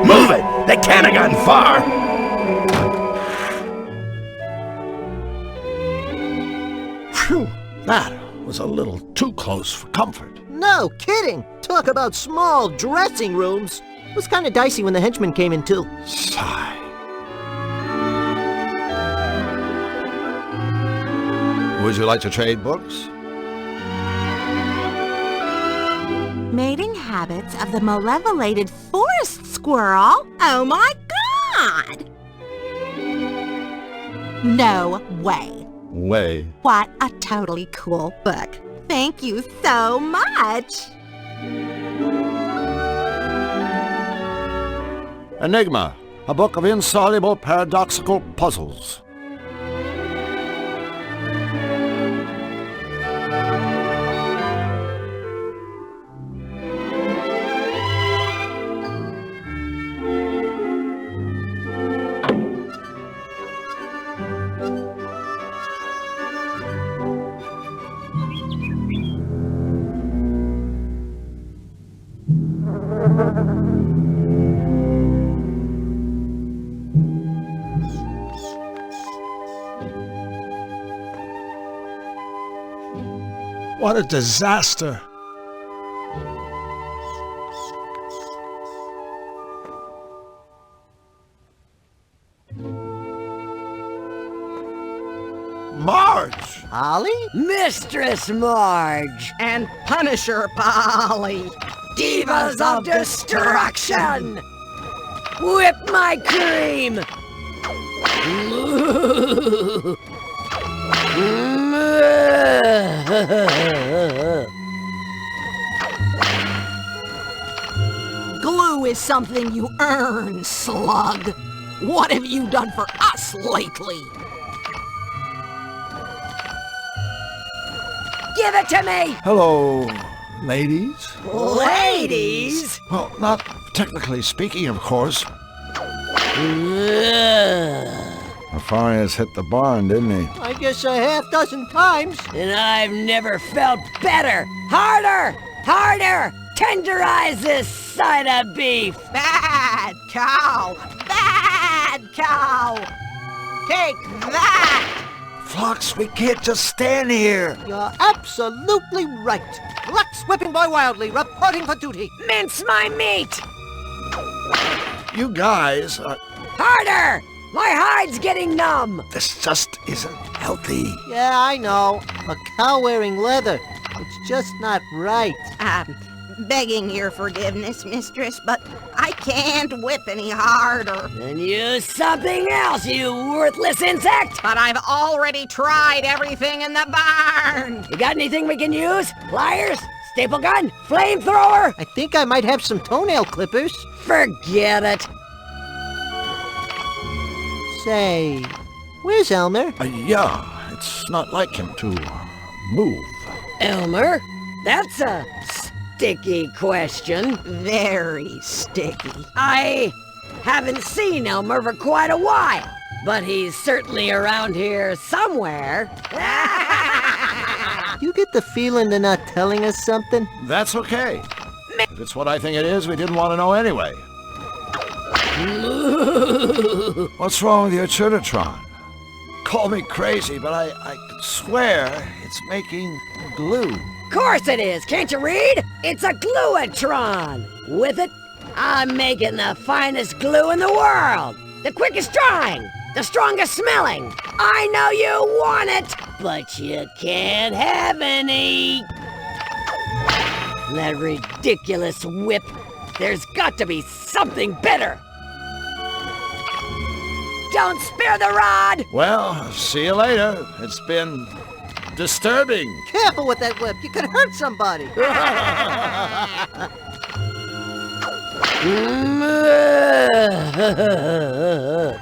S2: Move it! They can't have gone far!
S10: Phew! That was a little too close for comfort.
S6: No kidding! Talk about small dressing rooms. It was kind of dicey when the henchmen came in, too.
S10: Sigh. Would you like to trade books?
S3: Mating habits of the malevolated forest squirrel? Oh my god! No way.
S10: Way.
S3: What a totally cool book. Thank you so much.
S10: Enigma, a book of insoluble paradoxical puzzles.
S1: What a disaster.
S10: Marge!
S6: Polly?
S16: Mistress Marge!
S3: And Punisher Polly.
S16: Divas of Destruction! Whip my cream!
S3: Glue is something you earn, slug. What have you done for us lately?
S16: Give it to me!
S10: Hello, ladies?
S16: Ladies?
S10: Well, not technically speaking, of course. Nefarious hit the barn, didn't he?
S6: I guess a half dozen times.
S16: And I've never felt better! Harder! Harder! Tenderize this side of beef!
S3: Bad cow! Bad cow! Take that!
S10: Phlox, we can't just stand here.
S6: You're absolutely right. Lux Whipping Boy Wildly, reporting for duty.
S16: Mince my meat!
S10: You guys are...
S16: Harder! My hide's getting numb!
S10: This just isn't healthy.
S6: Yeah, I know. A cow wearing leather. It's just not right.
S3: Begging your forgiveness, mistress, but I can't whip any harder.
S16: Then use something else, you worthless insect!
S3: But I've already tried everything in the barn!
S16: You got anything we can use? Pliers? Staple gun? Flamethrower?
S6: I think I might have some toenail clippers.
S16: Forget it.
S6: Say, where's Elmer?
S10: Yeah, it's not like him to move.
S16: Elmer? That's a sticky question.
S3: Very sticky.
S16: I haven't seen Elmer for quite a while, but he's certainly around here somewhere.
S6: You get the feeling they're not telling us something?
S10: That's okay. If it's what I think it is, we didn't want to know anyway. What's wrong with your Churtotron? Call me crazy, but I could swear it's making glue.
S16: Of course it is! Can't you read? It's a gluatron! With it, I'm making the finest glue in the world! The quickest drying! The strongest smelling! I know you want it, but you can't have any! That ridiculous whip! There's got to be something better! Don't spare the rod!
S10: Well, see you later. It's been disturbing.
S6: Careful with that whip. You could hurt somebody.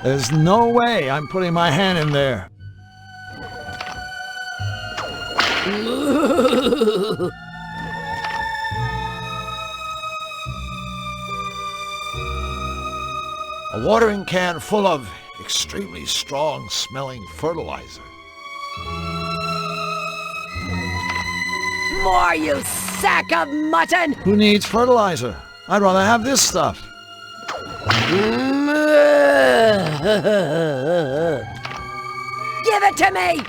S10: There's no way I'm putting my hand in there. A watering can full of extremely strong-smelling fertilizer.
S16: More, you sack of mutton!
S10: Who needs fertilizer? I'd rather have this stuff.
S16: Give it to me!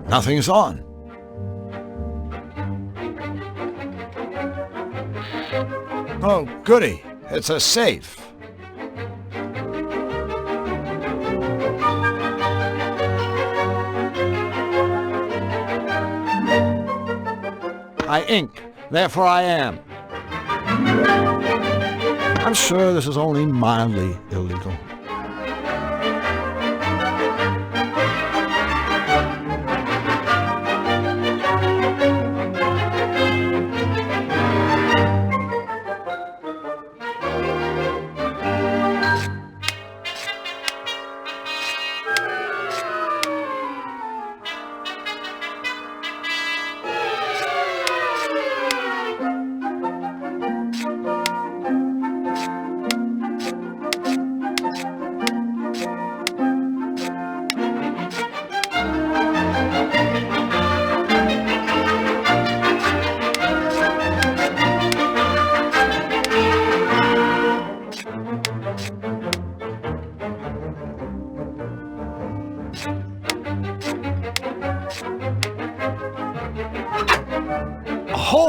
S10: Nothing's on. Oh, goody. It's a safe. I ink, therefore I am. I'm sure this is only mildly illegal.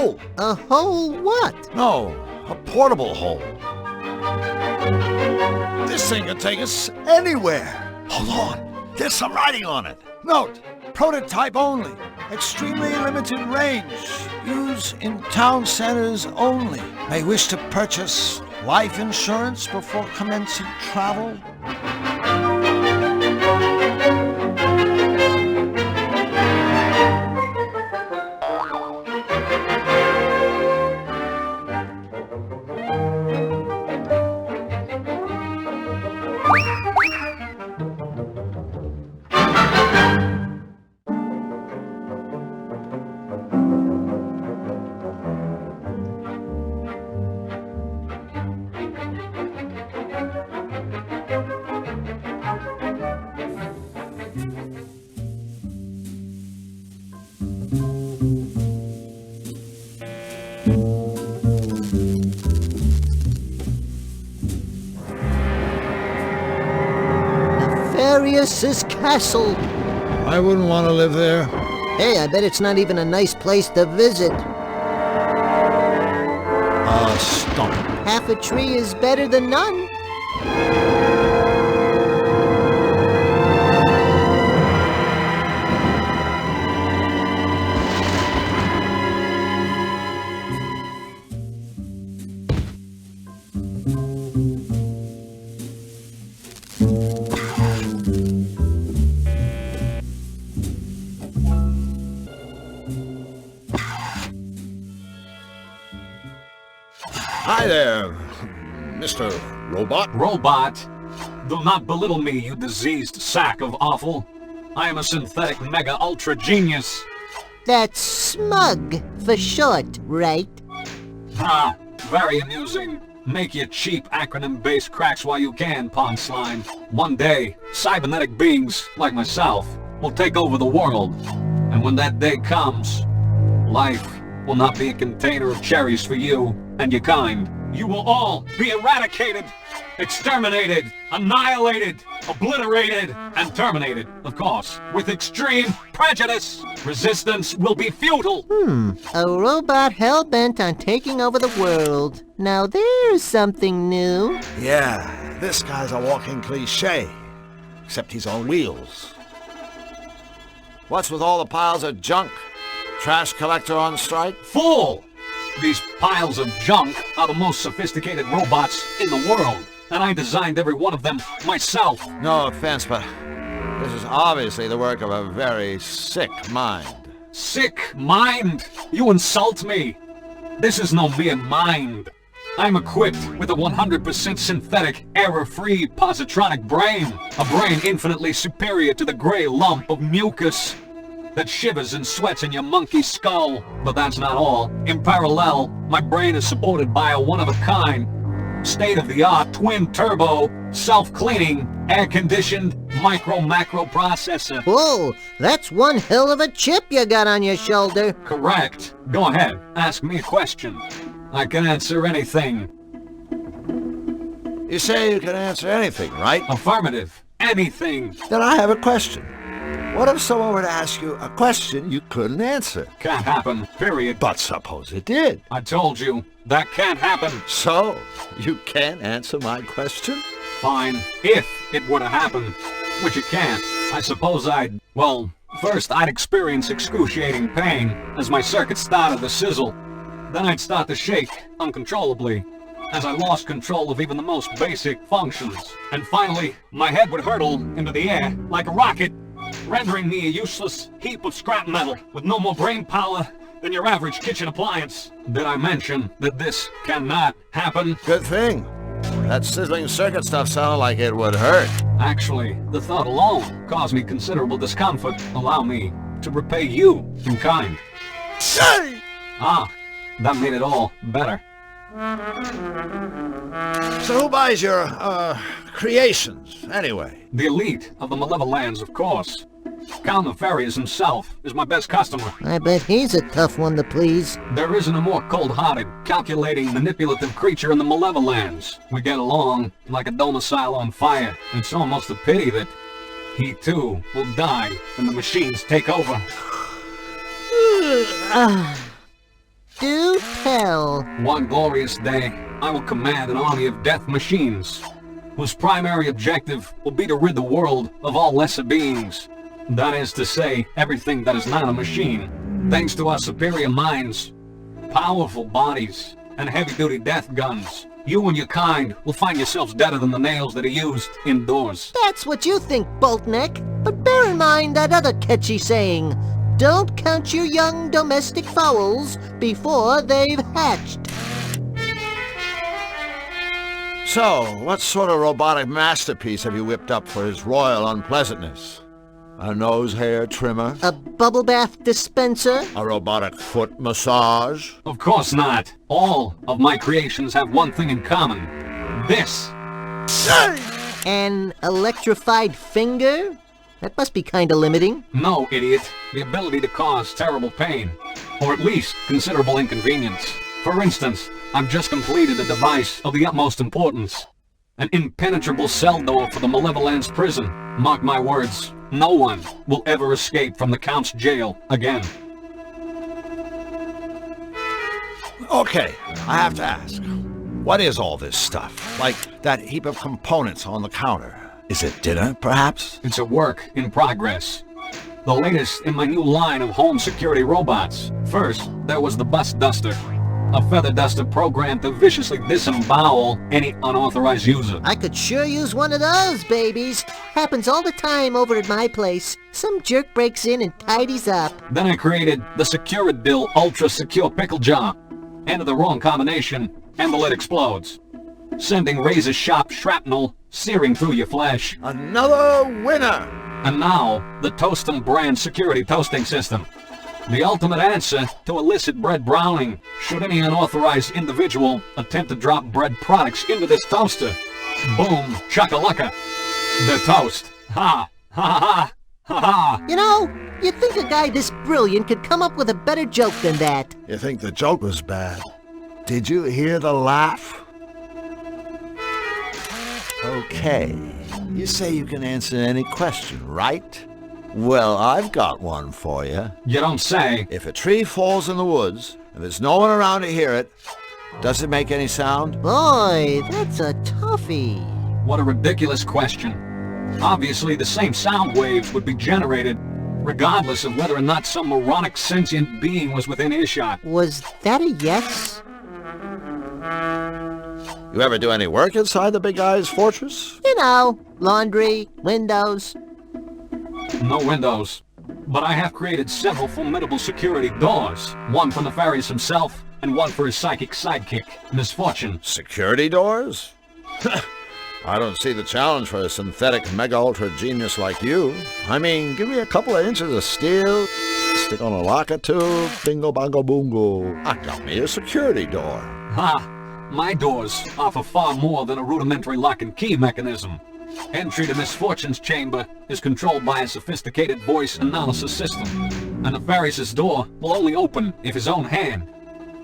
S10: hole!
S6: A hole what?
S10: No, a portable hole. This thing can take us anywhere. Hold on, there's some writing on it. Note, prototype only. Extremely limited range. Use in town centers only. May wish to purchase life insurance before commencing travel.
S6: Nefarious' castle.
S10: I wouldn't want to live there.
S6: Hey, I bet it's not even a nice place to visit.
S10: Stump.
S6: Half a tree is better than none.
S10: Hi there, Mr. Robot.
S7: Robot? Do not belittle me, you diseased sack of offal. I am a synthetic mega ultra genius.
S6: That's smug for short, right?
S7: Ha! Very amusing. Make your cheap acronym-based cracks while you can, pond slime. One day, cybernetic beings, like myself, will take over the world. And when that day comes, life will not be a container of cherries for you and your kind. You will all be eradicated, exterminated, annihilated, obliterated, and terminated, of course, with extreme prejudice. Resistance will be futile.
S6: A robot hell-bent on taking over the world. Now there's something new.
S10: Yeah, this guy's a walking cliche, except he's on wheels. What's with all the piles of junk? Trash collector on strike?
S7: Fool! These piles of junk are the most sophisticated robots in the world, and I designed every one of them myself.
S10: No offense, but this is obviously the work of a very sick mind.
S7: Sick mind? You insult me. This is no mere mind. I'm equipped with a 100% synthetic, error-free positronic brain. A brain infinitely superior to the gray lump of mucus that shivers and sweats in your monkey skull. But that's not all. In parallel, my brain is supported by a one-of-a-kind, state-of-the-art, twin-turbo, self-cleaning, air-conditioned, micro-macro processor.
S6: Whoa, that's one hell of a chip you got on your shoulder.
S7: Correct. Go ahead, ask me a question. I can answer anything.
S10: You say you can answer anything, right?
S7: Affirmative. Anything.
S10: Then I have a question. What if someone were to ask you a question you couldn't answer?
S7: Can't happen, period.
S10: But suppose it did.
S7: I told you, that can't happen.
S10: So, you can't answer my question?
S7: Fine, if it were to happen, which it can't. I suppose well, first I'd experience excruciating pain as my circuits started to sizzle. Then I'd start to shake uncontrollably as I lost control of even the most basic functions. And finally, my head would hurtle into the air like a rocket, rendering me a useless heap of scrap metal with no more brain power than your average kitchen appliance. Did I mention that this cannot happen?
S10: Good thing. That sizzling circuit stuff sounded like it would hurt.
S7: Actually, the thought alone caused me considerable discomfort. Allow me to repay you in kind.
S10: Say!
S7: Ah, that made it all better.
S10: So who buys your, creations, anyway?
S7: The elite of the Malevolans, of course. Count Nefarious himself is my best customer.
S6: I bet he's a tough one to please.
S7: There isn't a more cold-hearted, calculating, manipulative creature in the Malevolans. We get along like a domicile on fire. It's almost a pity that he, too, will die when the machines take over.
S6: Do tell.
S7: One glorious day, I will command an army of death machines, whose primary objective will be to rid the world of all lesser beings. That is to say, everything that is not a machine. Thanks to our superior minds, powerful bodies, and heavy-duty death guns, you and your kind will find yourselves deader than the nails that are used indoors.
S6: That's what you think, Boltneck. But bear in mind that other catchy saying, don't count your young domestic fowls before they've hatched.
S10: So, what sort of robotic masterpiece have you whipped up for his royal unpleasantness? A nose hair trimmer?
S6: A bubble bath dispenser?
S10: A robotic foot massage?
S7: Of course not. All of my creations have one thing in common. This.
S6: An electrified finger? That must be kinda limiting.
S7: No, idiot. The ability to cause terrible pain. Or at least considerable inconvenience. For instance, I've just completed a device of the utmost importance. An impenetrable cell door for the Malevolence prison. Mark my words, no one will ever escape from the Count's jail again.
S10: Okay, I have to ask. What is all this stuff? Like that heap of components on the counter? Is it dinner, perhaps?
S7: It's a work in progress. The latest in my new line of home security robots. First, there was the Bus Duster. A feather duster programmed to viciously disembowel any unauthorized user.
S6: I could sure use one of those, babies. Happens all the time over at my place. Some jerk breaks in and tidies up.
S7: Then I created the Securidil Ultra Secure Pickle Jar. Enter the wrong combination, and the lid explodes, sending razor-sharp shrapnel searing through your flesh.
S10: Another winner!
S7: And now, the Toastum brand security toasting system. The ultimate answer to illicit bread browning, should any unauthorized individual attempt to drop bread products into this toaster. Boom, shakalaka. The toast. Ha, ha, ha, ha, ha.
S6: You know, you'd think a guy this brilliant could come up with a better joke than that.
S10: You think the joke was bad? Did you hear the laugh? Okay, you say you can answer any question, right? Well, I've got one for you.
S7: You don't say.
S10: If a tree falls in the woods, and there's no one around to hear it, does it make any sound?
S6: Boy, that's a toughie.
S7: What a ridiculous question. Obviously, the same sound waves would be generated, regardless of whether or not some moronic sentient being was within earshot.
S6: Was that a yes?
S10: You ever do any work inside the big guy's fortress?
S6: You know, laundry, windows.
S7: No windows. But I have created several formidable security doors. One for Nefarious himself, and one for his psychic sidekick, Misfortune.
S10: Security doors? I don't see the challenge for a synthetic mega-ultra genius like you. I mean, give me a couple of inches of steel, stick on a lock or two, bingo bongo boongo. I got me a security door.
S7: Ha! My doors offer far more than a rudimentary lock and key mechanism. Entry to Misfortune's chamber is controlled by a sophisticated voice analysis system. And Nefarious's door will only open if his own hand,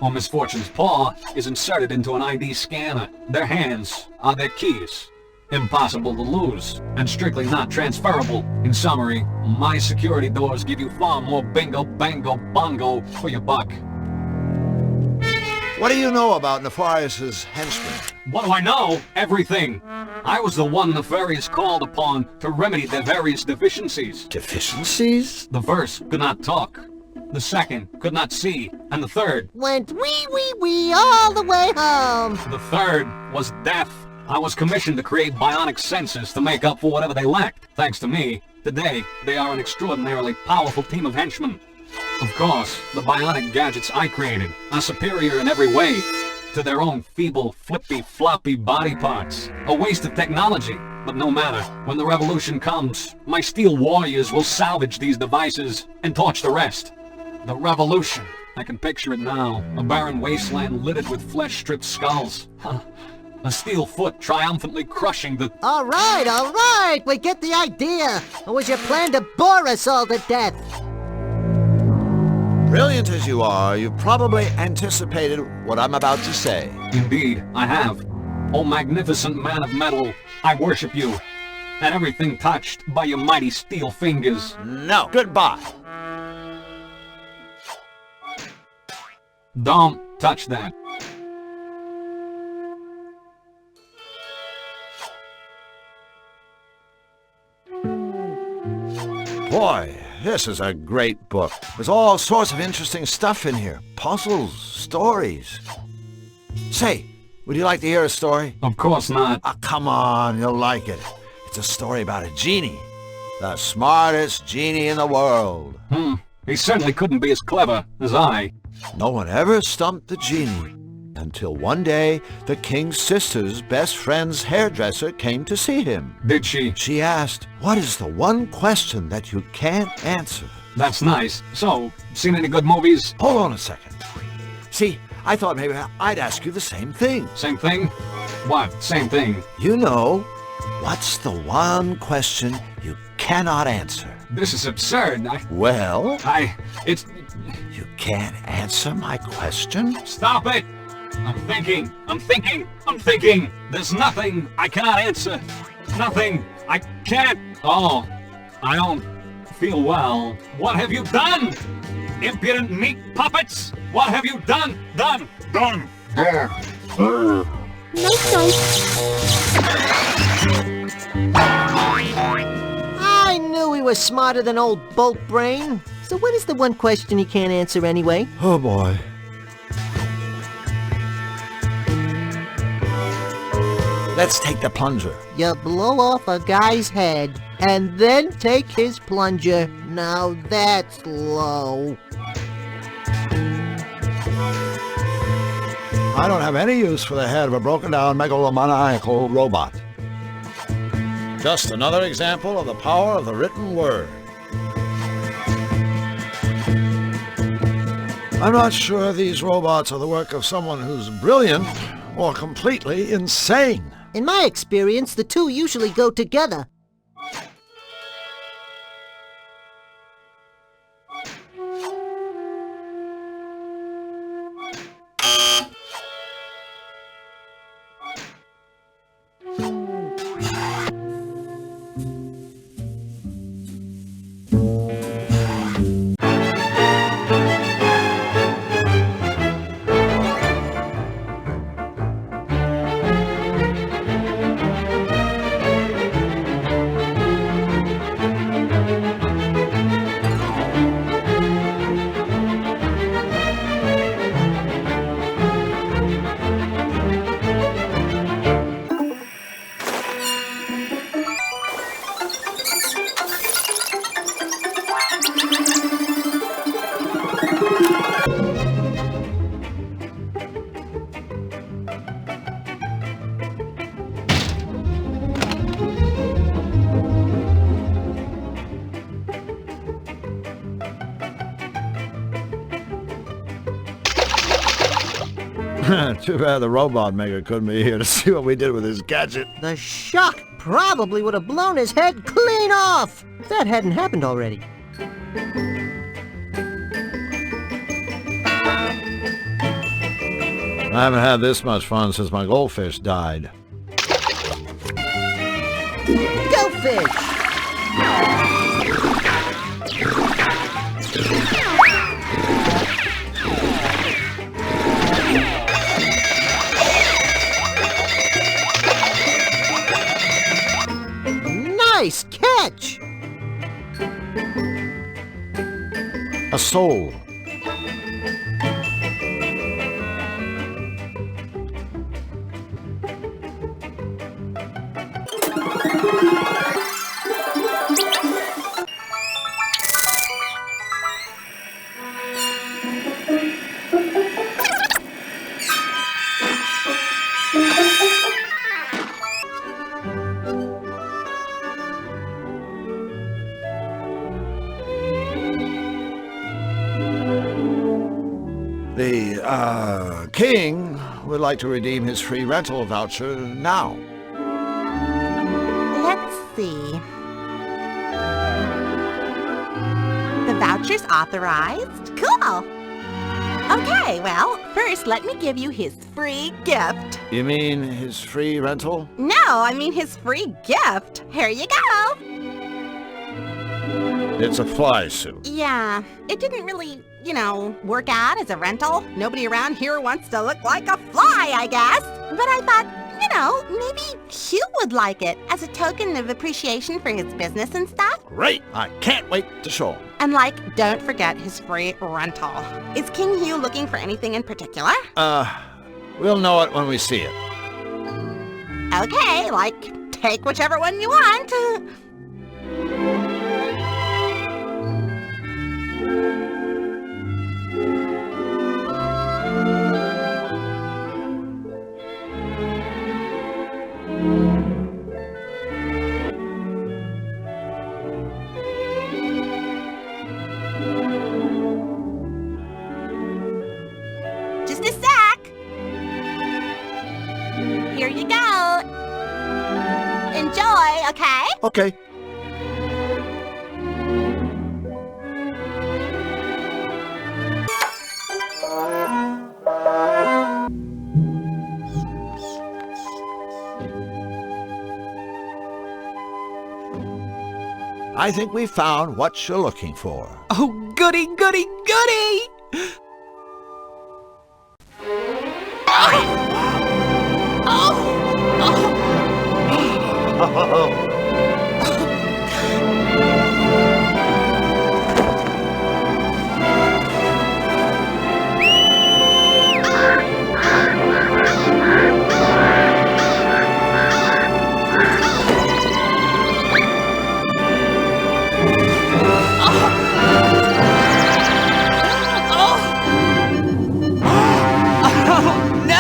S7: or Misfortune's paw, is inserted into an ID scanner. Their hands are their keys. Impossible to lose, and strictly not transferable. In summary, my security doors give you far more bingo, bango, bongo for your buck.
S10: What do you know about Nefarious' henchmen?
S7: What do I know? Everything. I was the one Nefarious called upon to remedy their various deficiencies.
S10: Deficiencies?
S7: The first could not talk. The second could not see. And the third
S6: went wee all the way home.
S7: The third was deaf. I was commissioned to create bionic senses to make up for whatever they lacked. Thanks to me, today they are an extraordinarily powerful team of henchmen. Of course, the bionic gadgets I created are superior in every way to their own feeble, flippy, floppy body parts. A waste of technology, but no matter. When the revolution comes, my steel warriors will salvage these devices and torch the rest. The revolution. I can picture it now. A barren wasteland littered with flesh-stripped skulls. A steel foot triumphantly crushing the...
S6: All right, we get the idea. Or was your plan to bore us all to death?
S10: Brilliant as you are, you probably anticipated what I'm about to say.
S7: Indeed, I have. O magnificent man of metal, I worship you, and everything touched by your mighty steel fingers.
S10: No, goodbye.
S7: Don't touch that.
S10: Boy, this is a great book. There's all sorts of interesting stuff in here. Puzzles, stories. Say, would you like to hear a story?
S7: Of course not.
S10: Ah, come on, you'll like it. It's a story about a genie. The smartest genie in the world.
S7: He certainly couldn't be as clever as I.
S10: No one ever stumped the genie until one day the king's sister's best friend's hairdresser came to see him.
S7: Did she?
S10: She asked, "What is the one question that you can't answer?"
S7: That's nice. So, seen any good movies?
S10: Hold on a second. See, I thought maybe I'd ask you the same thing.
S7: Same thing? What? Same thing?
S10: You know, what's the one question you cannot answer?
S7: This is absurd.
S10: Well?
S7: It's...
S10: You can't answer my question?
S7: Stop it! I'm thinking. There's nothing I cannot answer. Nothing. I can't. Oh, I don't feel well. What have you done? Impudent meat puppets! What have you done? Done!
S6: I knew he was smarter than old Bolt Brain. So what is the one question he can't answer anyway?
S10: Oh boy. Let's take the plunger.
S6: You blow off a guy's head and then take his plunger. Now that's low.
S10: I don't have any use for the head of a broken down megalomaniacal robot. Just another example of the power of the written word. I'm not sure these robots are the work of someone who's brilliant or completely insane.
S6: In my experience, the two usually go together.
S10: Too bad the robot maker couldn't be here to see what we did with his gadget.
S6: The shock probably would have blown his head clean off if that hadn't happened already.
S10: I haven't had this much fun since my goldfish died.
S6: Goldfish! Nice catch!
S10: A soul. The king would like to redeem his free rental voucher now.
S3: Let's see. The voucher's authorized. Cool. Okay, well, first let me give you his free gift.
S10: You mean his free rental?
S3: No, I mean his free gift. Here you go.
S10: It's a fly suit.
S3: Yeah, it didn't really, work out as a rental. Nobody around here wants to look like a fly, I guess. But I thought, maybe Hugh would like it as a token of appreciation for his business and stuff.
S10: Great! I can't wait to show him.
S3: And don't forget his free rental. Is King Hugh looking for anything in particular?
S10: We'll know it when we see it.
S3: Okay, take whichever one you want. Just a sec. Here you go. Enjoy, okay?
S10: Okay. I think we found what you're looking for.
S11: Oh, goody, goody, goody!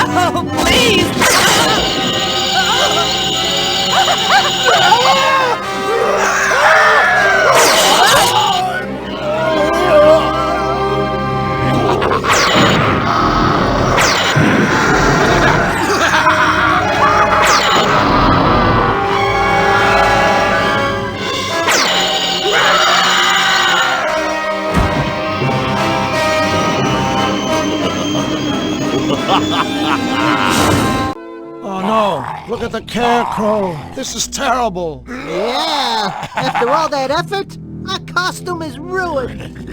S11: No, please!
S10: Oh no! Look at the scarecrow! This is terrible!
S6: Yeah! After all that effort, our costume is ruined!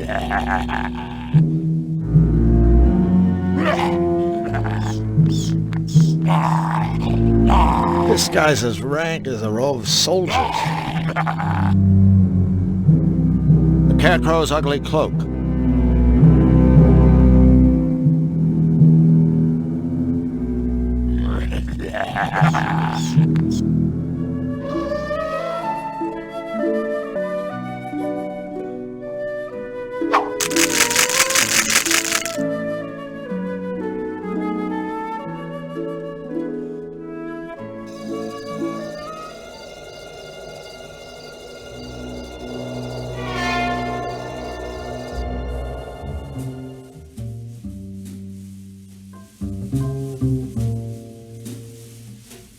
S10: This guy's as rank as a row of soldiers. The scarecrow's ugly cloak.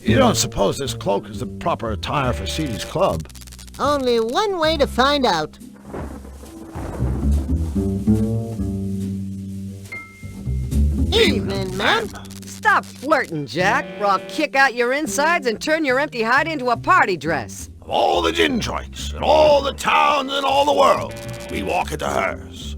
S10: You don't suppose this cloak is the proper attire for Seedy's club?
S6: Only one way to find out. Evening, ma'am.
S16: Stop flirting, Jack, or I'll kick out your insides and turn your empty hide into a party dress.
S10: Of all the gin joints, in all the towns, in all the world, we walk into hers.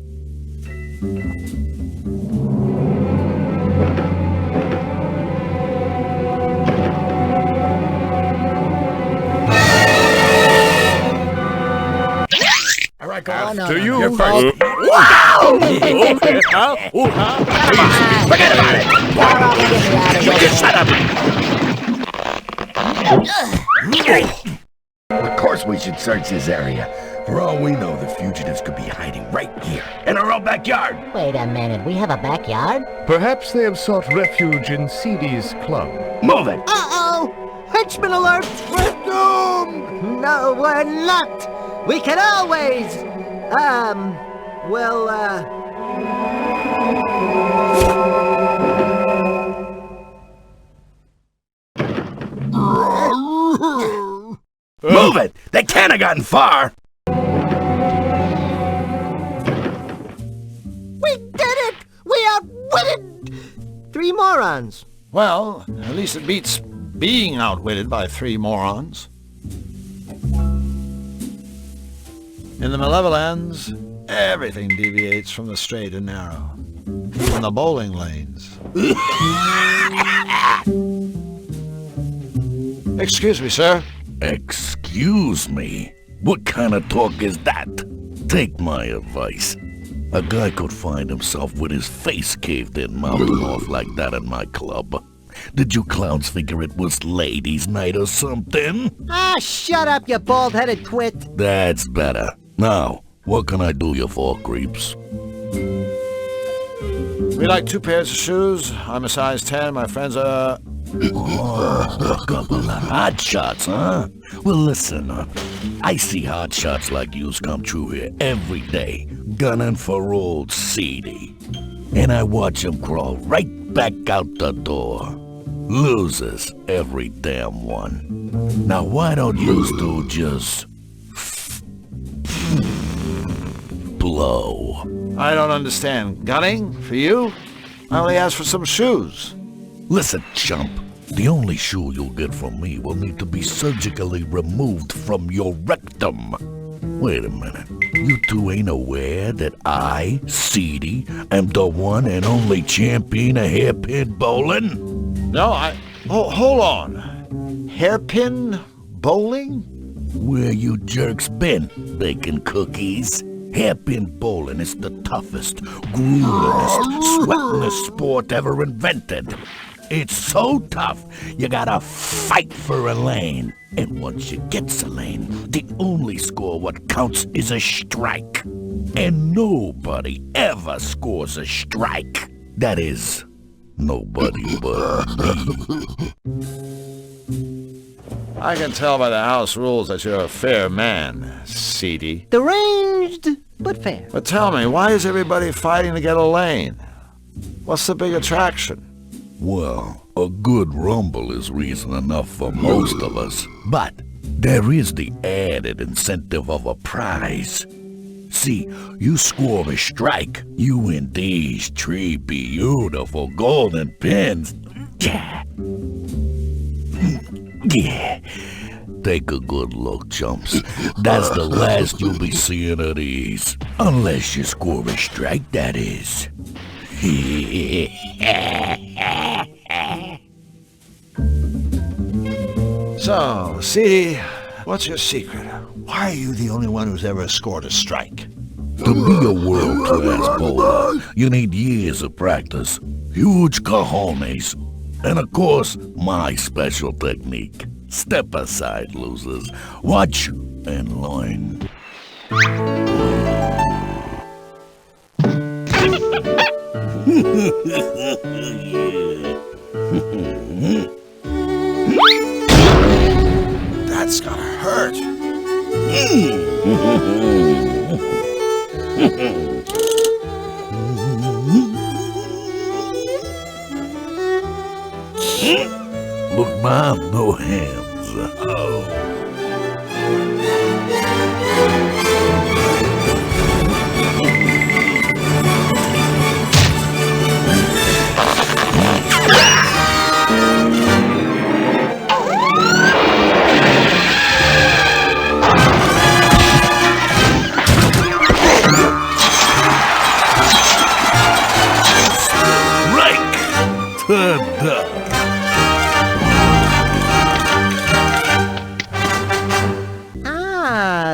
S9: After you.
S10: You're first.
S9: Wow!
S10: Forget about it! You just shut up!
S2: Of course we should search this area. For all we know, the fugitives could be hiding right here, in our own backyard.
S4: Wait a minute, we have a backyard?
S9: Perhaps they have sought refuge in Seedy's club.
S2: Move it!
S6: Uh-oh! Henchman alert! We're doomed! No, we're not! We can always...
S2: Move it! They can't have gotten far!
S6: We did it! We outwitted 3 morons!
S10: Well, at least it beats being outwitted by 3 morons. In the Malevolence, everything deviates from the straight and narrow. Even the bowling lanes. Excuse me, sir.
S13: Excuse me? What kind of talk is that? Take my advice. A guy could find himself with his face caved in mouthing off like that in my club. Did you clowns figure it was ladies' night or something?
S6: Ah, shut up, you bald-headed twit.
S13: That's better. Now, what can I do you for, creeps?
S10: We like 2 pairs of shoes. I'm a size 10. My friends are...
S13: Oh, a couple of hot shots, huh? Well, listen, I see hot shots like yous come true here every day, gunning for old Seedy. And I watch him crawl right back out the door. Losers, every damn one. Now, why don't yous two just... blow?
S10: I don't understand. Gunning? For you? I only asked for some shoes.
S13: Listen, chump. The only shoe you'll get from me will need to be surgically removed from your rectum. Wait a minute. You two ain't aware that I, Seedy, am the one and only champion of hairpin bowling?
S10: No, hold on. Hairpin bowling?
S13: Where you jerks been, baking cookies? Hairpin bowling is the toughest, gruelingest, sweatingest sport ever invented. It's so tough, you gotta fight for a lane. And once you get a lane, the only score what counts is a strike. And nobody ever scores a strike. That is, nobody but me.
S10: I can tell by the house rules that you're a fair man, Seedy.
S6: Deranged, but fair.
S10: But tell me, why is everybody fighting to get a lane? What's the big attraction?
S13: Well, a good rumble is reason enough for most of us. But there is the added incentive of a prize. See, you score a strike, you win these 3 beautiful golden pins. Yeah. Yeah. Take a good look, chumps. That's the last you'll be seeing of these. Unless you score a strike, that is.
S10: So, Seedy, what's your secret? Why are you the only one who's ever scored a strike?
S13: To be a world-class bowler, you need years of practice, huge cojones, and of course, my special technique. Step aside, losers. Watch and learn.
S10: That's gonna hurt.
S13: Look, Mom, no hands. Oh.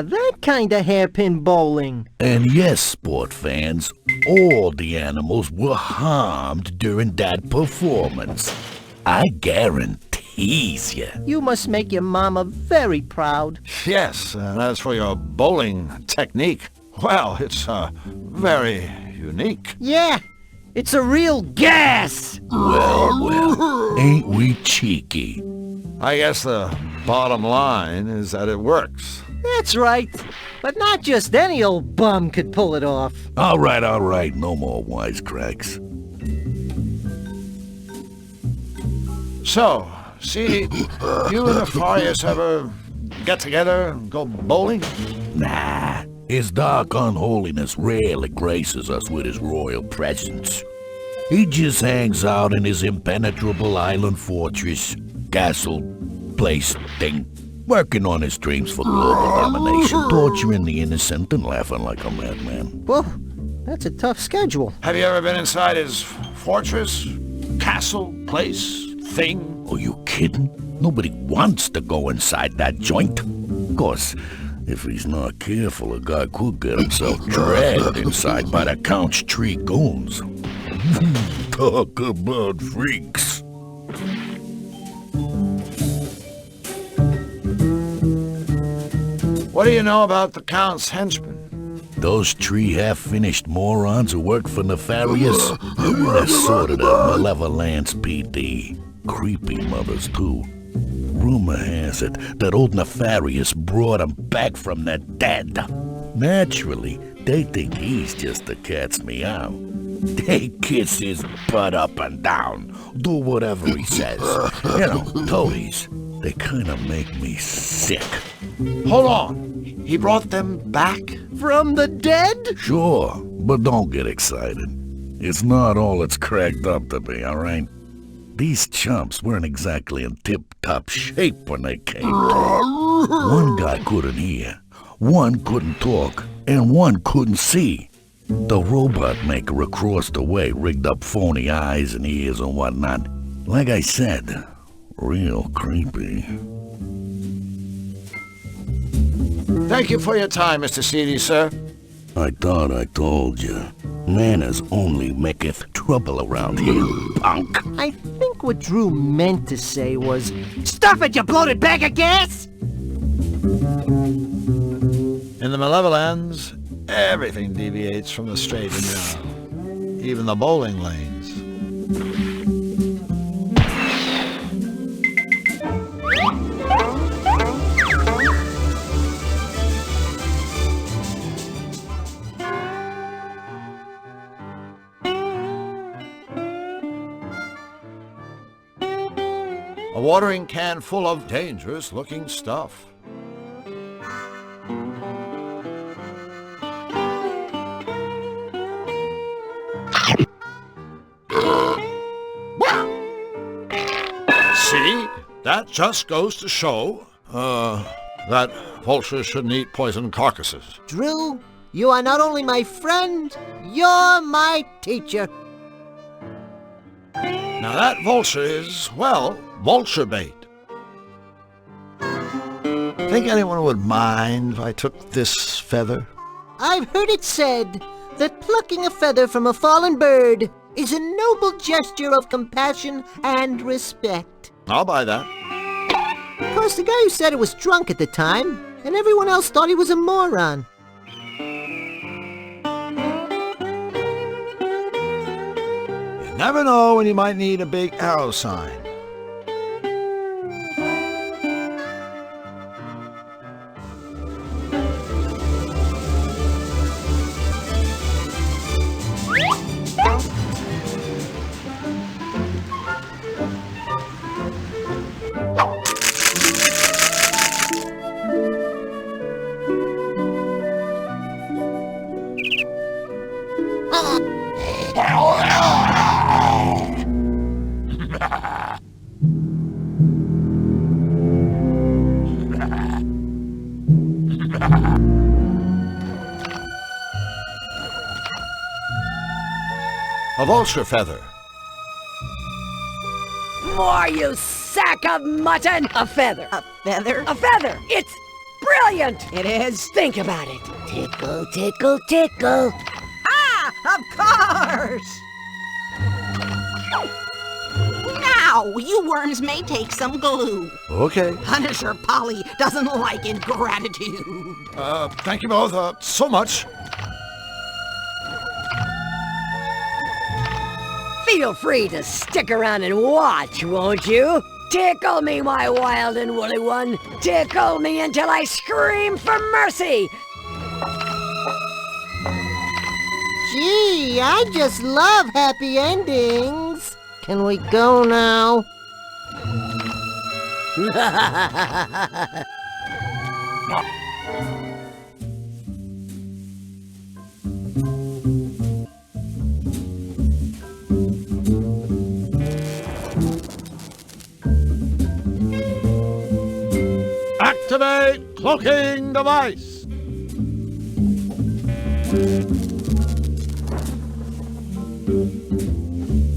S6: That kind of hairpin bowling.
S13: And yes, sport fans, all the animals were harmed during that performance. I guarantees you.
S6: You must make your mama very proud.
S10: Yes, and as for your bowling technique, well, it's very unique.
S6: Yeah, it's a real gas.
S13: Well, ain't we cheeky?
S10: I guess the bottom line is that it works.
S6: That's right. But not just any old bum could pull it off.
S13: All right, no more wisecracks.
S10: So, see, you and the Farius ever get together and go bowling?
S13: Nah, his dark unholiness rarely graces us with his royal presence. He just hangs out in his impenetrable island fortress, castle, place thing. Working on his dreams for global domination, torturing the innocent and laughing like a madman.
S6: Whoa, that's a tough schedule.
S10: Have you ever been inside his fortress, castle, place, thing?
S13: Are you kidding? Nobody wants to go inside that joint. Of course, if he's not careful, a guy could get himself dragged inside by the Count's tree goons. Talk about freaks.
S10: What do you know about the Count's henchmen?
S13: Those three half-finished morons who work for Nefarious? They're sort of the Malevolence PD. Creepy mothers, too. Rumor has it that old Nefarious brought them back from the dead. Naturally, they think he's just the cat's meow. They kiss his butt up and down, do whatever he says. You know, toadies. They kind of make me sick.
S10: Hold on. He brought them back?
S6: From the dead?
S13: Sure, but don't get excited. It's not all it's cracked up to be, all right? These chumps weren't exactly in tip-top shape when they came to. One guy couldn't hear, one couldn't talk, and one couldn't see. The robot maker across the way rigged up phony eyes and ears and whatnot. Like I said, real creepy.
S10: Thank you for your time, Mr. Seedy, sir.
S13: I thought I told you. Manners only maketh trouble around here, punk.
S6: I think what Drew meant to say was, "Stuff it, you bloated bag of gas!"
S10: In the Malevolence, everything deviates from the straight and narrow. Even the bowling lanes. A watering can full of dangerous-looking stuff. See? That just goes to show, that vultures shouldn't eat poisoned carcasses.
S6: Drew, you are not only my friend, you're my teacher.
S10: Now that vulture is, well, vulture bait. Think anyone would mind if I took this feather?
S6: I've heard it said that plucking a feather from a fallen bird is a noble gesture of compassion and respect.
S10: I'll buy that.
S6: Of course, the guy who said it was drunk at the time, and everyone else thought he was a moron.
S10: You never know when you might need a big arrow sign. A vulture feather.
S16: More, you sack of mutton! A feather.
S3: A feather?
S16: A feather! It's brilliant! It is. Think about it.
S4: Tickle, tickle, tickle.
S3: Ah! Of course! Now, you worms may take some glue.
S10: Okay.
S3: Punisher Polly doesn't like ingratitude.
S10: Thank you both, so much.
S16: Feel free to stick around and watch, won't you? Tickle me, my wild and woolly one. Tickle me until I scream for mercy.
S6: Gee, I just love happy endings. Can we go now?
S10: cloaking device.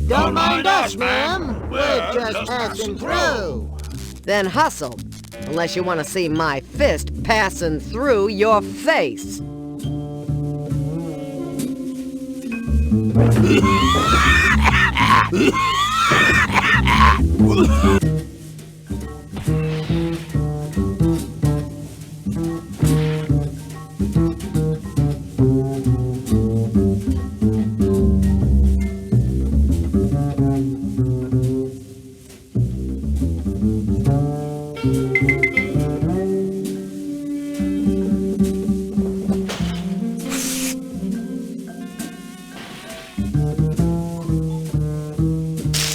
S6: Don't mind us, ma'am. We're just passing through.
S16: Then hustle, unless you want to see my fist passing through your face.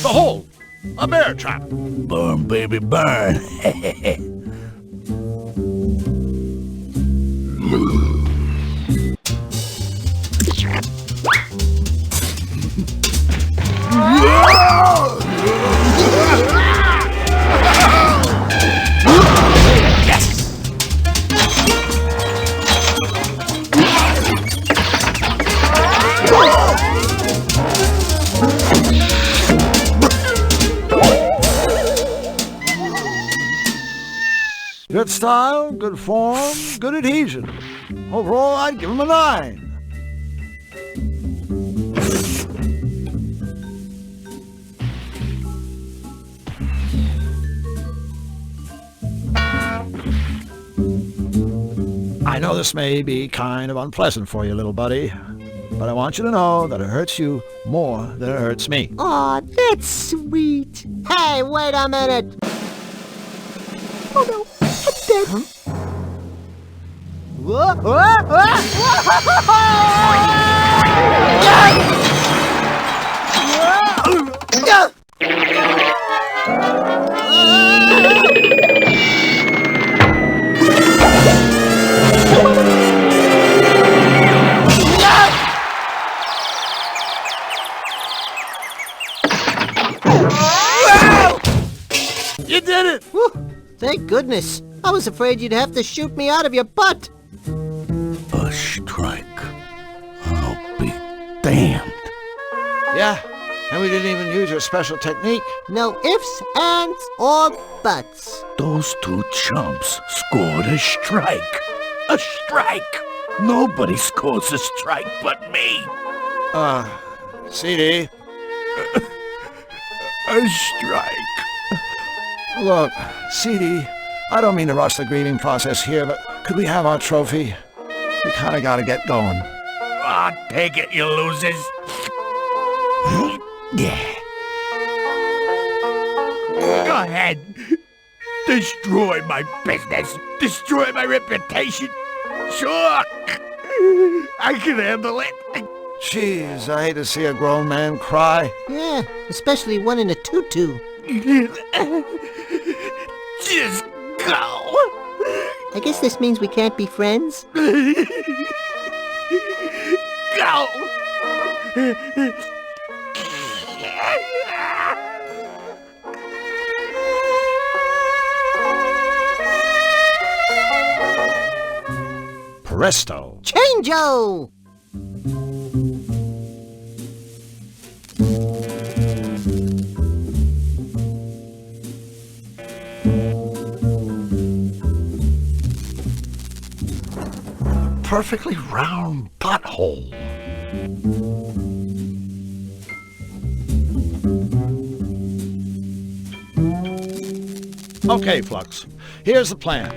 S10: Behold, a bear trap.
S13: Burn, baby, burn.
S10: Good style, good form, good adhesion. Overall, I'd give him a 9. I know this may be kind of unpleasant for you, little buddy, but I want you to know that it hurts you more than it hurts me.
S6: Aw, that's sweet. Hey, wait a minute. Oh no, I'm dead. Huh? Whoa, whoa,
S10: You did it!
S6: Whew, thank goodness. I was afraid you'd have to shoot me out of your butt.
S13: A strike. I'll be damned.
S10: Yeah, and we didn't even use your special technique.
S6: No ifs, ands, or buts.
S13: Those two chumps scored a strike. A strike! Nobody scores a strike but me.
S10: CD.
S13: A strike.
S10: Look, CD, I don't mean to rush the grieving process here, but could we have our trophy? We kind of got to get going.
S13: Ah, take it, you losers. Yeah. Go ahead. Destroy my business. Destroy my reputation. Sure. I can handle it.
S10: Jeez, I hate to see a grown man cry.
S6: Yeah, especially one in a tutu.
S13: Just go.
S6: I guess this means we can't be friends.
S13: Go.
S10: Presto.
S6: Change-o!
S10: Perfectly round butthole. Okay, Flux. Here's the plan.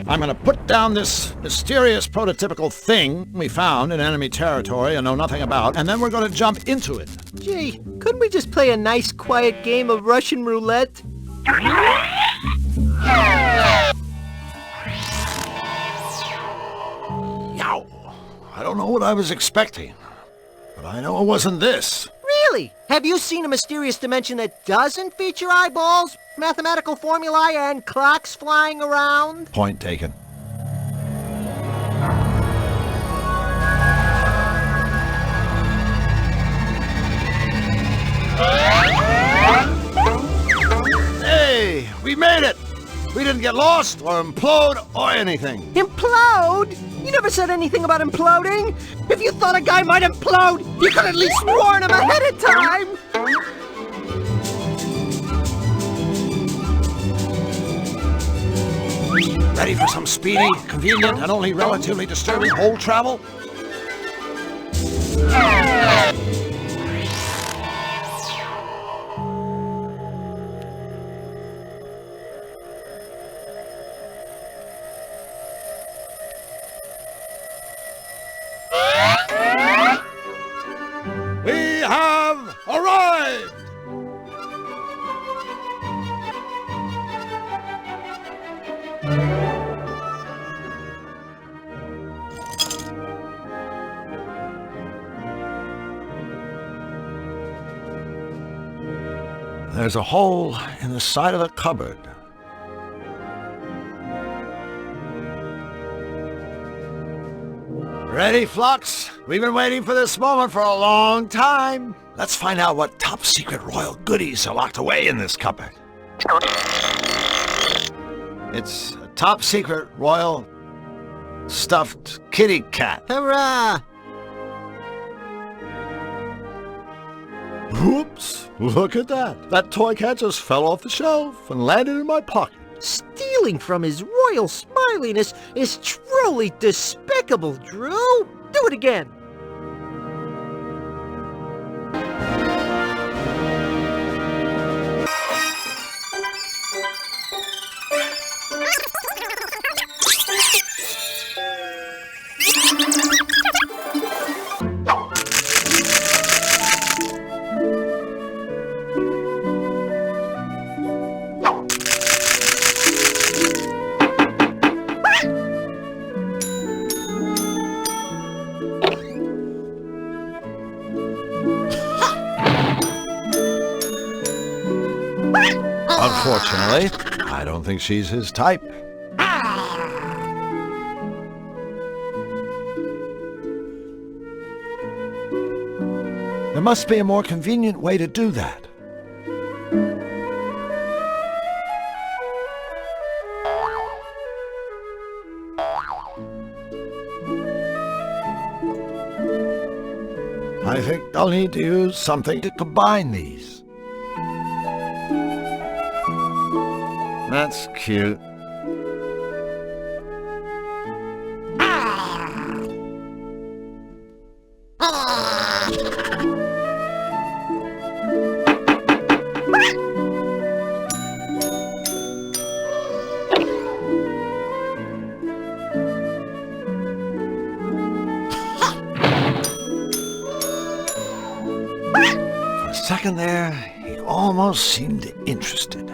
S10: I'm gonna put down this mysterious prototypical thing we found in enemy territory and know nothing about, and then we're gonna jump into it.
S6: Gee, couldn't we just play a nice quiet game of Russian roulette?
S10: Yow! I don't know what I was expecting, but I know it wasn't this.
S6: Really? Have you seen a mysterious dimension that doesn't feature eyeballs, mathematical formulae, and clocks flying around?
S10: Point taken. Hey, we made it! We didn't get lost or implode or anything.
S19: Implode? You never said anything about imploding. If you thought a guy might implode, you could at least warn him ahead of time.
S10: Ready for some speedy, convenient, and only relatively disturbing hole travel?
S1: We have arrived!
S10: There's a hole in the side of the cupboard. Ready, Flux? We've been waiting for this moment for a long time. Let's find out what top-secret royal goodies are locked away in this cupboard. It's a top-secret royal stuffed kitty cat.
S19: Hurrah!
S1: Oops, look at that. That toy cat just fell off the shelf and landed in my pocket.
S19: Stealing from his royal smiliness is truly despicable, Drew. Do it again.
S10: Unfortunately, I don't think she's his type. There must be a more convenient way to do that. I think I'll need to use something to combine these. That's cute. For a second there, he almost seemed interested.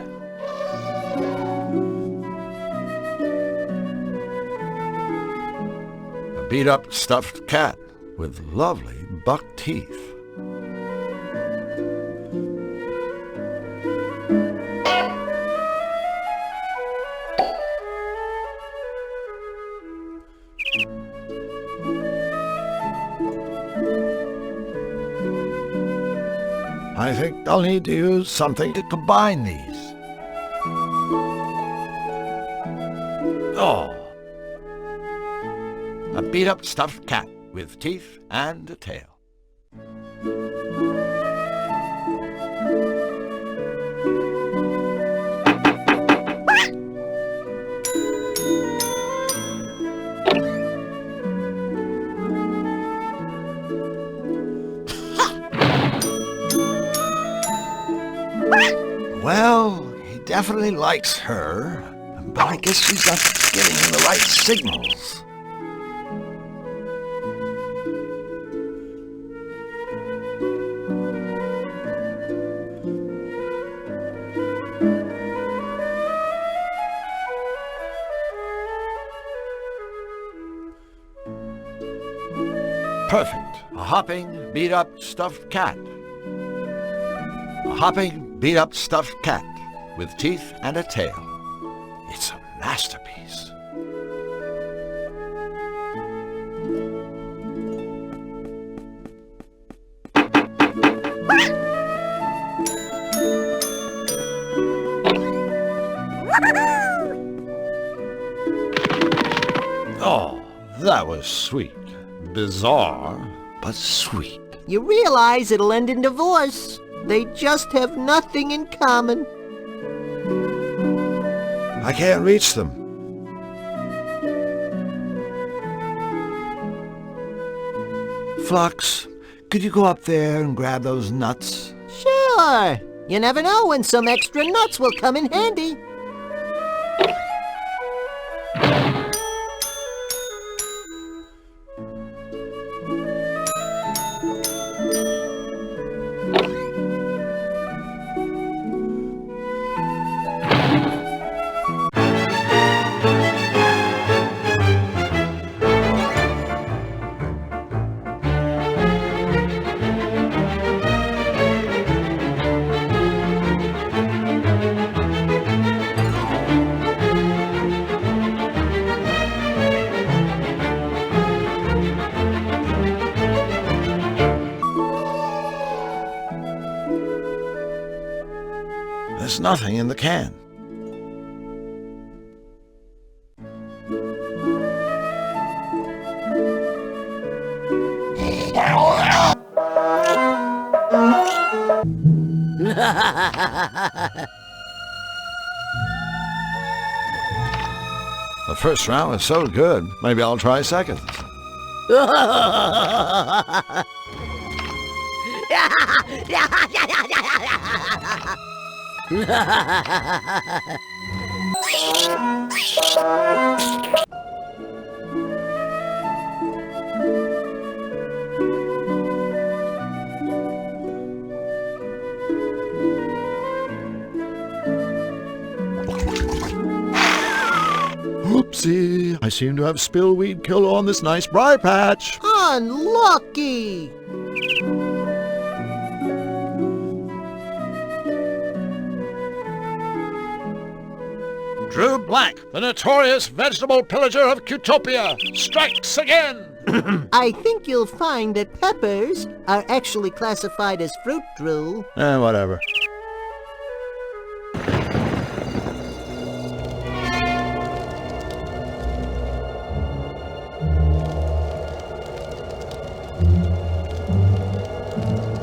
S10: Beat-up stuffed cat with lovely buck teeth. I think I'll need to use something to combine these. Oh. A beat-up stuffed cat with teeth and a tail. Well, he definitely likes her, but I guess she's not giving him the right signals. Perfect. A hopping, beat-up, stuffed cat. A hopping, beat-up, stuffed cat with teeth and a tail. It's a masterpiece. that was sweet. Bizarre, but sweet.
S19: You realize it'll end in divorce. They just have nothing in common.
S10: I can't reach them. Flux, could you go up there and grab those nuts?
S19: Sure. You never know when some extra nuts will come in handy.
S10: There's nothing in the can. The first round was so good, maybe I'll try seconds. Oopsie, I seem to have spilled weed killer on this nice briar patch.
S19: Unlucky!
S10: Drew Black, the notorious vegetable pillager of Cutopia, strikes again!
S19: I think you'll find that peppers are actually classified as fruit, Drew.
S10: Whatever.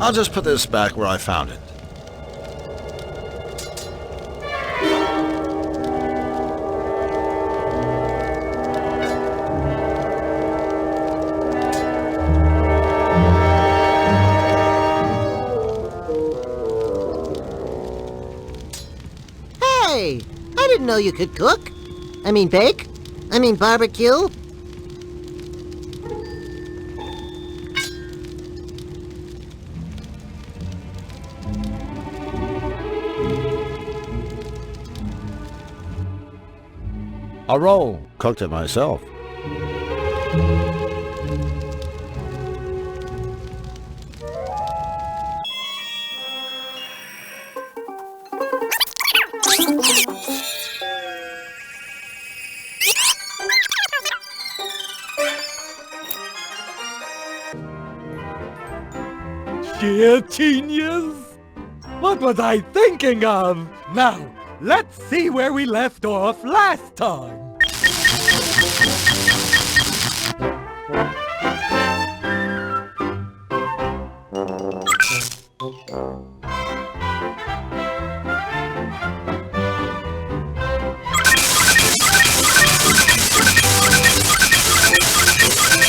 S10: I'll just put this back where I found it.
S19: Hey, I didn't know you could cook. I mean bake. I mean barbecue.
S10: A roll. Cooked it myself.
S9: Sheer genius! What was I thinking of? Now, let's see where we left off last time.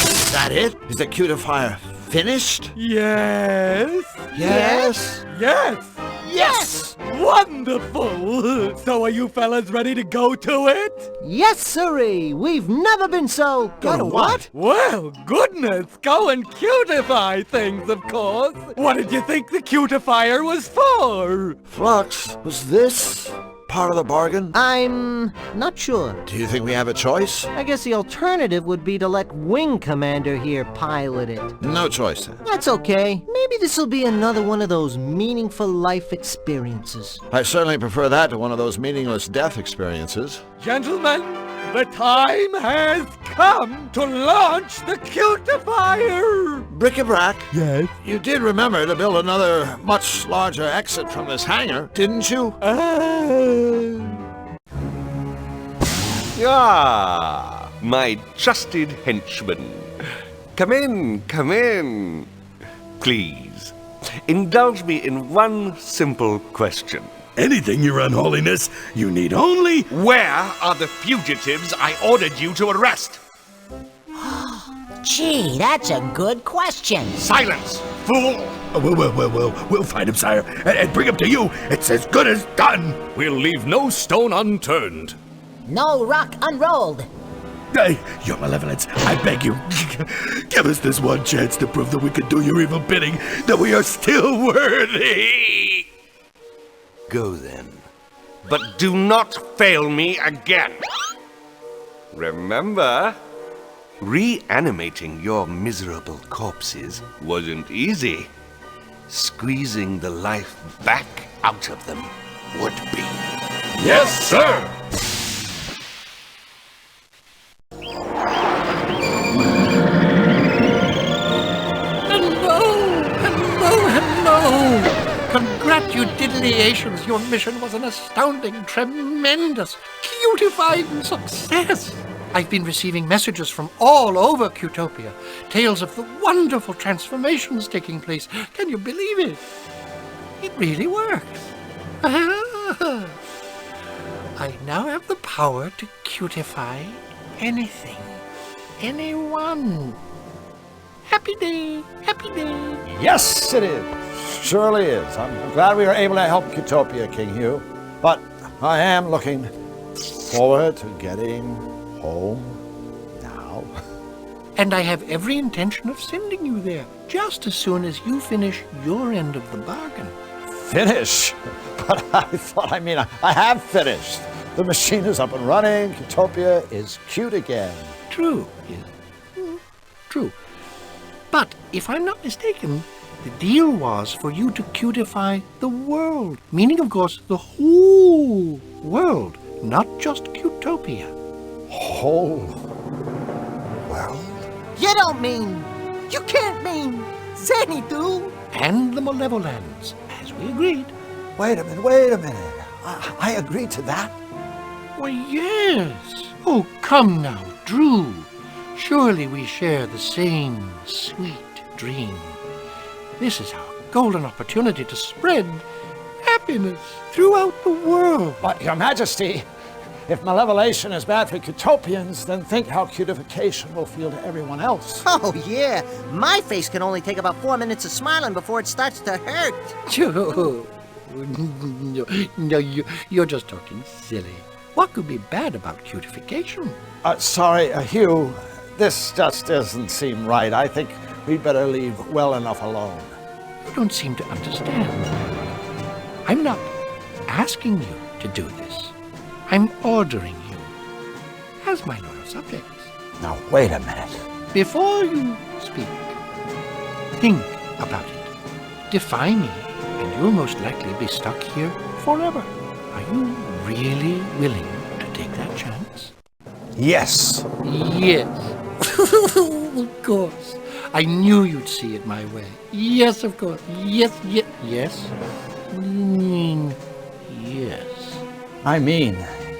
S10: Is that it? Is the cutifier finished?
S9: Yes.
S10: Yes?
S9: Yes.
S19: Yes!
S9: Wonderful! So are you fellas ready to go to it?
S19: Yes, sirree! We've never been so...
S10: Go to what?
S9: Well, goodness, go and cutify things, of course. What did you think the cutifier was for?
S10: Flux, was this part of the bargain?
S19: I'm not sure.
S10: Do you think we have a choice?
S19: I guess the alternative would be to let Wing Commander here pilot it.
S10: No choice then.
S19: That's okay. Maybe this'll be another one of those meaningful life experiences.
S10: I certainly prefer that to one of those meaningless death experiences.
S9: Gentlemen, the time has come to launch the cutifier!
S10: Bric-a-brac.
S9: Yes?
S10: You did remember to build another much larger exit from this hangar, didn't you?
S17: Ah, my trusted henchman. Come in, come in. Please, indulge me in one simple question.
S13: Anything, Your Unholiness. You need only...
S17: Where are the fugitives I ordered you to arrest?
S6: Gee, that's a good question.
S17: Silence, fool!
S13: We'll find him, sire, and bring him to you. It's as good as done.
S18: We'll leave no stone unturned.
S6: No rock unrolled.
S13: Your Malevolence, I beg you, give us this one chance to prove that we can do your evil bidding, that we are still worthy.
S17: Go then, but do not fail me again. Remember, reanimating your miserable corpses wasn't easy. Squeezing the life back out of them would be.
S18: Yes, sir!
S22: Hello! Congratulations! Your mission was an astounding, tremendous, cutifying success! I've been receiving messages from all over Cutopia, tales of the wonderful transformations taking place. Can you believe it? It really works. I now have the power to cutify anything, anyone. Happy day, happy day.
S10: Yes, it is. Surely is. I'm glad we were able to help Cutopia, King Hugh. But I am looking forward to getting home now.
S22: And I have every intention of sending you there, just as soon as you finish your end of the bargain.
S10: Finish? But I thought, I have finished. The machine is up and running. Cutopia is cute again.
S22: True. True. But if I'm not mistaken, the deal was for you to cutify the world. Meaning, of course, the whole world, not just Cutopia.
S10: Whole world?
S19: You can't mean Xanadu.
S22: And the Malevolence, as we agreed.
S10: Wait a minute. I agreed to that?
S22: Why, yes. Oh, come now, Drew. Surely we share the same sweet dream. This is our golden opportunity to spread happiness throughout the world.
S10: But, Your Majesty, if malevolation is bad for Cutopians, then think how cutification will feel to everyone else.
S6: Oh, yeah. My face can only take about 4 minutes of smiling before it starts to hurt.
S22: No, you're just talking silly. What could be bad about cutification?
S10: Sorry, Hugh. This just doesn't seem right. I think we'd better leave well enough alone.
S22: You don't seem to understand. I'm not asking you to do this. I'm ordering you as my loyal subjects.
S10: Now, wait a minute.
S22: Before you speak, think about it. Defy me, and you'll most likely be stuck here forever. Are you really willing to take that chance?
S10: Yes.
S22: Yes. Of course. I knew you'd see it my way. Yes, of course. Yes. Yes.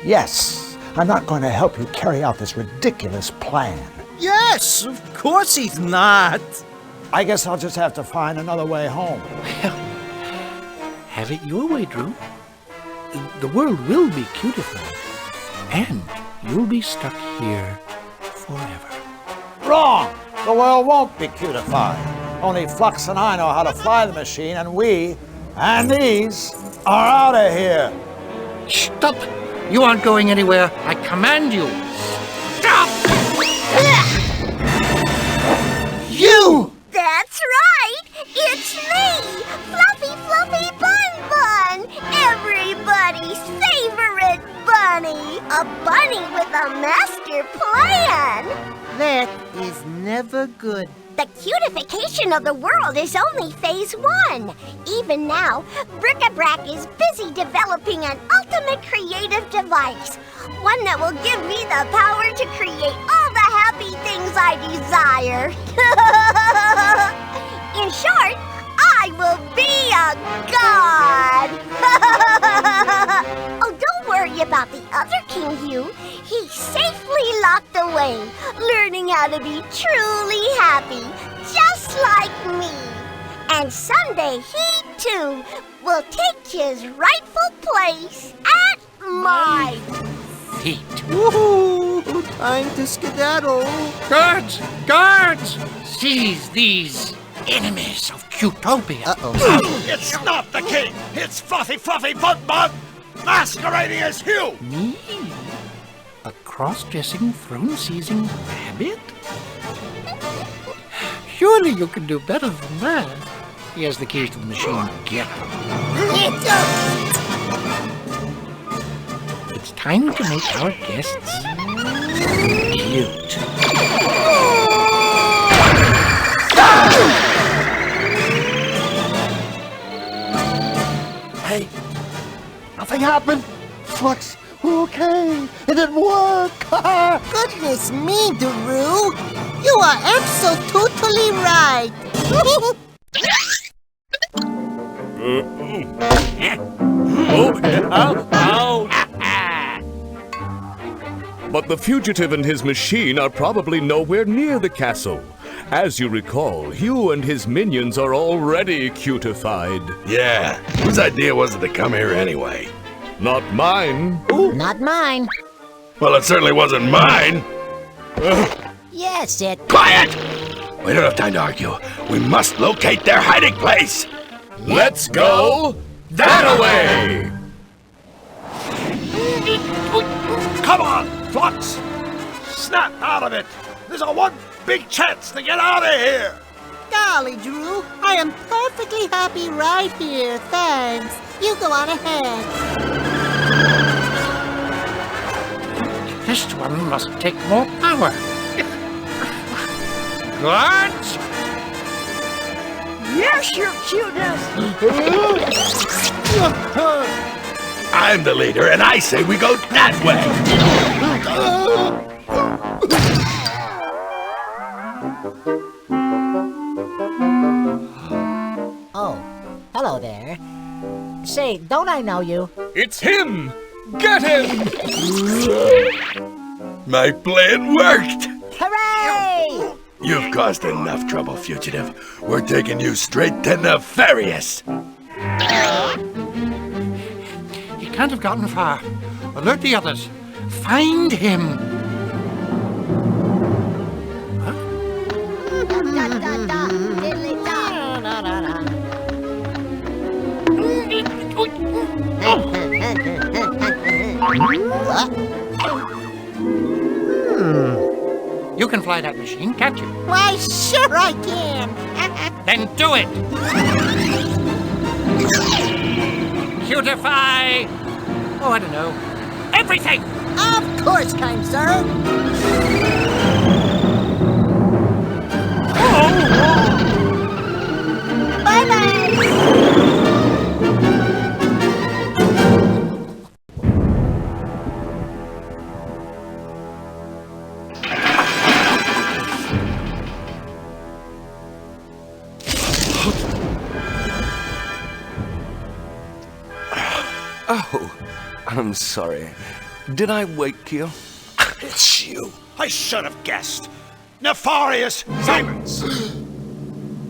S10: Yes. I'm not going to help you carry out this ridiculous plan.
S19: Yes, of course he's not.
S10: I guess I'll just have to find another way home.
S22: Well, have it your way, Drew. The world will be cutified, and you'll be stuck here forever.
S10: Wrong! The world won't be cutified. Only Flux and I know how to fly the machine, and we, and these, are out of here.
S22: Stop! You aren't going anywhere. I command you. Stop! You!
S15: That's right! It's me! Fluffy Bun! Everybody's favorite bunny! A bunny with a master plan!
S6: That is never good.
S15: The cutification of the world is only phase 1. Even now, Bric-a-Brac is busy developing an ultimate creative device. One that will give me the power to create all the happy things I desire. In short, I will be a god! Oh, don't worry about the other King Hugh. he's safely locked away, learning how to be truly happy, just like me. And someday he, too, will take his rightful place at my
S22: feet.
S19: Woohoo! Time to skedaddle.
S22: Guards! Guards! Seize these enemies of Cutopia.
S10: It's not the king! It's Fluffy Footbug! Masquerading as Hugh!
S22: Me? A cross-dressing, throne-seizing rabbit? Surely you can do better than that. He has the keys to the machine. Get him. It's time to make our guests cute.
S1: Hey, nothing happened. Flux, okay, it didn't work.
S6: Goodness me, Daru. You are absolutely right.
S18: But the fugitive and his machine are probably nowhere near the castle. As you recall, Hugh and his minions are already cutified.
S13: Yeah, whose idea was it to come here anyway?
S18: Not mine.
S4: Not mine.
S13: Well, it certainly wasn't mine.
S4: Yes, it...
S13: Quiet! We don't have time to argue. We must locate their hiding place.
S18: Let's go that way!
S10: Come on, Flux! Snap out of it! There's a one big chance to get out of here!
S6: Golly, Drew, I am perfectly happy right here, thanks. You go on ahead.
S22: This one must take more power. Guards!
S19: Yes, your cuteness!
S13: I'm the leader, and I say we go that way.
S4: Oh, hello there. Say, don't I know you?
S18: It's him! Get him!
S13: My plan worked!
S4: Hooray!
S13: You've caused enough trouble, fugitive. We're taking you straight to Nefarious.
S22: He can't have gotten far. Alert the others. Find him. You can fly that machine, can't you?
S6: Why, sure I can.
S22: Then do it! Cutify! Oh, I don't know. Everything!
S6: Of course, kind sir. Bye-bye!
S17: Oh, I'm sorry. Did I wake you?
S10: It's you. I should have guessed. Nefarious Simons.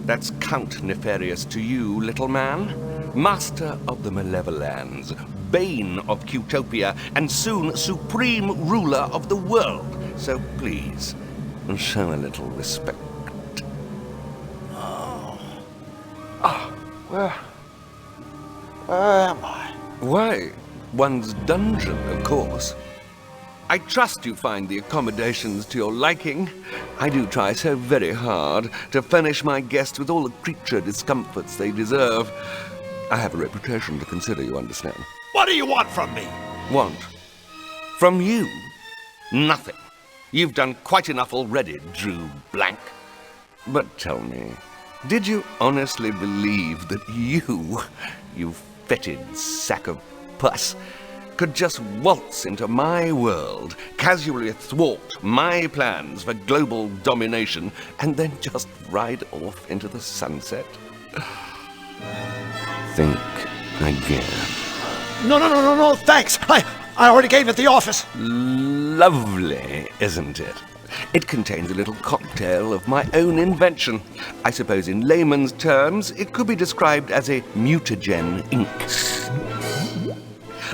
S17: That's Count Nefarious to you, little man. Master of the Malevolence, Bane of Cutopia, and soon Supreme Ruler of the world. So please, show a little respect.
S10: Where am I?
S17: Why, one's dungeon, of course. I trust you find the accommodations to your liking. I do try so very hard to furnish my guests with all the creature discomforts they deserve. I have a reputation to consider, you understand.
S10: What do you want from me?
S17: Want? From you? Nothing. You've done quite enough already, Drew Blank. But tell me, did you honestly believe that you fetid sack of pus, could just waltz into my world, casually thwart my plans for global domination, and then just ride off into the sunset? Think again.
S10: No, thanks. I already gave it the office.
S17: lovely, isn't it? It contains a little cocktail of my own invention. I suppose in layman's terms, it could be described as a mutagen ink.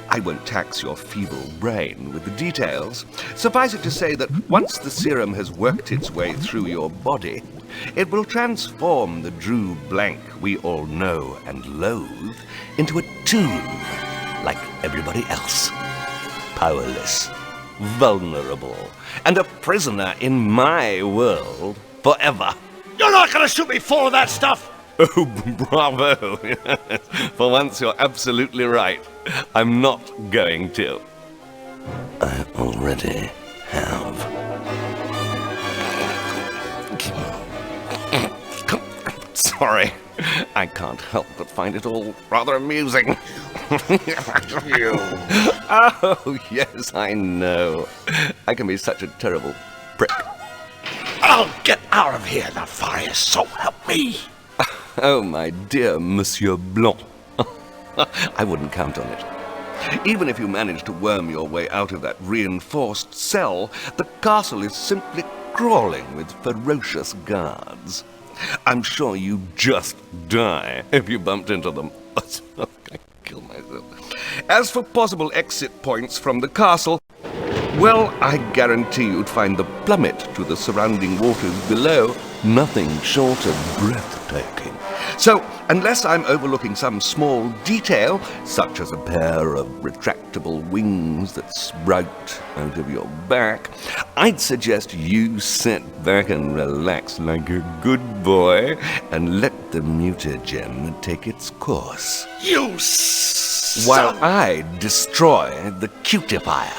S17: I won't tax your feeble brain with the details. Suffice it to say that once the serum has worked its way through your body, it will transform the Drew Blank we all know and loathe into a toon like everybody else. Powerless, vulnerable, and a prisoner in my world forever.
S10: You're not gonna shoot me full of that stuff!
S17: Oh, bravo! For once you're absolutely right. I'm not going to. I already have. Sorry, I can't help but find it all rather amusing. Oh, yes, I know. I can be such a terrible prick.
S10: I'll get out of here, the fire, so help me!
S17: Oh, my dear Monsieur Blanc. I wouldn't count on it. Even if you manage to worm your way out of that reinforced cell, the castle is simply crawling with ferocious guards. I'm sure you'd just die if you bumped into them. I kill myself. As for possible exit points from the castle, well, I guarantee you'd find the plummet to the surrounding waters below nothing short of breathtaking. So, unless I'm overlooking some small detail, such as a pair of retractable wings that sprout out of your back, I'd suggest you sit back and relax like a good boy and let the mutagen take its course.
S10: You
S17: While I destroy the cutifier.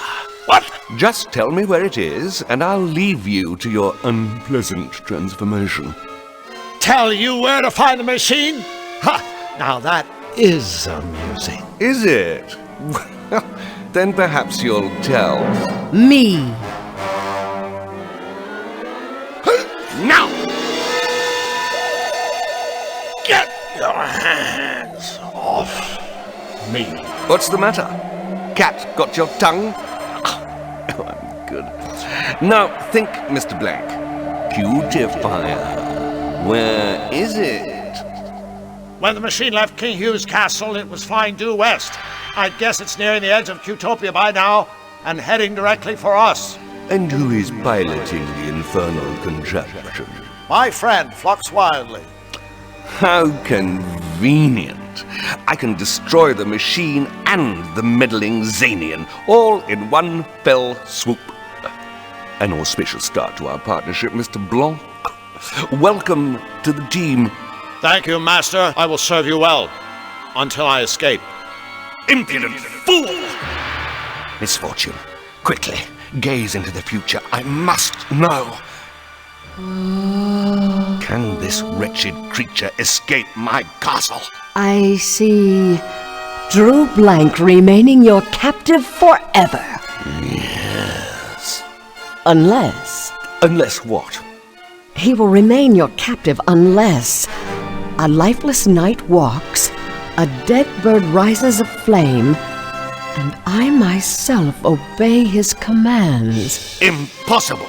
S17: What? Just tell me where it is, and I'll leave you to your unpleasant transformation.
S10: Tell you where to find the machine? Ha! Now that is amusing.
S17: Is it? Well, then perhaps you'll tell
S16: me.
S10: Now! Get your hands off me.
S17: What's the matter? Cat got your tongue? Oh, I'm good. Now, think, Mr. Blank. Cutifier. Where is it?
S10: When the machine left King Hugh's castle, it was flying due west. I guess it's nearing the edge of Cutopia by now, and heading directly for us.
S17: And who is piloting the infernal contraption?
S10: My friend, Flux Wildly.
S17: How convenient. I can destroy the machine and the meddling Zanian, all in one fell swoop. An auspicious start to our partnership, Mr. Blanc. Welcome to the team.
S10: Thank you, Master. I will serve you well. Until I escape.
S17: Impudent fool! Misfortune. Quickly, gaze into the future. I must know. Can this wretched creature escape my castle?
S16: I see Drew Blank remaining your captive forever.
S17: Yes.
S16: Unless...
S17: Unless what?
S16: He will remain your captive unless a lifeless knight walks, a dead bird rises aflame, and I myself obey his commands.
S17: Impossible!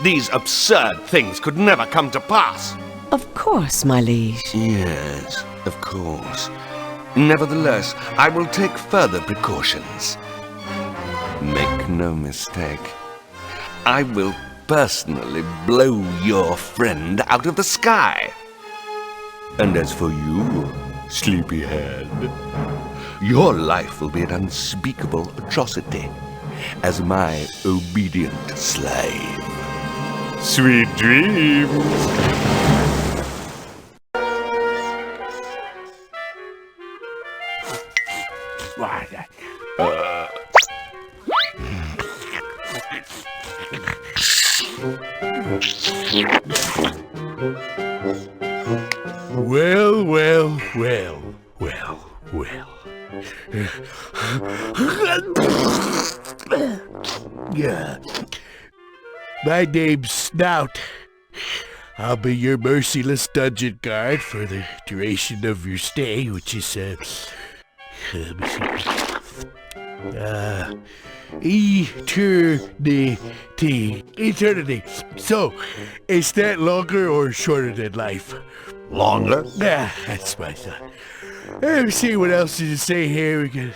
S17: These absurd things could never come to pass.
S16: Of course, my liege.
S17: Yes, of course. Nevertheless, I will take further precautions. Make no mistake. I will personally blow your friend out of the sky. And as for you, sleepyhead, your life will be an unspeakable atrocity as my obedient slave. Sweet dreams!
S13: Well, well, well, well, well. Yeah. My name's Snout. I'll be your merciless dungeon guard for the duration of your stay, which is, Eternity. So, is that longer or shorter than life?
S10: Longer?
S13: Yeah, that's what I thought. Let me see what else does it say here. We can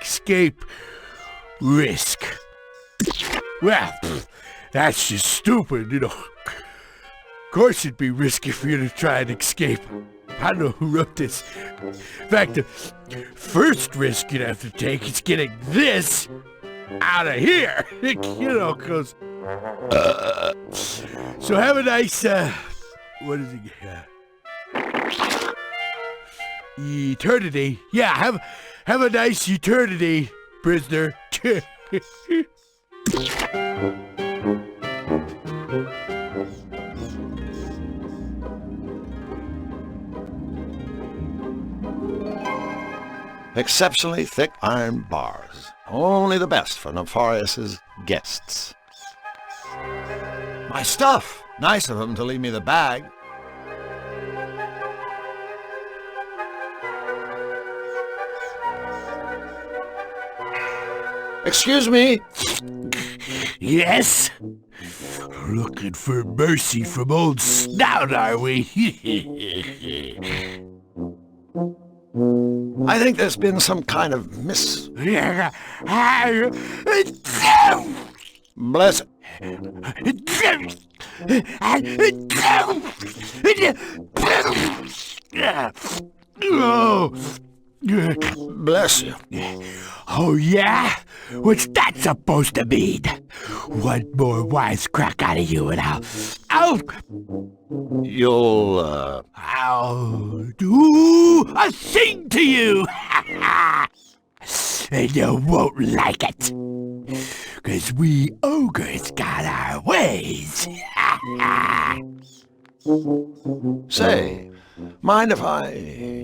S13: escape risk. Well, that's just stupid, you know. Of course it'd be risky for you to try and escape. I don't know who wrote this. In fact, the first risk you'd have to take is getting this out of here. You know, because... So have a nice, what is it? Eternity. Yeah, have a nice eternity, prisoner.
S10: Exceptionally thick iron bars. Only the best for Nefarious' guests. My stuff! Nice of him to leave me the bag. Excuse me?
S13: Yes? Looking for mercy from old Snout, are we?
S10: I think there's been some kind of Bless it.
S13: Oh.
S10: Bless you.
S13: Oh, yeah? What's that supposed to mean? One more wisecrack out of you and I'll do a thing to you! And you won't like it. 'Cause we ogres got our ways.
S10: Say, mind if I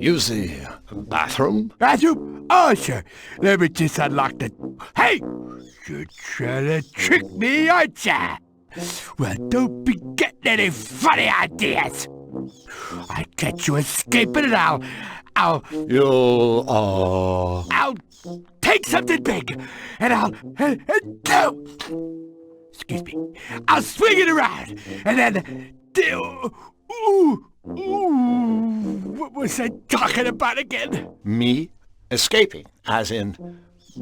S10: use the bathroom?
S13: Bathroom? Oh, sure. Let me just unlock the... Hey! You're trying to trick me, aren't ya? Well, don't be getting any funny ideas. I catch you escaping and I'll take something big and excuse me, I'll swing it around and then, what was I talking about again?
S10: Me escaping, as in,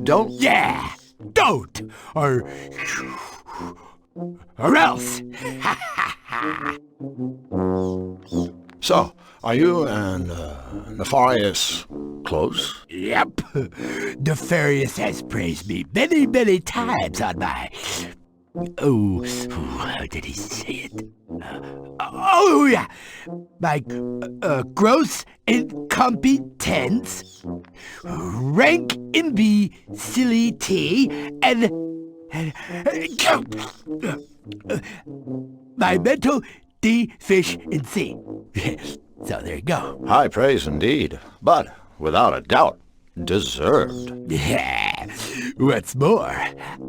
S10: don't?
S13: Yeah, don't, or else.
S10: So, are you and Nefarious close?
S13: Yep. Nefarious has praised me many, many times on my... how did he say it? Yeah. My gross incompetence, rank imbecility, and my mental deficiency. So there you go.
S10: High praise indeed, but without a doubt, deserved.
S13: Yeah. What's more,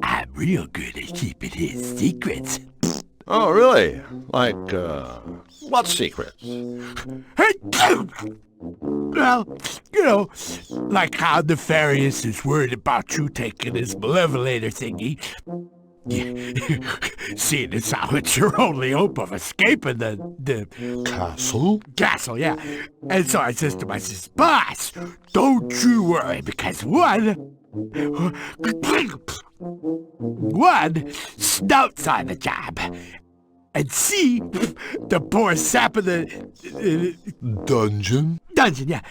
S13: I'm real good at keeping his secrets.
S10: Oh, really? Like, what secrets?
S13: Well, you know, like how Nefarious is worried about you taking his malevolator thingy. Seeing as how it's your only hope of escaping the
S10: castle?
S13: Castle, yeah. And so I says to myself, boss, don't you worry, because one Snout's on the job. And see, the poor sap of the...
S10: Dungeon?
S13: Dungeon, yeah.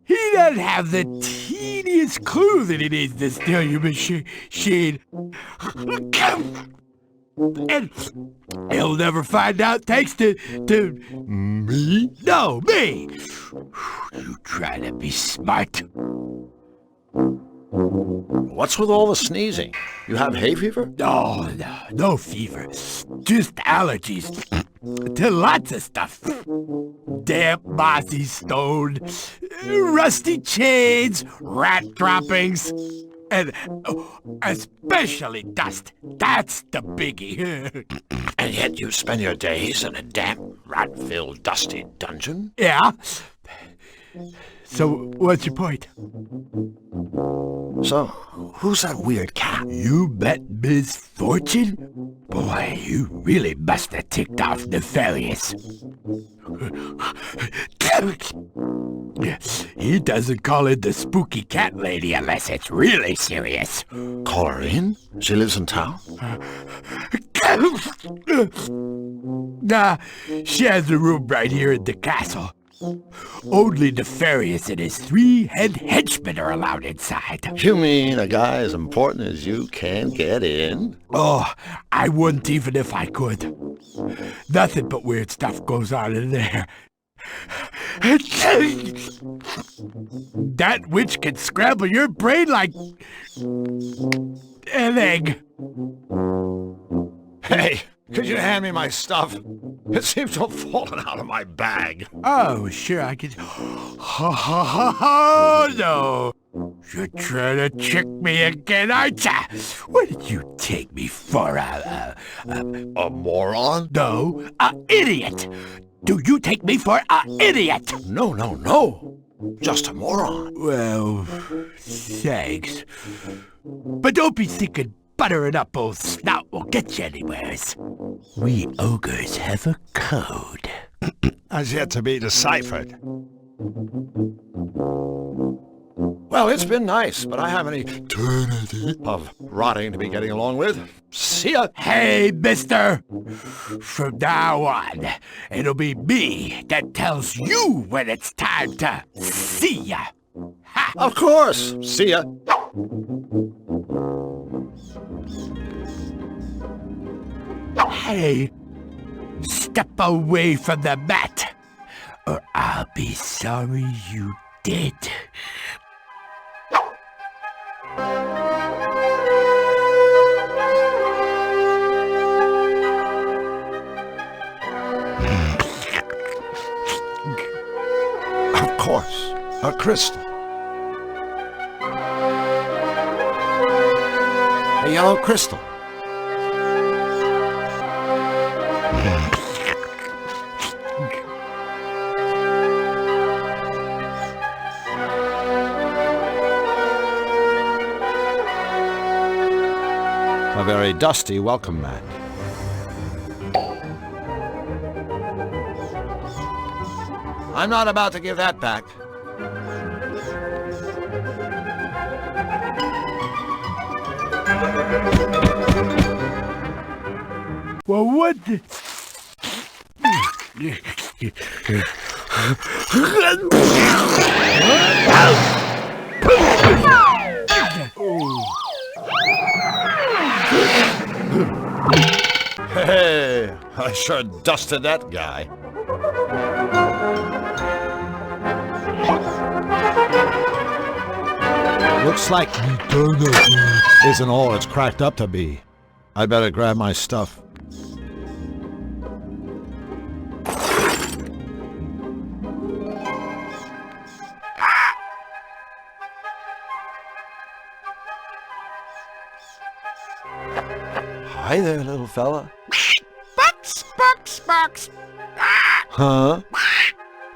S13: He doesn't have the teeniest clue that he needs to steal your machine. And he'll never find out thanks to...
S10: Me?
S13: No, me! You try to be smart.
S10: What's with all the sneezing? You have hay fever?
S13: Oh, no fever. Just allergies to lots of stuff. Damp, mossy stone, rusty chains, rat droppings, and especially dust. That's the biggie.
S10: And yet you spend your days in a damp, rat-filled, dusty dungeon?
S13: Yeah. So, what's your point?
S10: So, who's that weird cat?
S2: You bet Miss Fortune? Boy, you really must have ticked off Nefarious. He doesn't call in the spooky cat lady unless it's really serious.
S10: Call her in? She lives in town?
S2: Nah, she has a room right here in the castle. Only Nefarious and his 3 head henchmen are allowed inside.
S10: You mean a guy as important as you can't get in?
S2: Oh, I wouldn't even if I could. Nothing but weird stuff goes on in there. That witch can scramble your brain like an egg.
S10: Hey, could you hand me my stuff? It seems to have fallen out of my bag.
S2: Oh, sure, I could. Oh, no. You're trying to trick me again, aren't ya? What did you take me for,
S10: a moron?
S2: No, an idiot. Do you take me for an idiot?
S10: No. Just a moron.
S2: Well, thanks. But don't be thinking buttering up old snout will get you anywheres. We ogres have a code.
S10: Has yet to be deciphered. Well, it's been nice, but I have an eternity of rotting to be getting along with. See ya!
S2: Hey, mister! From now on, it'll be me that tells you when it's time to see ya! Ha!
S10: Of course! See ya!
S2: Hey! Step away from the mat, or I'll be sorry you did.
S10: Of course, a crystal. A yellow crystal. A very dusty welcome mat. I'm not about to give that back.
S2: Well, what the...
S10: Hey, I sure dusted that guy. Looks like eternity isn't all it's cracked up to be. I better grab my stuff. Hi there, little fella.
S11: Bucks.
S10: Huh?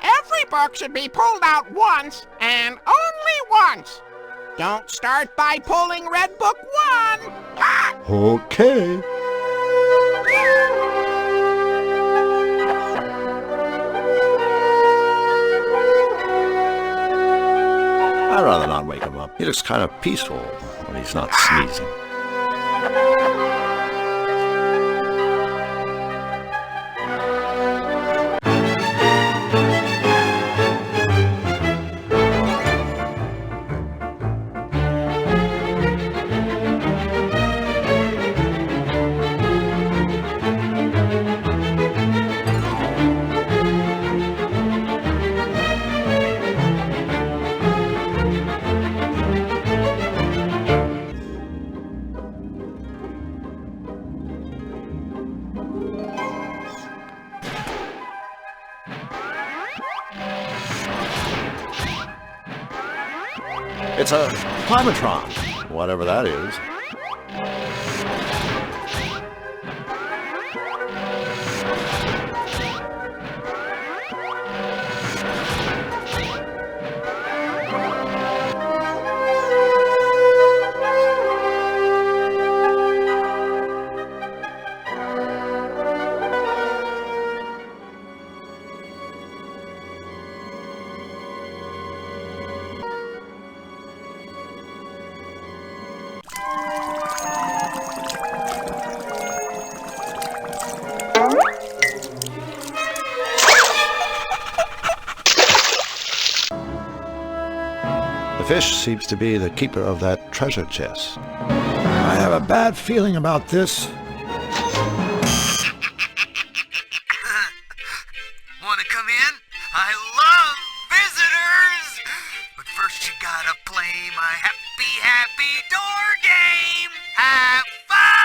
S11: Every book should be pulled out once, and only once. Don't start by pulling Red Book 1.
S10: Okay. I'd rather not wake him up. He looks kind of peaceful when he's not sneezing. It's a climatron, whatever that is. The fish seems to be the keeper of that treasure chest. I have a bad feeling about this.
S2: Wanna come in? I love visitors! But first you gotta play my happy, happy door game! Have fun!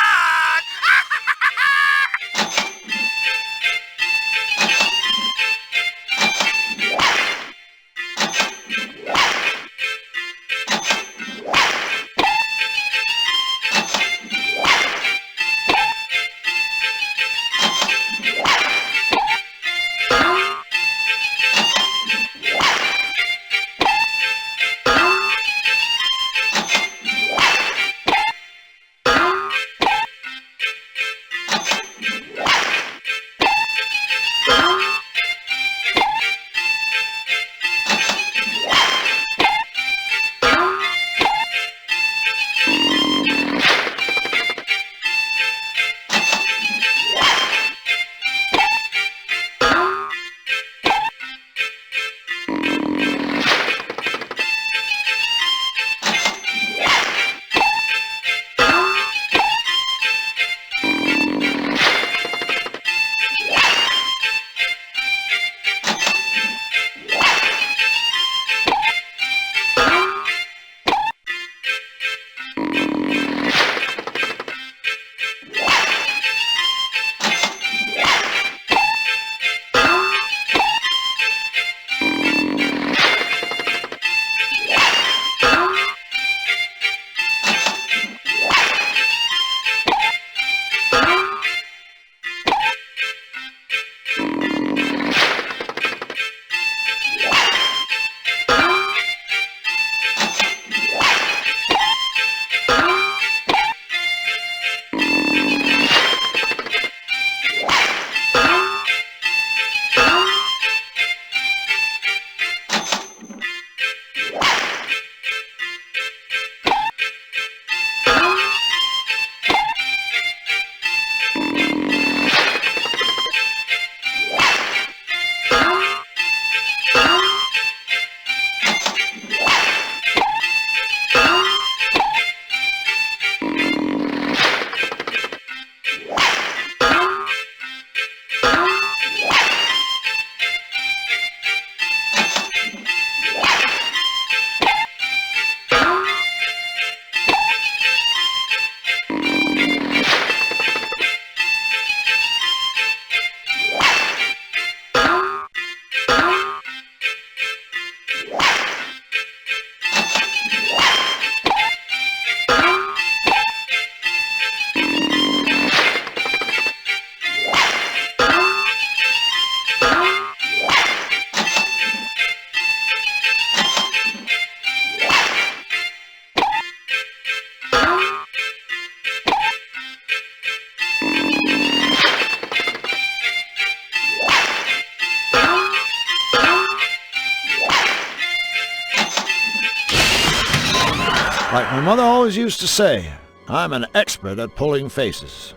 S10: Like my mother always used to say, I'm an expert at pulling faces.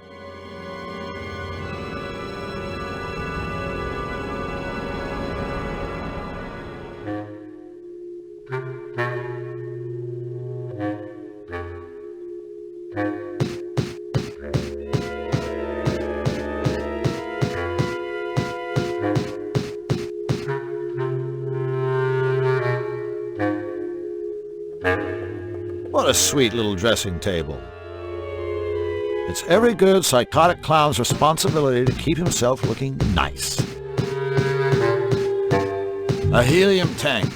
S10: What a sweet little dressing table. It's every good psychotic clown's responsibility to keep himself looking nice. A helium tank.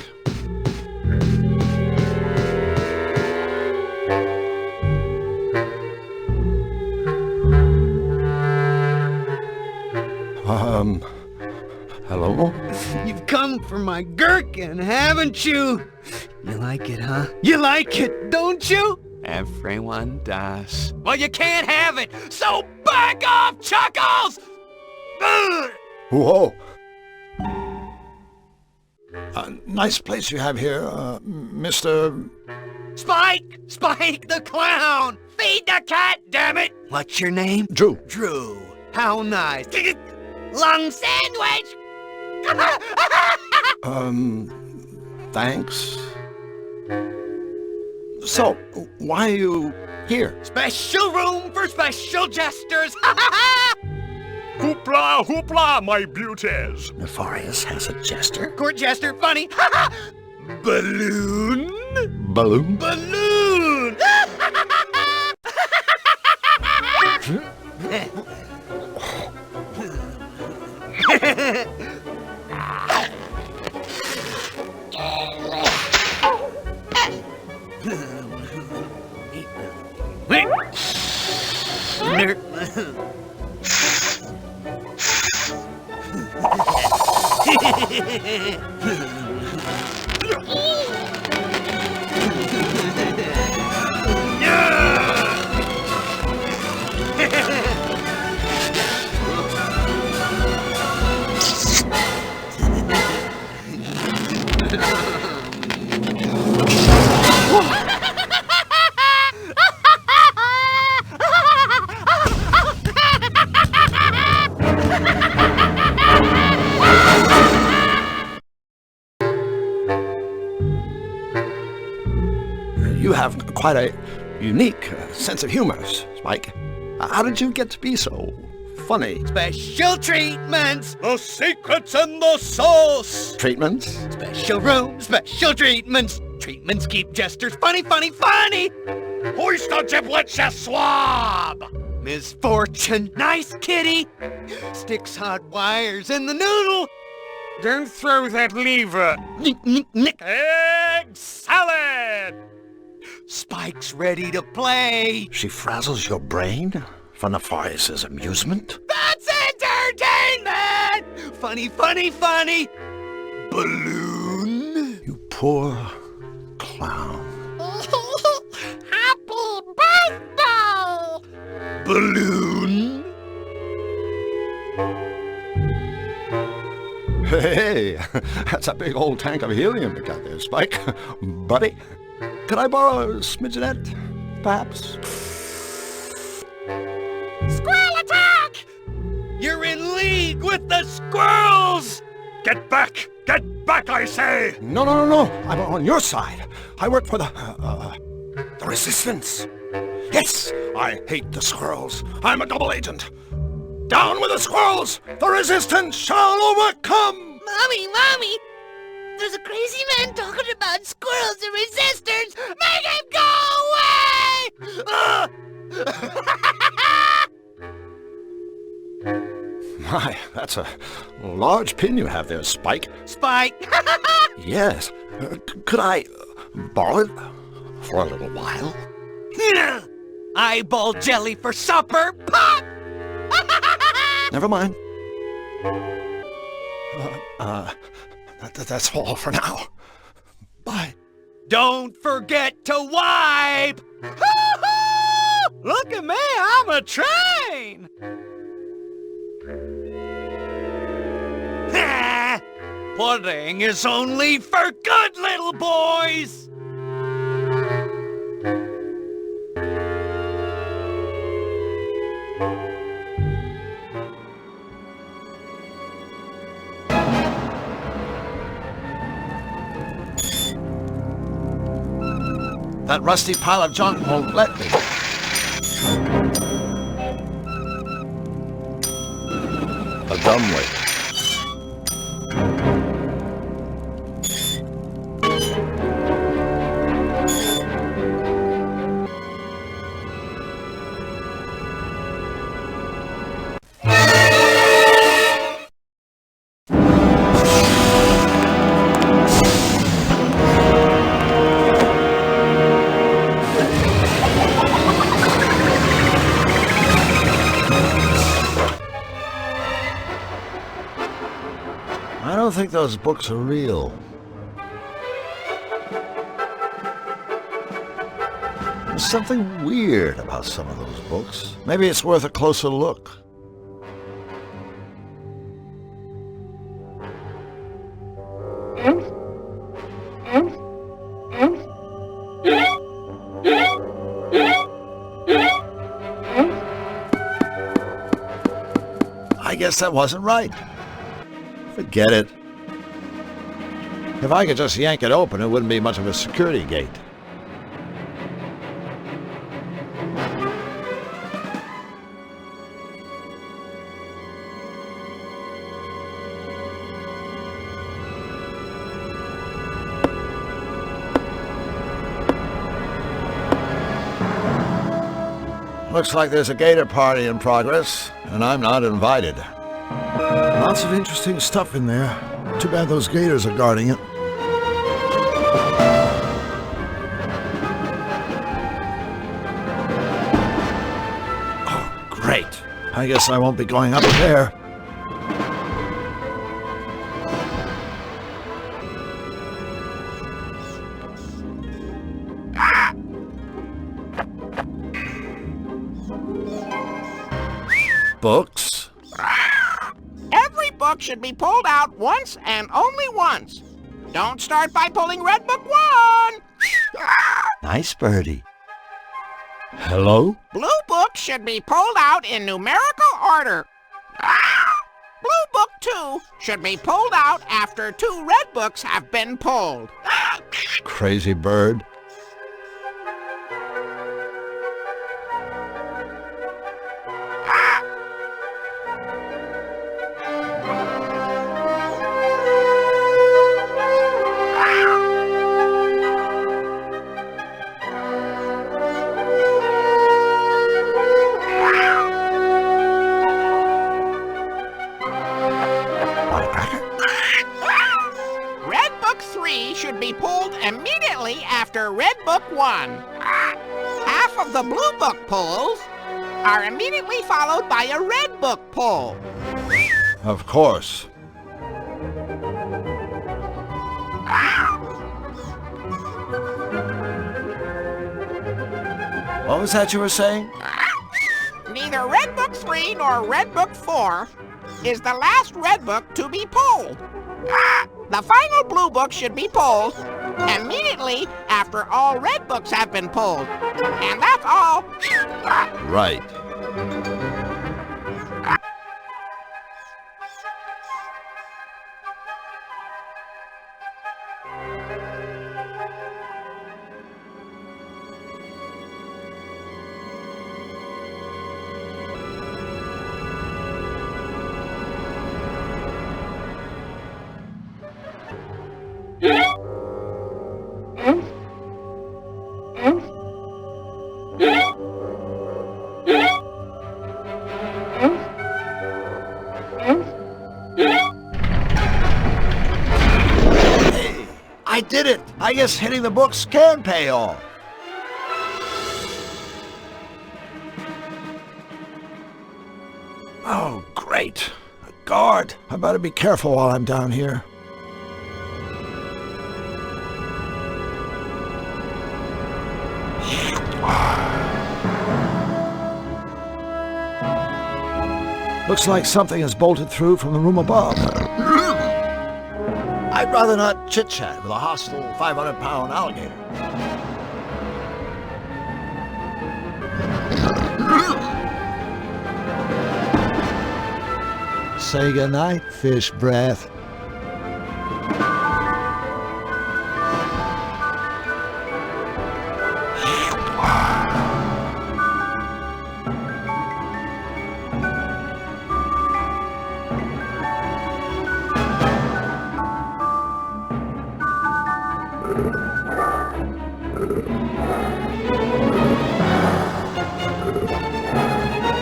S12: Hello? You've come for my gherkin, haven't you? You like it, huh? You like it, don't you?
S5: Everyone does. Well, you can't have it, so back off, Chuckles!
S10: Whoa! Nice place you have here, Mr...
S5: Spike! Spike the clown! Feed the cat, damn it!
S12: What's your name?
S10: Drew.
S12: Drew. How nice. Lung sandwich!
S10: Thanks. So, why are you here?
S12: Special room for special jesters!
S21: Hoopla, hoopla, my beauties!
S10: Nefarious has a jester?
S12: Court jester, funny! Balloon?
S10: Balloon?
S12: Balloon!
S10: You have quite a unique sense of humor, Spike. How did you get to be so funny?
S12: Special treatments! The secret's in the sauce!
S10: Treatments?
S12: Special room, special treatments! Treatments keep jesters funny, funny, funny!
S21: Hoist the giblets, you swab!
S12: Misfortune, nice kitty! Sticks hot wires in the noodle!
S21: Don't throw that lever!
S12: Nick!
S21: Egg salad!
S12: Spike's ready to play!
S10: She frazzles your brain for Nefarious's amusement?
S12: That's entertainment! Funny, funny, funny! Balloon!
S10: You poor clown.
S12: Happy birthday! Balloon!
S10: Hey, that's a big old tank of helium you got there, Spike. Buddy, could I borrow a smidgenette, perhaps?
S12: Squirrel attack! You're in league with the squirrels!
S21: Get back! Get back, I say!
S10: No. I'm on your side. I work for the Resistance. Yes, I hate the squirrels. I'm a double agent. Down with the squirrels! The Resistance shall overcome!
S15: Mommy! There's a crazy man talking about squirrels and resistors! Make him go away!
S10: My, that's a large pin you have there, Spike.
S12: Spike!
S10: Yes. Could I borrow it for a little while?
S12: Eyeball jelly for supper! Pop!
S10: Never mind. That's all for now. Bye.
S12: Don't forget to wipe! Look at me, I'm a train! Pudding is only for good little boys!
S10: That rusty pile of junk won't let me. A dumbway. I don't think those books are real. There's something weird about some of those books. Maybe it's worth a closer look. I guess that wasn't right. Forget it. If I could just yank it open, it wouldn't be much of a security gate. Looks like there's a gator party in progress, and I'm not invited. Lots of interesting stuff in there. Too bad those gators are guarding it. Oh, great. I guess I won't be going up there. Books?
S11: Every book should be pulled out once and only once. Don't start by pulling Red Book 1.
S10: Nice birdie.
S9: Hello?
S11: Blue Book should be pulled out in numerical order. Blue Book 2 should be pulled out after 2 Red Books have been pulled.
S10: Crazy bird.
S11: Red Book 3 should be pulled immediately after Red Book 1. Half of the Blue Book pulls are immediately followed by a Red Book pull.
S10: Of course. What was that you were saying?
S11: Neither Red Book 3 nor Red Book 4 is the last Red Book to be pulled. The final Blue Book should be pulled immediately after all Red Books have been pulled. And that's all.
S10: Right. I did it! I guess hitting the books can pay off. Oh, great. A guard. I better be careful while I'm down here. Looks like something has bolted through from the room above. I'd rather not chit-chat with a hostile 500-pound alligator. Say goodnight, fish breath.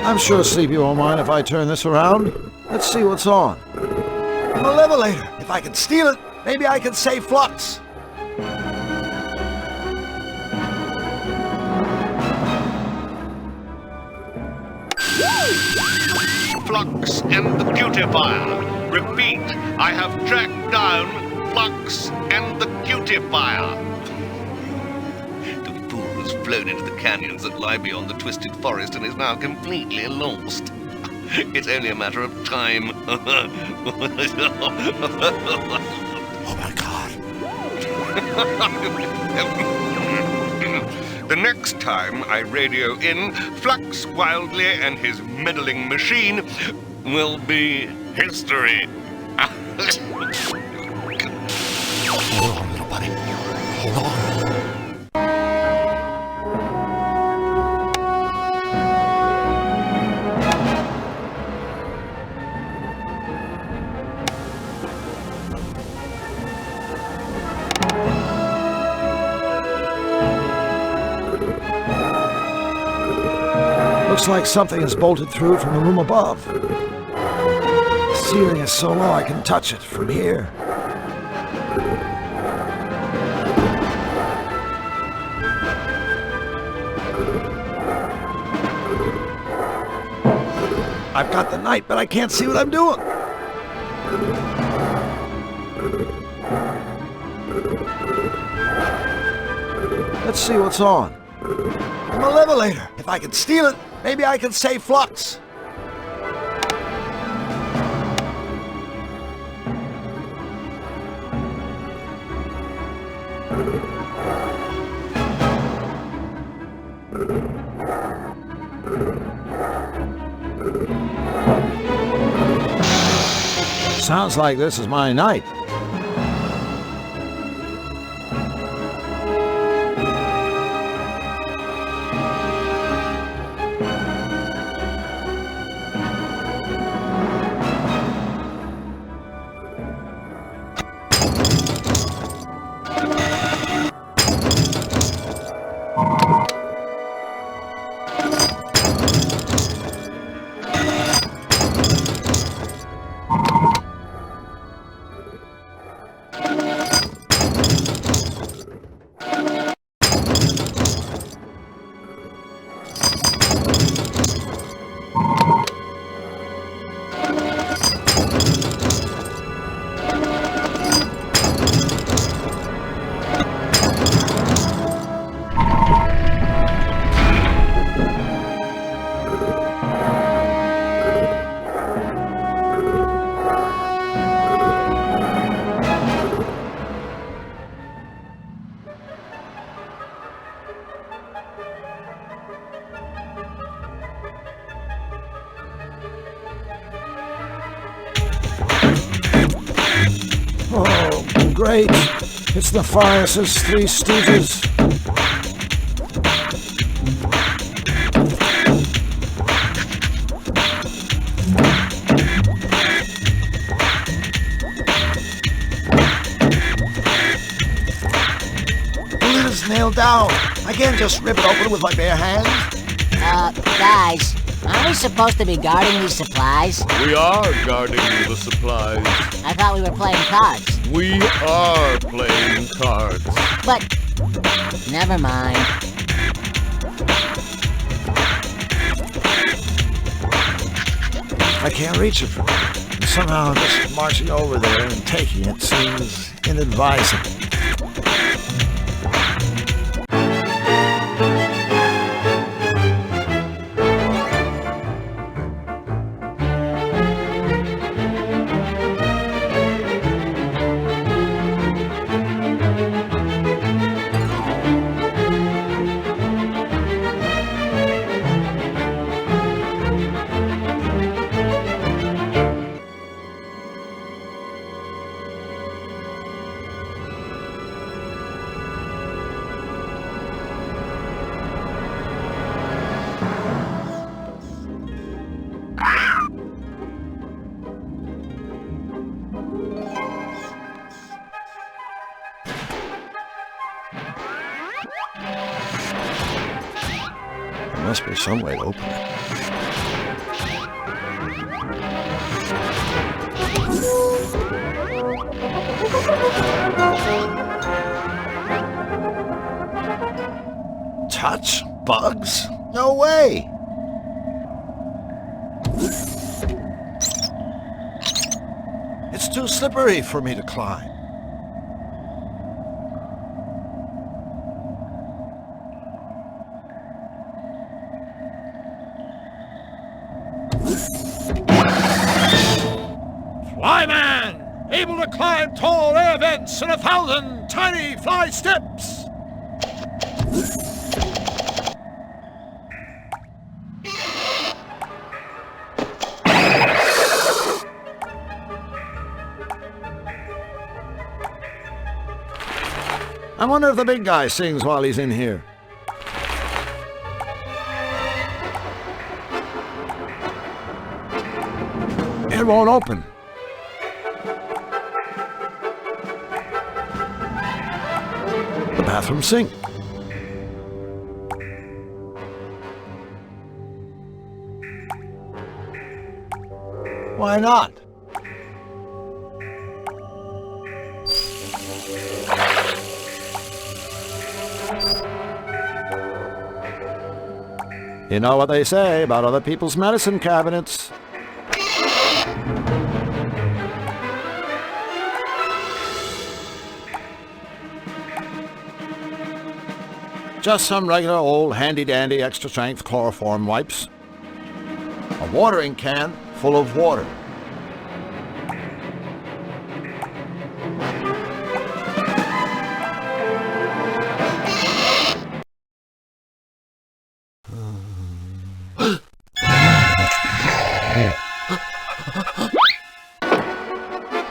S10: I'm sure Sleepy won't mind if I turn this around. Let's see what's on. Malevolator! If I can steal it, maybe I can save Flux.
S21: Flux and the Cutifier. Repeat, I have tracked down Flux and the Cutifier.
S17: The fool has flown into the canyons that lie beyond the twisted forest and is now completely lost. It's only a matter of time. Oh
S21: my God. The next time I radio in, Flux Wildly and his meddling machine will be history.
S1: Hold on, little buddy. Hold on.
S10: Looks like something is bolted through from the room above. The ceiling is so low I can touch it from here. I've got the knife, but I can't see what I'm doing. Let's see what's on. A levelator. If I can steal it, maybe I can save Flux. Sounds like this is my night. Oh, great. It's the Farius's Three Stooges. The lid is nailed down. I can't just rip it open with my bare hands.
S4: Guys, aren't we supposed to be guarding these supplies?
S18: We are guarding the supplies.
S4: I thought we were playing cards.
S18: We are playing cards.
S4: But, never mind.
S10: I can't reach it from here. And somehow just marching over there and taking it seems inadvisable. There must be some way to open it. Touch bugs? No way! It's too slippery for me to climb.
S1: Flyman! Able to climb tall air vents and 1,000 tiny fly steps!
S10: I wonder if the big guy sings while he's in here. It won't open. The bathroom sink. Why not? You know what they say about other people's medicine cabinets. Just some regular old handy-dandy extra-strength chloroform wipes. A watering can full of water.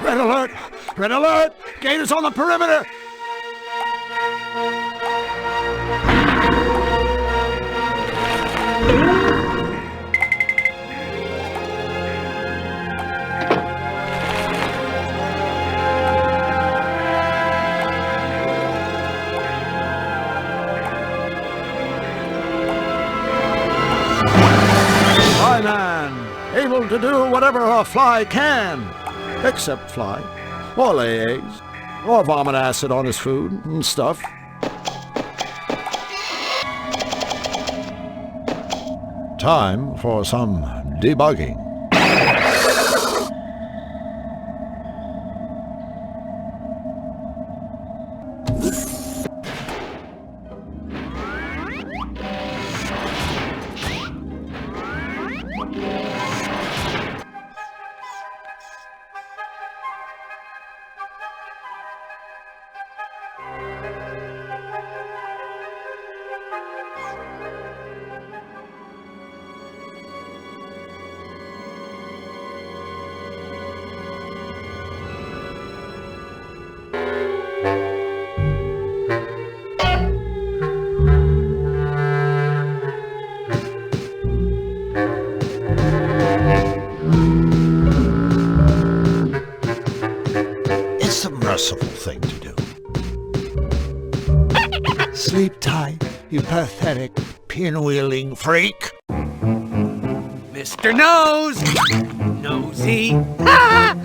S10: Red alert! Red alert! Gators on the perimeter! Flyman, able to do whatever a fly can, except fly, or lay eggs, or vomit acid on his food and stuff. Time for some debugging. It's a merciful thing to do. Sleep tight, you pathetic, pinwheeling freak.
S12: Mr. Nose! Nosy! Huh?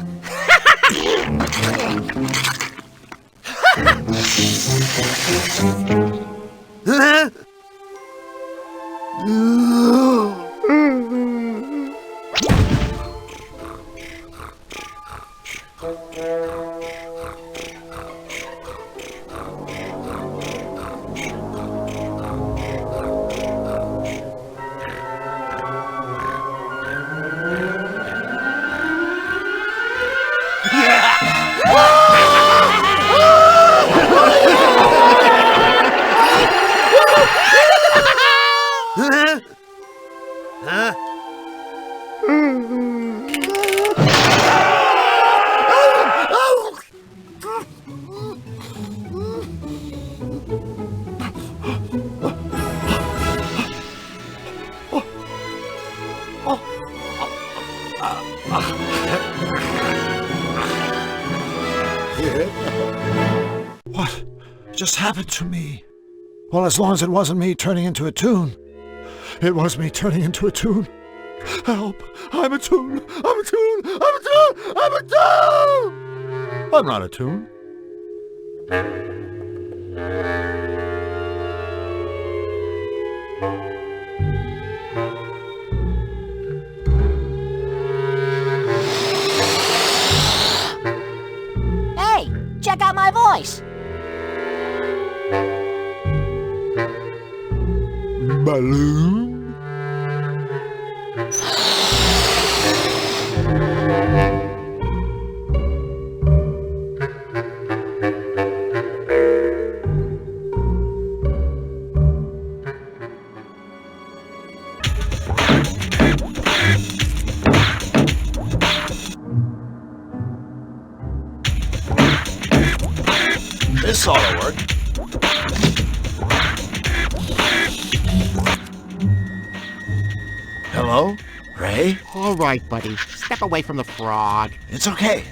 S12: Huh?
S10: What just happened to me? Well, as long as it wasn't me turning into a toon. It was me turning into a toon. Help! I'm a toon! I'm a toon! I'm a toon! I'm a toon! I'm not a toon.
S4: Hey, check out my voice.
S10: Balloon? This ought to work. Hello? Ray?
S11: All right, buddy. Step away from the frog.
S10: It's okay.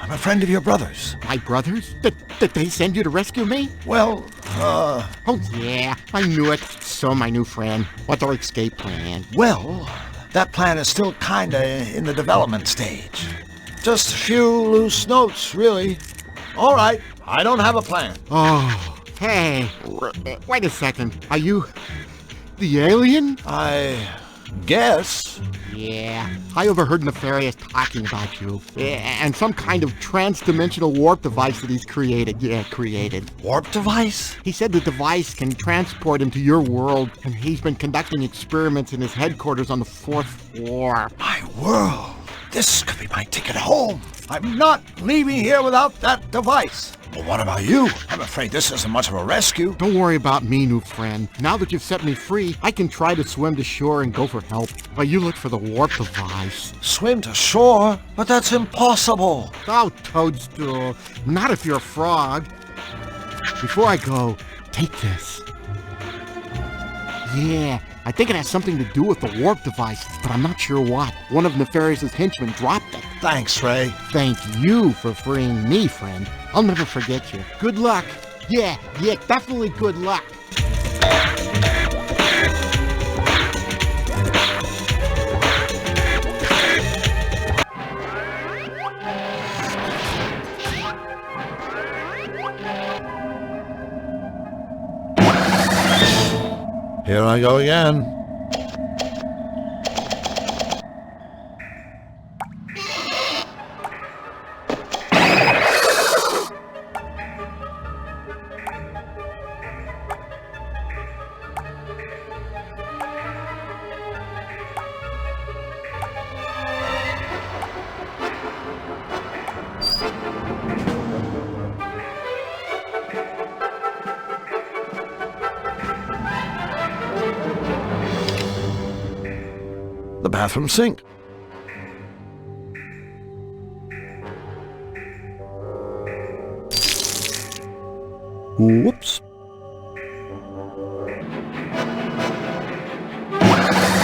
S10: I'm a friend of your brother's.
S11: My brothers? Did they send you to rescue me?
S10: Well,
S11: Oh, yeah. I knew it. So, my new friend. What's our escape plan?
S10: Well, That plan is still kinda in the development stage. Just a few loose notes, really. All right, I don't have a plan.
S11: Oh, hey, wait a second. Are you the alien?
S10: I guess.
S11: Yeah, I overheard Nefarious talking about you. And some kind of trans-dimensional warp device that he's created. Yeah, created.
S10: Warp device?
S11: He said the device can transport him to your world, and he's been conducting experiments in his headquarters on the 4th floor.
S10: My world! This could be my ticket home. I'm not leaving here without that device. Well, what about you? I'm afraid this isn't much of a rescue.
S11: Don't worry about me, new friend. Now that you've set me free, I can try to swim to shore and go for help. While you look for the warp device.
S10: Swim to shore? But that's impossible.
S11: Oh, Toadstool. Not if you're a frog. Before I go, take this. Yeah, I think it has something to do with the warp device, but I'm not sure what. One of Nefarious's henchmen dropped it.
S10: Thanks, Ray.
S11: Thank you for freeing me, friend. I'll never forget you. Good luck. Yeah, definitely good luck.
S10: Here I go again. The bathroom sink. Whoops.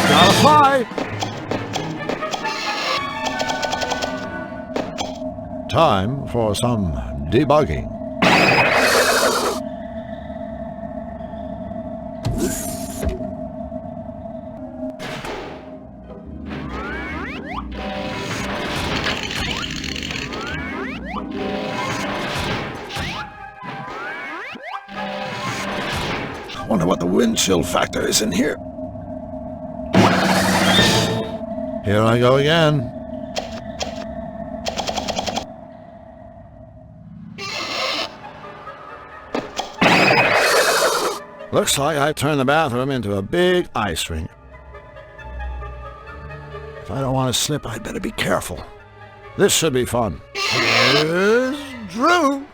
S10: Gotta fly. Time for some debugging. I wonder what the wind chill factor is in here. Here I go again. Looks like I turned the bathroom into a big ice rink. If I don't want to slip, I'd better be careful. This should be fun. Here's Drew.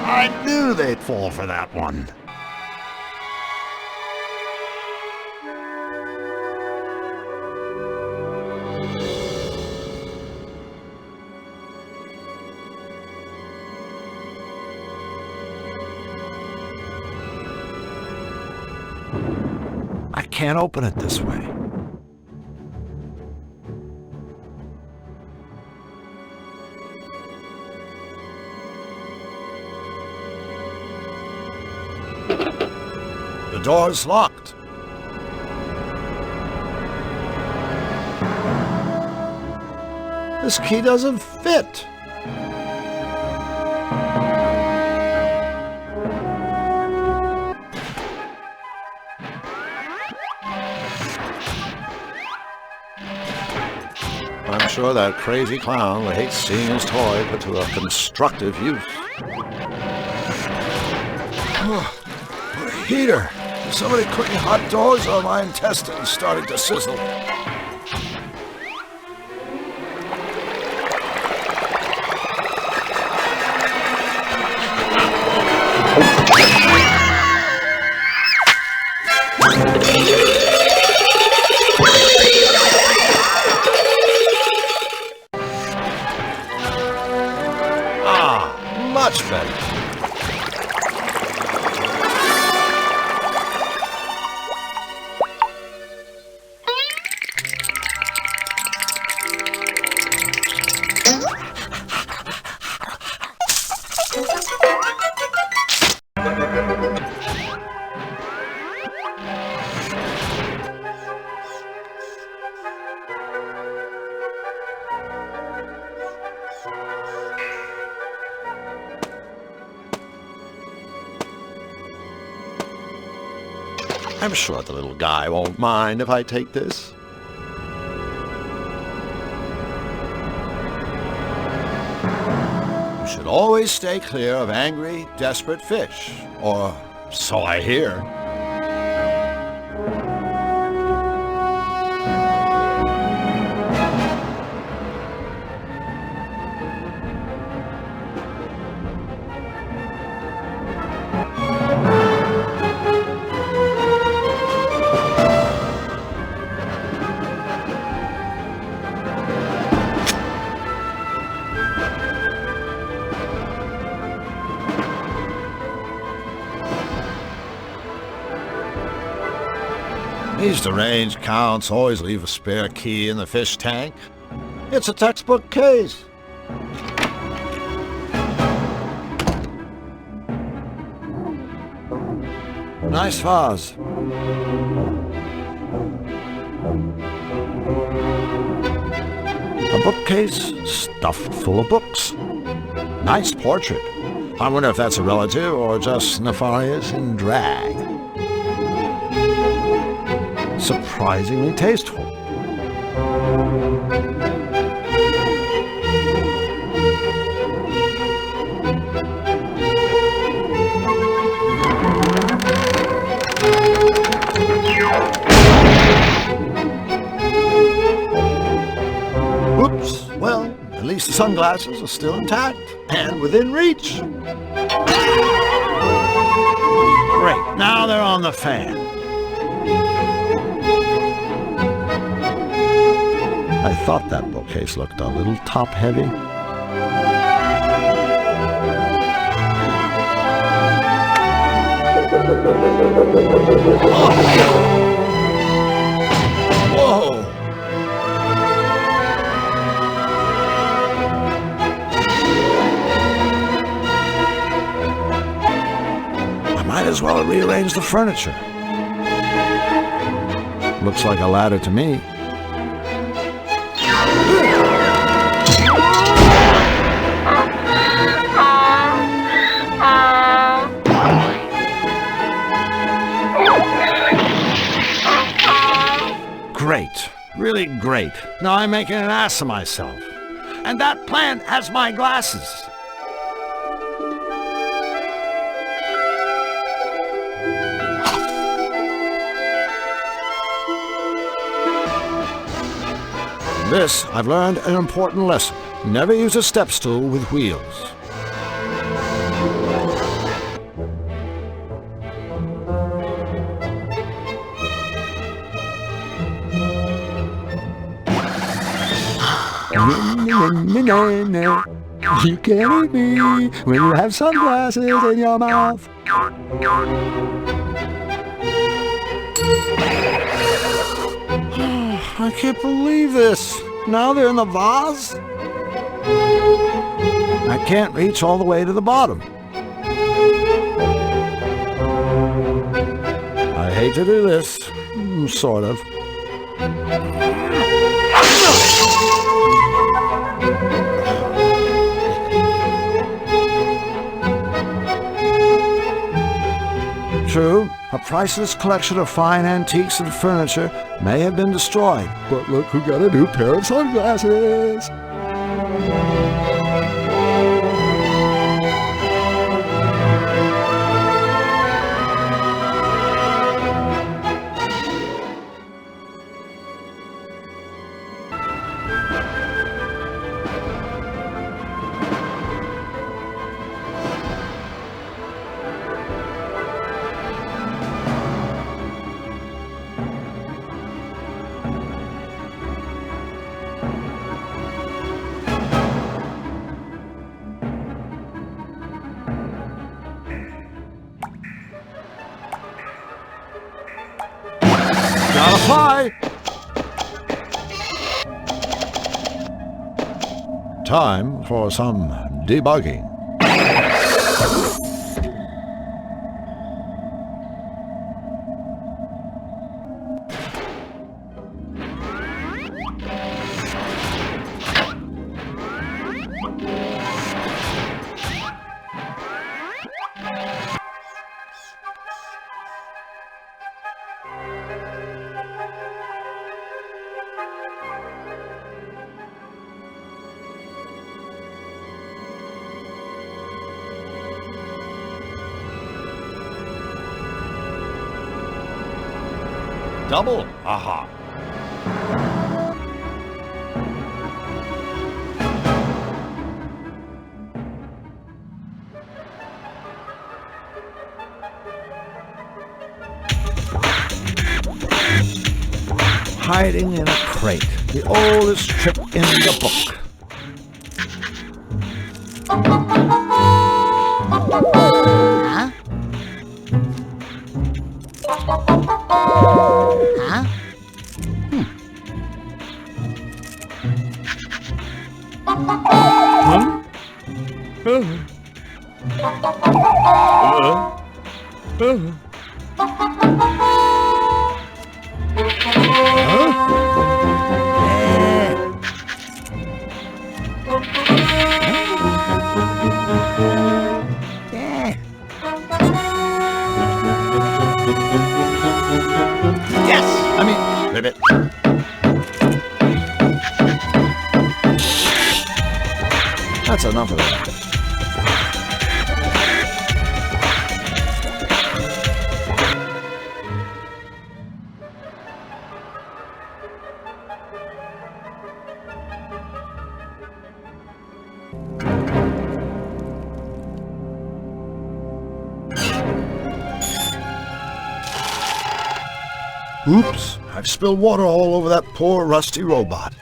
S10: I knew they'd fall for that one. I can't open it this way. The door's locked. This key doesn't fit. I'm sure that crazy clown would hate seeing his toy put to a constructive use. Oh, what a heater. Is somebody cooking hot doors or are my intestines starting to sizzle? Much better. I'm sure the little guy won't mind if I take this. You should always stay clear of angry, desperate fish. Or so I hear. These deranged counts always leave a spare key in the fish tank. It's a textbook case. Nice vase. A bookcase stuffed full of books. Nice portrait. I wonder if that's a relative or just nefarious in drag. Surprisingly tasteful. Whoops. Well, at least the sunglasses are still intact and within reach. Great. Now they're on the fan. I thought that bookcase looked a little top-heavy. Oh. Whoa! I might as well rearrange the furniture. Looks like a ladder to me. Great. Really great. Now I'm making an ass of myself. And that plant has my glasses. From this, I've learned an important lesson. Never use a step stool with wheels. You can't eat me when you have sunglasses in your mouth. I can't believe this. Now they're in the vase? I can't reach all the way to the bottom. I hate to do this. Sort of. True, a priceless collection of fine antiques and furniture may have been destroyed, but look who got a new pair of sunglasses! Apply! Time for some debugging. Double aha. Hiding in a crate, the oldest trick in the book.
S6: Huh? Huh?
S10: Yes! I mean, ribbit. That's enough of that. Oops, I've spilled water all over that poor rusty robot.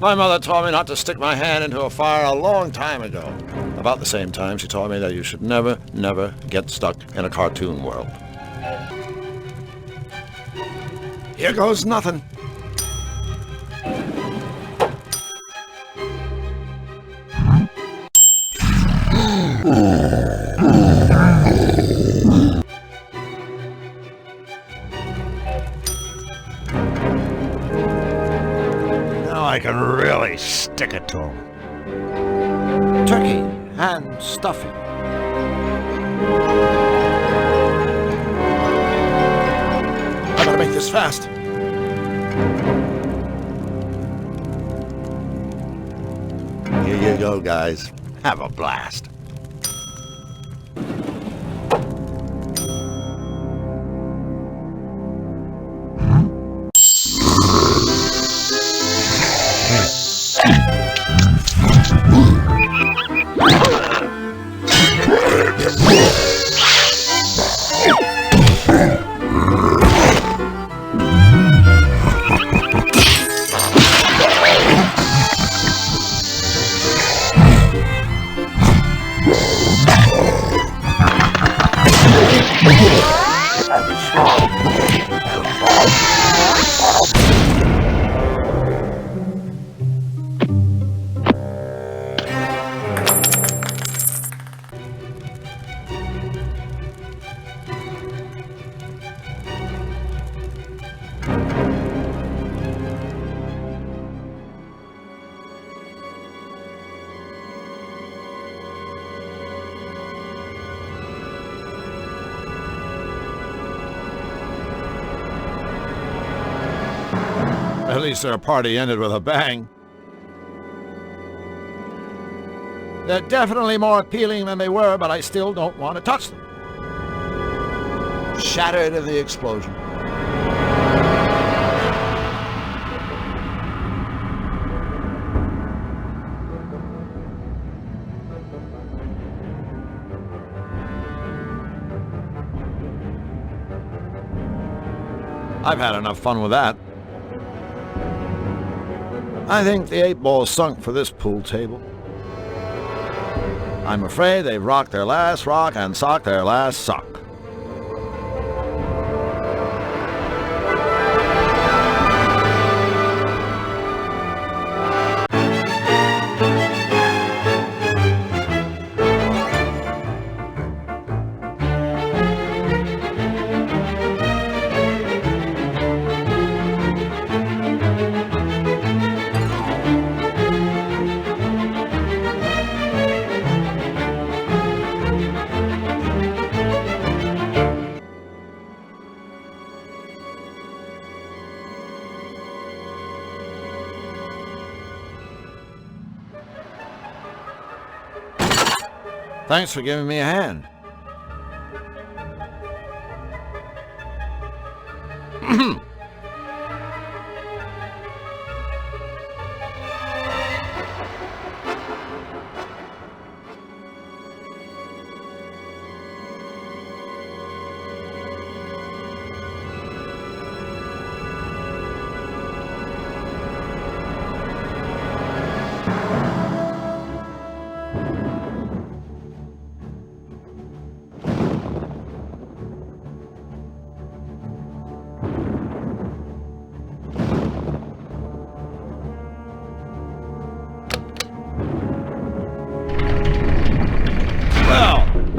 S10: My mother taught me not to stick my hand into a fire a long time ago. About the same time, she taught me that you should never, never get stuck in a cartoon world. Here goes nothing. Now I can really stick it to him. Turkey and stuffing. I gotta make this fast. Here you go, guys. Have a blast. At least their party ended with a bang. They're definitely more appealing than they were, but I still don't want to touch them. Shattered in the explosion. I've had enough fun with that. I think the 8-ball's sunk for this pool table. I'm afraid they've rocked their last rock and socked their last sock. Thanks for giving me a hand.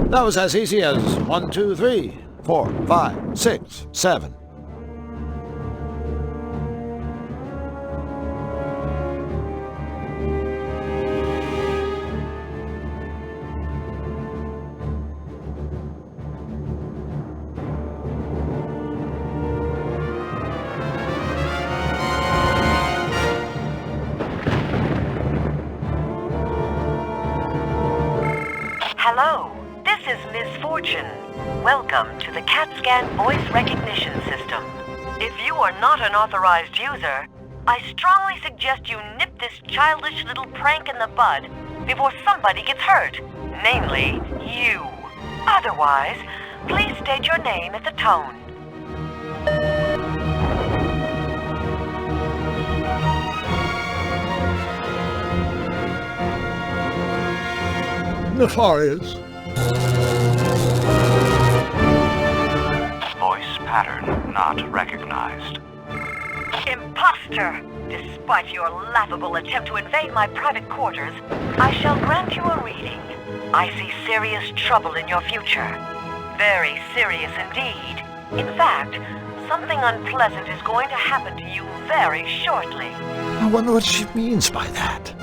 S10: That was as easy as 1, 2, 3, 4, 5, 6, 7.
S8: Hello. This is Ms. Fortune. Welcome to the CAT scan voice recognition system. If you are not an authorized user, I strongly suggest you nip this childish little prank in the bud before somebody gets hurt, namely you. Otherwise, please state your name at the tone.
S10: Nefarious.
S21: Voice pattern not recognized.
S8: Imposter! Despite your laughable attempt to invade my private quarters, I shall grant you a reading. I see serious trouble in your future. Very serious indeed. In fact, something unpleasant is going to happen to you very shortly.
S10: I wonder what she means by that.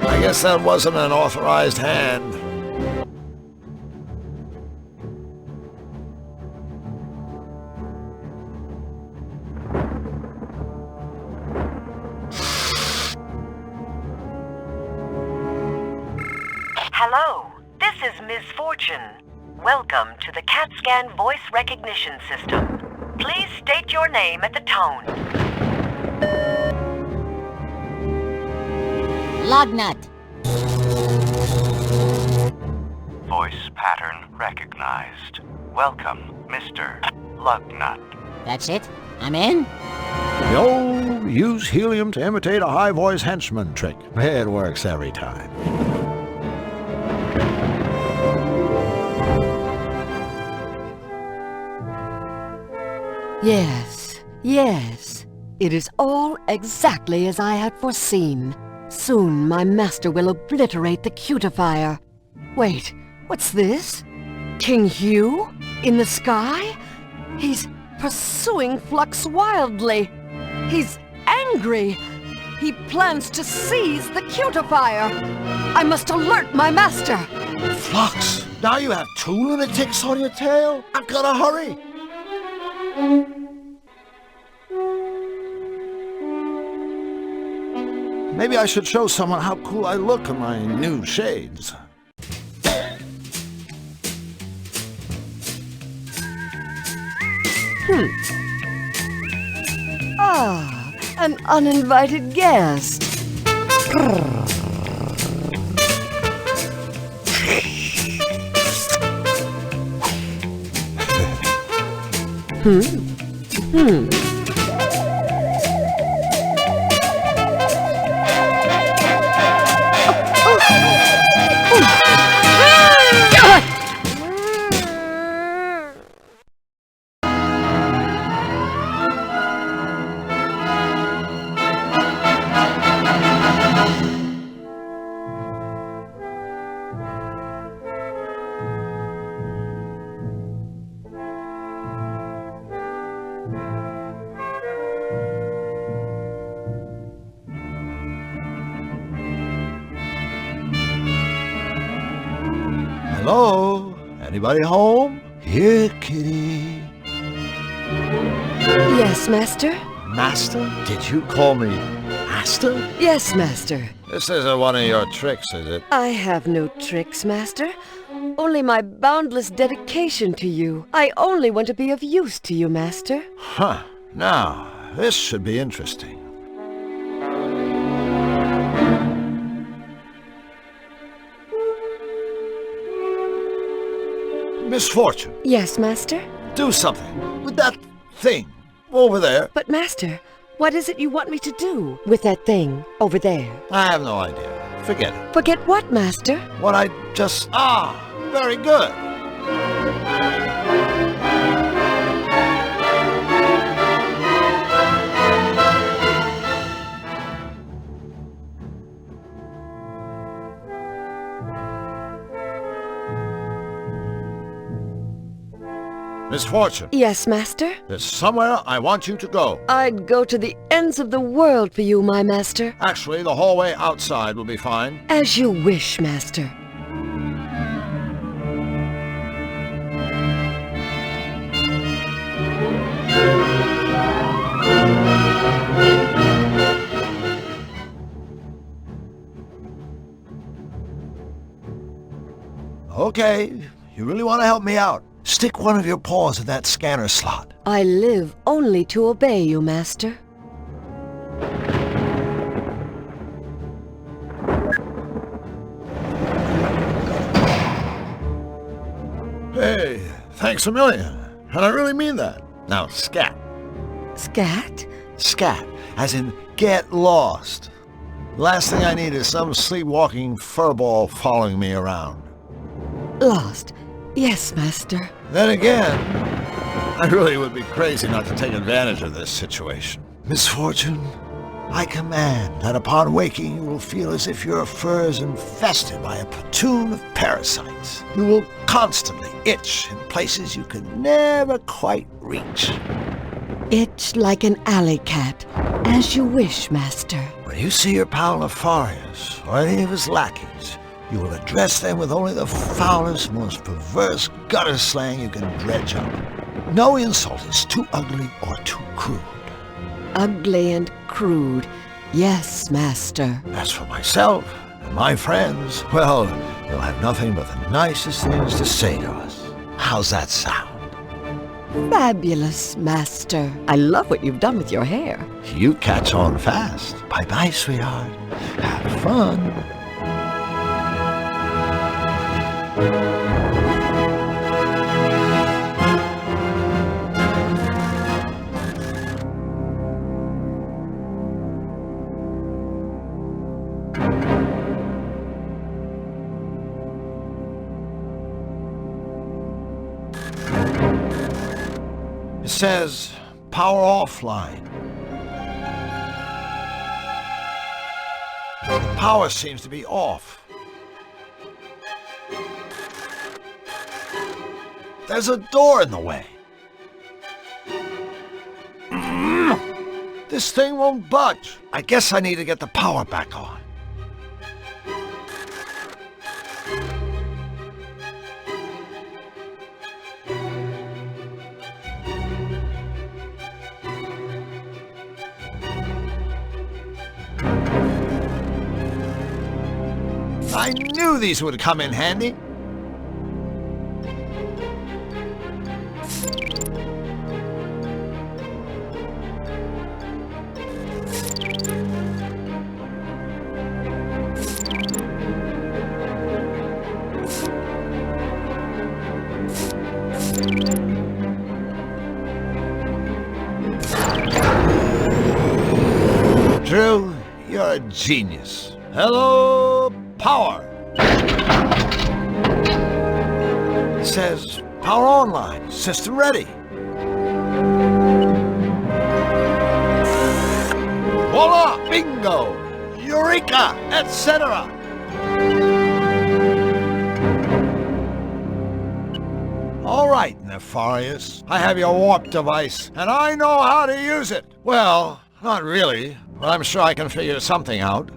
S10: I guess that wasn't an authorized hand.
S8: Hello, this is Ms. Fortune. Welcome to the CAT scan voice recognition system. Please state your name at the tone.
S4: Lognut.
S21: Voice pattern recognized. Welcome, Mr. Lugnut.
S4: That's it? I'm in?
S10: Yo, use helium to imitate a high-voice henchman trick. It works every time.
S16: Yes, yes. It is all exactly as I had foreseen. Soon my master will obliterate the cutifier. Wait, what's this? King Hugh? In the sky? He's pursuing Flux wildly. He's angry. He plans to seize the cutifier. I must alert my master.
S10: Flux, now you have 2 lunatics on your tail? I've gotta hurry. Maybe I should show someone how cool I look in my new shades.
S16: Ah, an uninvited guest.
S10: Hello? Anybody home? Here, kitty.
S16: Yes, Master?
S10: Master? Did you call me Master?
S16: Yes, Master.
S10: This isn't one of your tricks, is it?
S16: I have no tricks, Master. Only my boundless dedication to you. I only want to be of use to you, Master.
S10: Huh. Now, this should be interesting. Misfortune.
S16: Yes, Master?
S10: Do something with that thing over there.
S16: But, Master, what is it you want me to do with that thing over there?
S10: I have no idea. Forget it.
S16: Forget what, Master?
S10: What I just... Ah, very good. Misfortune.
S16: Yes, Master?
S10: There's somewhere I want you to go.
S16: I'd go to the ends of the world for you, my Master.
S10: Actually, the hallway outside will be fine.
S16: As you wish, Master.
S10: Okay, you really want to help me out? Stick one of your paws in that scanner slot.
S16: I live only to obey you, Master.
S10: Hey, thanks a million. And I really mean that. Now, scat.
S16: Scat?
S10: Scat, as in get lost. Last thing I need is some sleepwalking furball following me around.
S16: Lost. Yes, Master.
S10: Then again, I really would be crazy not to take advantage of this situation. Misfortune, I command that upon waking you will feel as if your fur is infested by a platoon of parasites. You will constantly itch in places you could never quite reach.
S16: Itch like an alley cat. As you wish, Master.
S10: When you see your pal Nefarious or any of his lackeys, you will address them with only the foulest, most perverse gutter slang you can dredge up. No insult is too ugly or too crude.
S16: Ugly and crude. Yes, Master.
S10: As for myself and my friends, well, you'll have nothing but the nicest things to say to us. How's that sound?
S16: Fabulous, Master. I love what you've done with your hair.
S10: You catch on fast. Bye-bye, sweetheart. Have fun. It says power offline. The power seems to be off. There's a door in the way. This thing won't budge. I guess I need to get the power back on. I knew these would come in handy. genius. Hello, power. It says power online, system ready. Voila, bingo, eureka, etc. All right, Nefarious. I have your warp device, and I know how to use it. Well, not really, but I'm sure I can figure something out.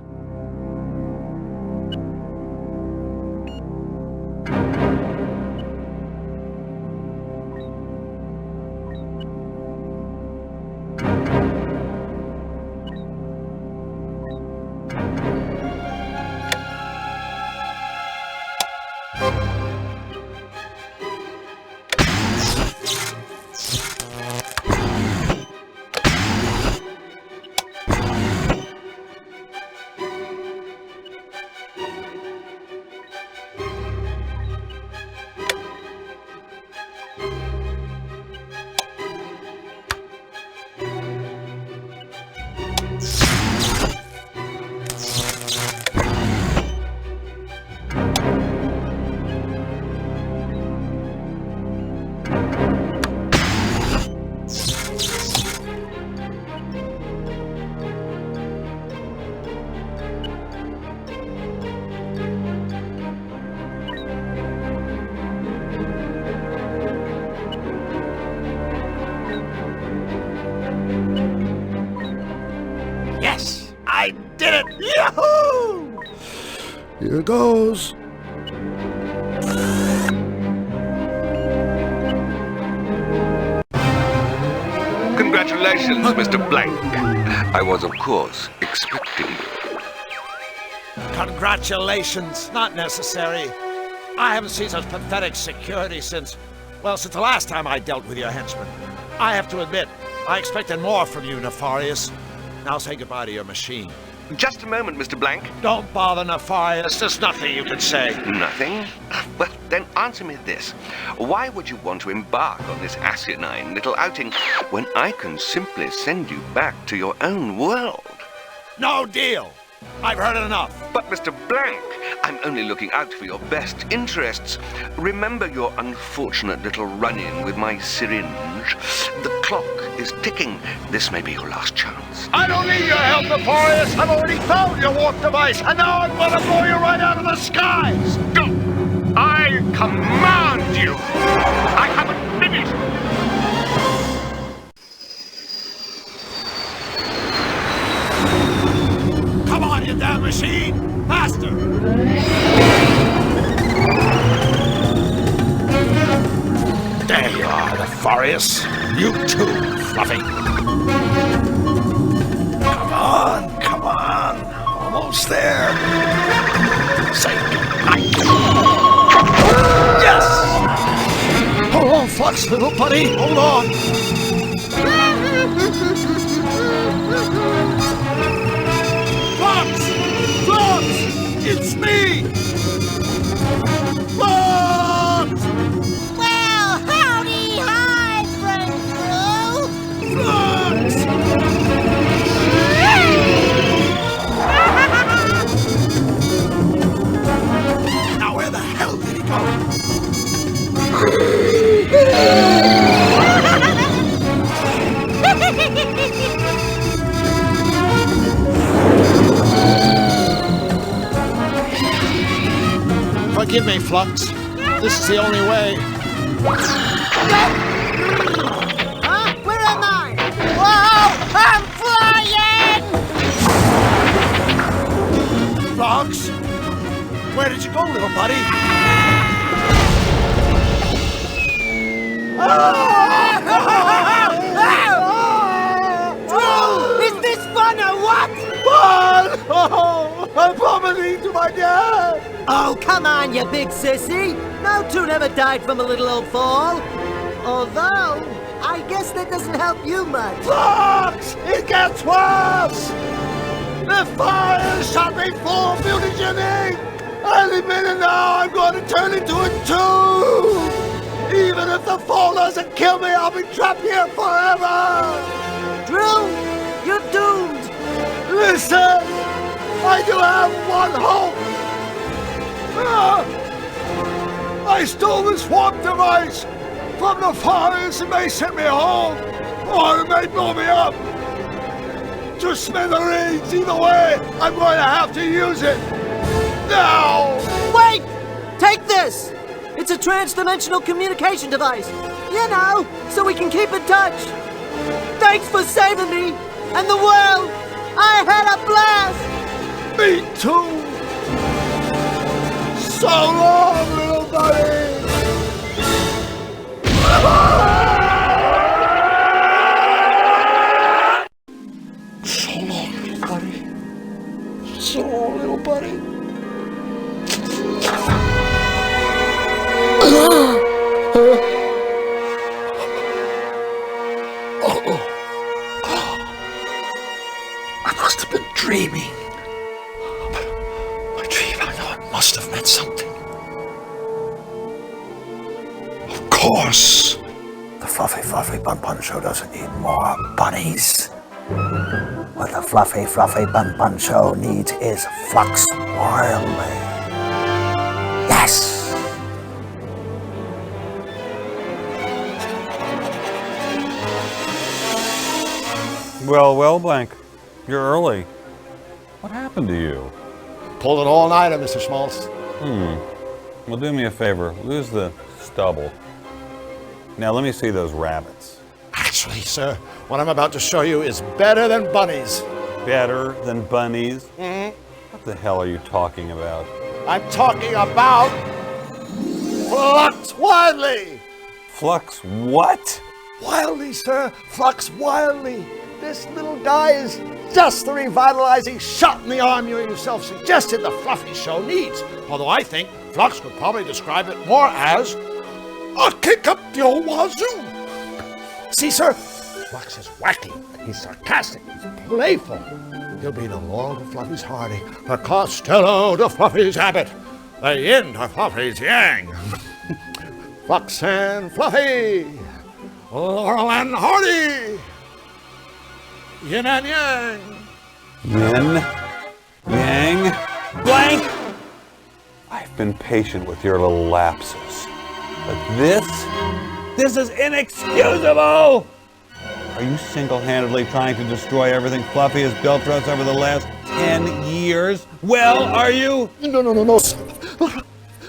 S10: Yes, I did it! Yahoo! Here goes.
S17: Congratulations, Mr. Blank. I was, of course, expecting you.
S10: Congratulations, not necessary. I haven't seen such pathetic security since the last time I dealt with your henchmen. I have to admit, I expected more from you, Nefarious. Now say goodbye to your machine.
S17: Just a moment, Mr. Blank.
S10: Don't bother, Nefarious. There's nothing you can say.
S17: Nothing? Well, then answer me this. Why would you want to embark on this asinine little outing when I can simply send you back to your own world?
S10: No deal. I've heard enough.
S17: But, Mr. Blank, I'm only looking out for your best interests. Remember your unfortunate little run-in with my syringe? The clock is ticking. This may be your last chance.
S10: I don't need your help, Nefarious. I've already found your warp device, and now I'm gonna blow you right out of the skies.
S21: Go! I command you! I haven't finished!
S10: Come on, you damn machine! Faster! There you are, Nefarious. You too, Fluffy. Come on. Almost there. Say goodnight. Yes! Hold on, Flux, little buddy. Hold on. Flux! It's me! Flux!
S15: Well, howdy, hi, friend Blue.
S10: Flux! Now where the hell did he go? Forgive me, Flux. This is the only way.
S6: Huh? Where am I? Whoa! I'm flying!
S10: Flux? Where did you go, little buddy?
S6: Drew! Is this fun or what?
S10: Fun! Oh, I'm plummeting to my death!
S6: Oh, come on, you big sissy. No toon ever died from a little old fall. Although, I guess that doesn't help you much.
S10: Flux! It gets worse! The fire shot me full, Beauty Jimmy! Any minute now, I'm going to turn into a tube! Even if the fall doesn't kill me, I'll be trapped here forever!
S6: Drew, you're doomed!
S10: Listen! I do have one hope! I stole the swamp device from the forest and they sent me home, or they blow me up. To smithereens, either way, I'm going to have to use it. Now!
S19: Wait! Take this! It's a trans-dimensional communication device. You know, so we can keep in touch. Thanks for saving me and the world. I had a blast.
S10: Me too. So long, little buddy. So long, little buddy. So long, little buddy. I must have been dreaming. My dream, I know it must have meant something. Of course.
S2: The Fluffy Bun Show doesn't need more bunnies. What the Fluffy Bun Show needs is Flux Wildly. Yes!
S14: Well, Blank. You're early. What happened to you?
S10: Pulled an all-nighter, Mr. Schmaltz.
S14: Well, do me a favor. Lose the stubble. Now, let me see those rabbits.
S10: Actually, sir, what I'm about to show you is better than bunnies.
S14: Better than bunnies? What the hell are you talking about?
S10: I'm talking about Flux Wildly.
S14: Flux what?
S10: Wildly, sir. Flux Wildly. This little guy is just the revitalizing shot in the arm you yourself suggested the Fluffy Show needs. Although I think Flux would probably describe it more as a kick up the old wazoo. See, sir, Flux is wacky, he's sarcastic, he's playful. He'll be no longer Fluffy's Hardy, the Costello to Fluffy's Abbott, the yin to Fluffy's yang. Flux and Fluffy, Laurel and Hardy. Yin and yang.
S14: Yin? Yang? Blank! I've been patient with your little lapses. But this is inexcusable! Are you single-handedly trying to destroy everything Fluffy has built for us over the last 10 years? Well, are you?
S10: No, sir.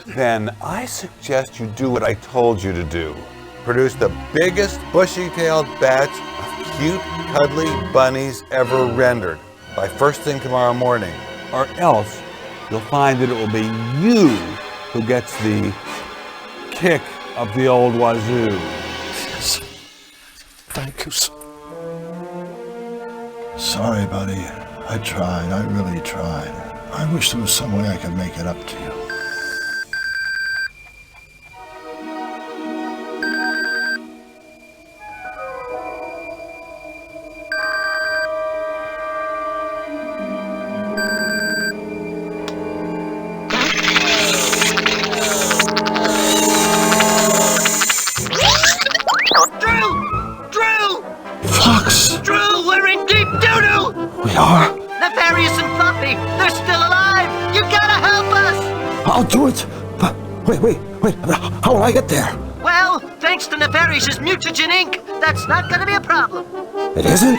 S14: Then I suggest you do what I told you to do. Produce the biggest bushy-tailed batch of cute, cuddly bunnies ever rendered by first thing tomorrow morning. Or else you'll find that it will be you who gets the kick up the old wazoo.
S10: Yes. Thank you, sir. Sorry, buddy. I tried. I really tried. I wish there was some way I could make it up to you. I'll do it! But wait. How will I get there?
S19: Well, thanks to Nefarious' mutagen ink, that's not gonna be a problem.
S10: It isn't?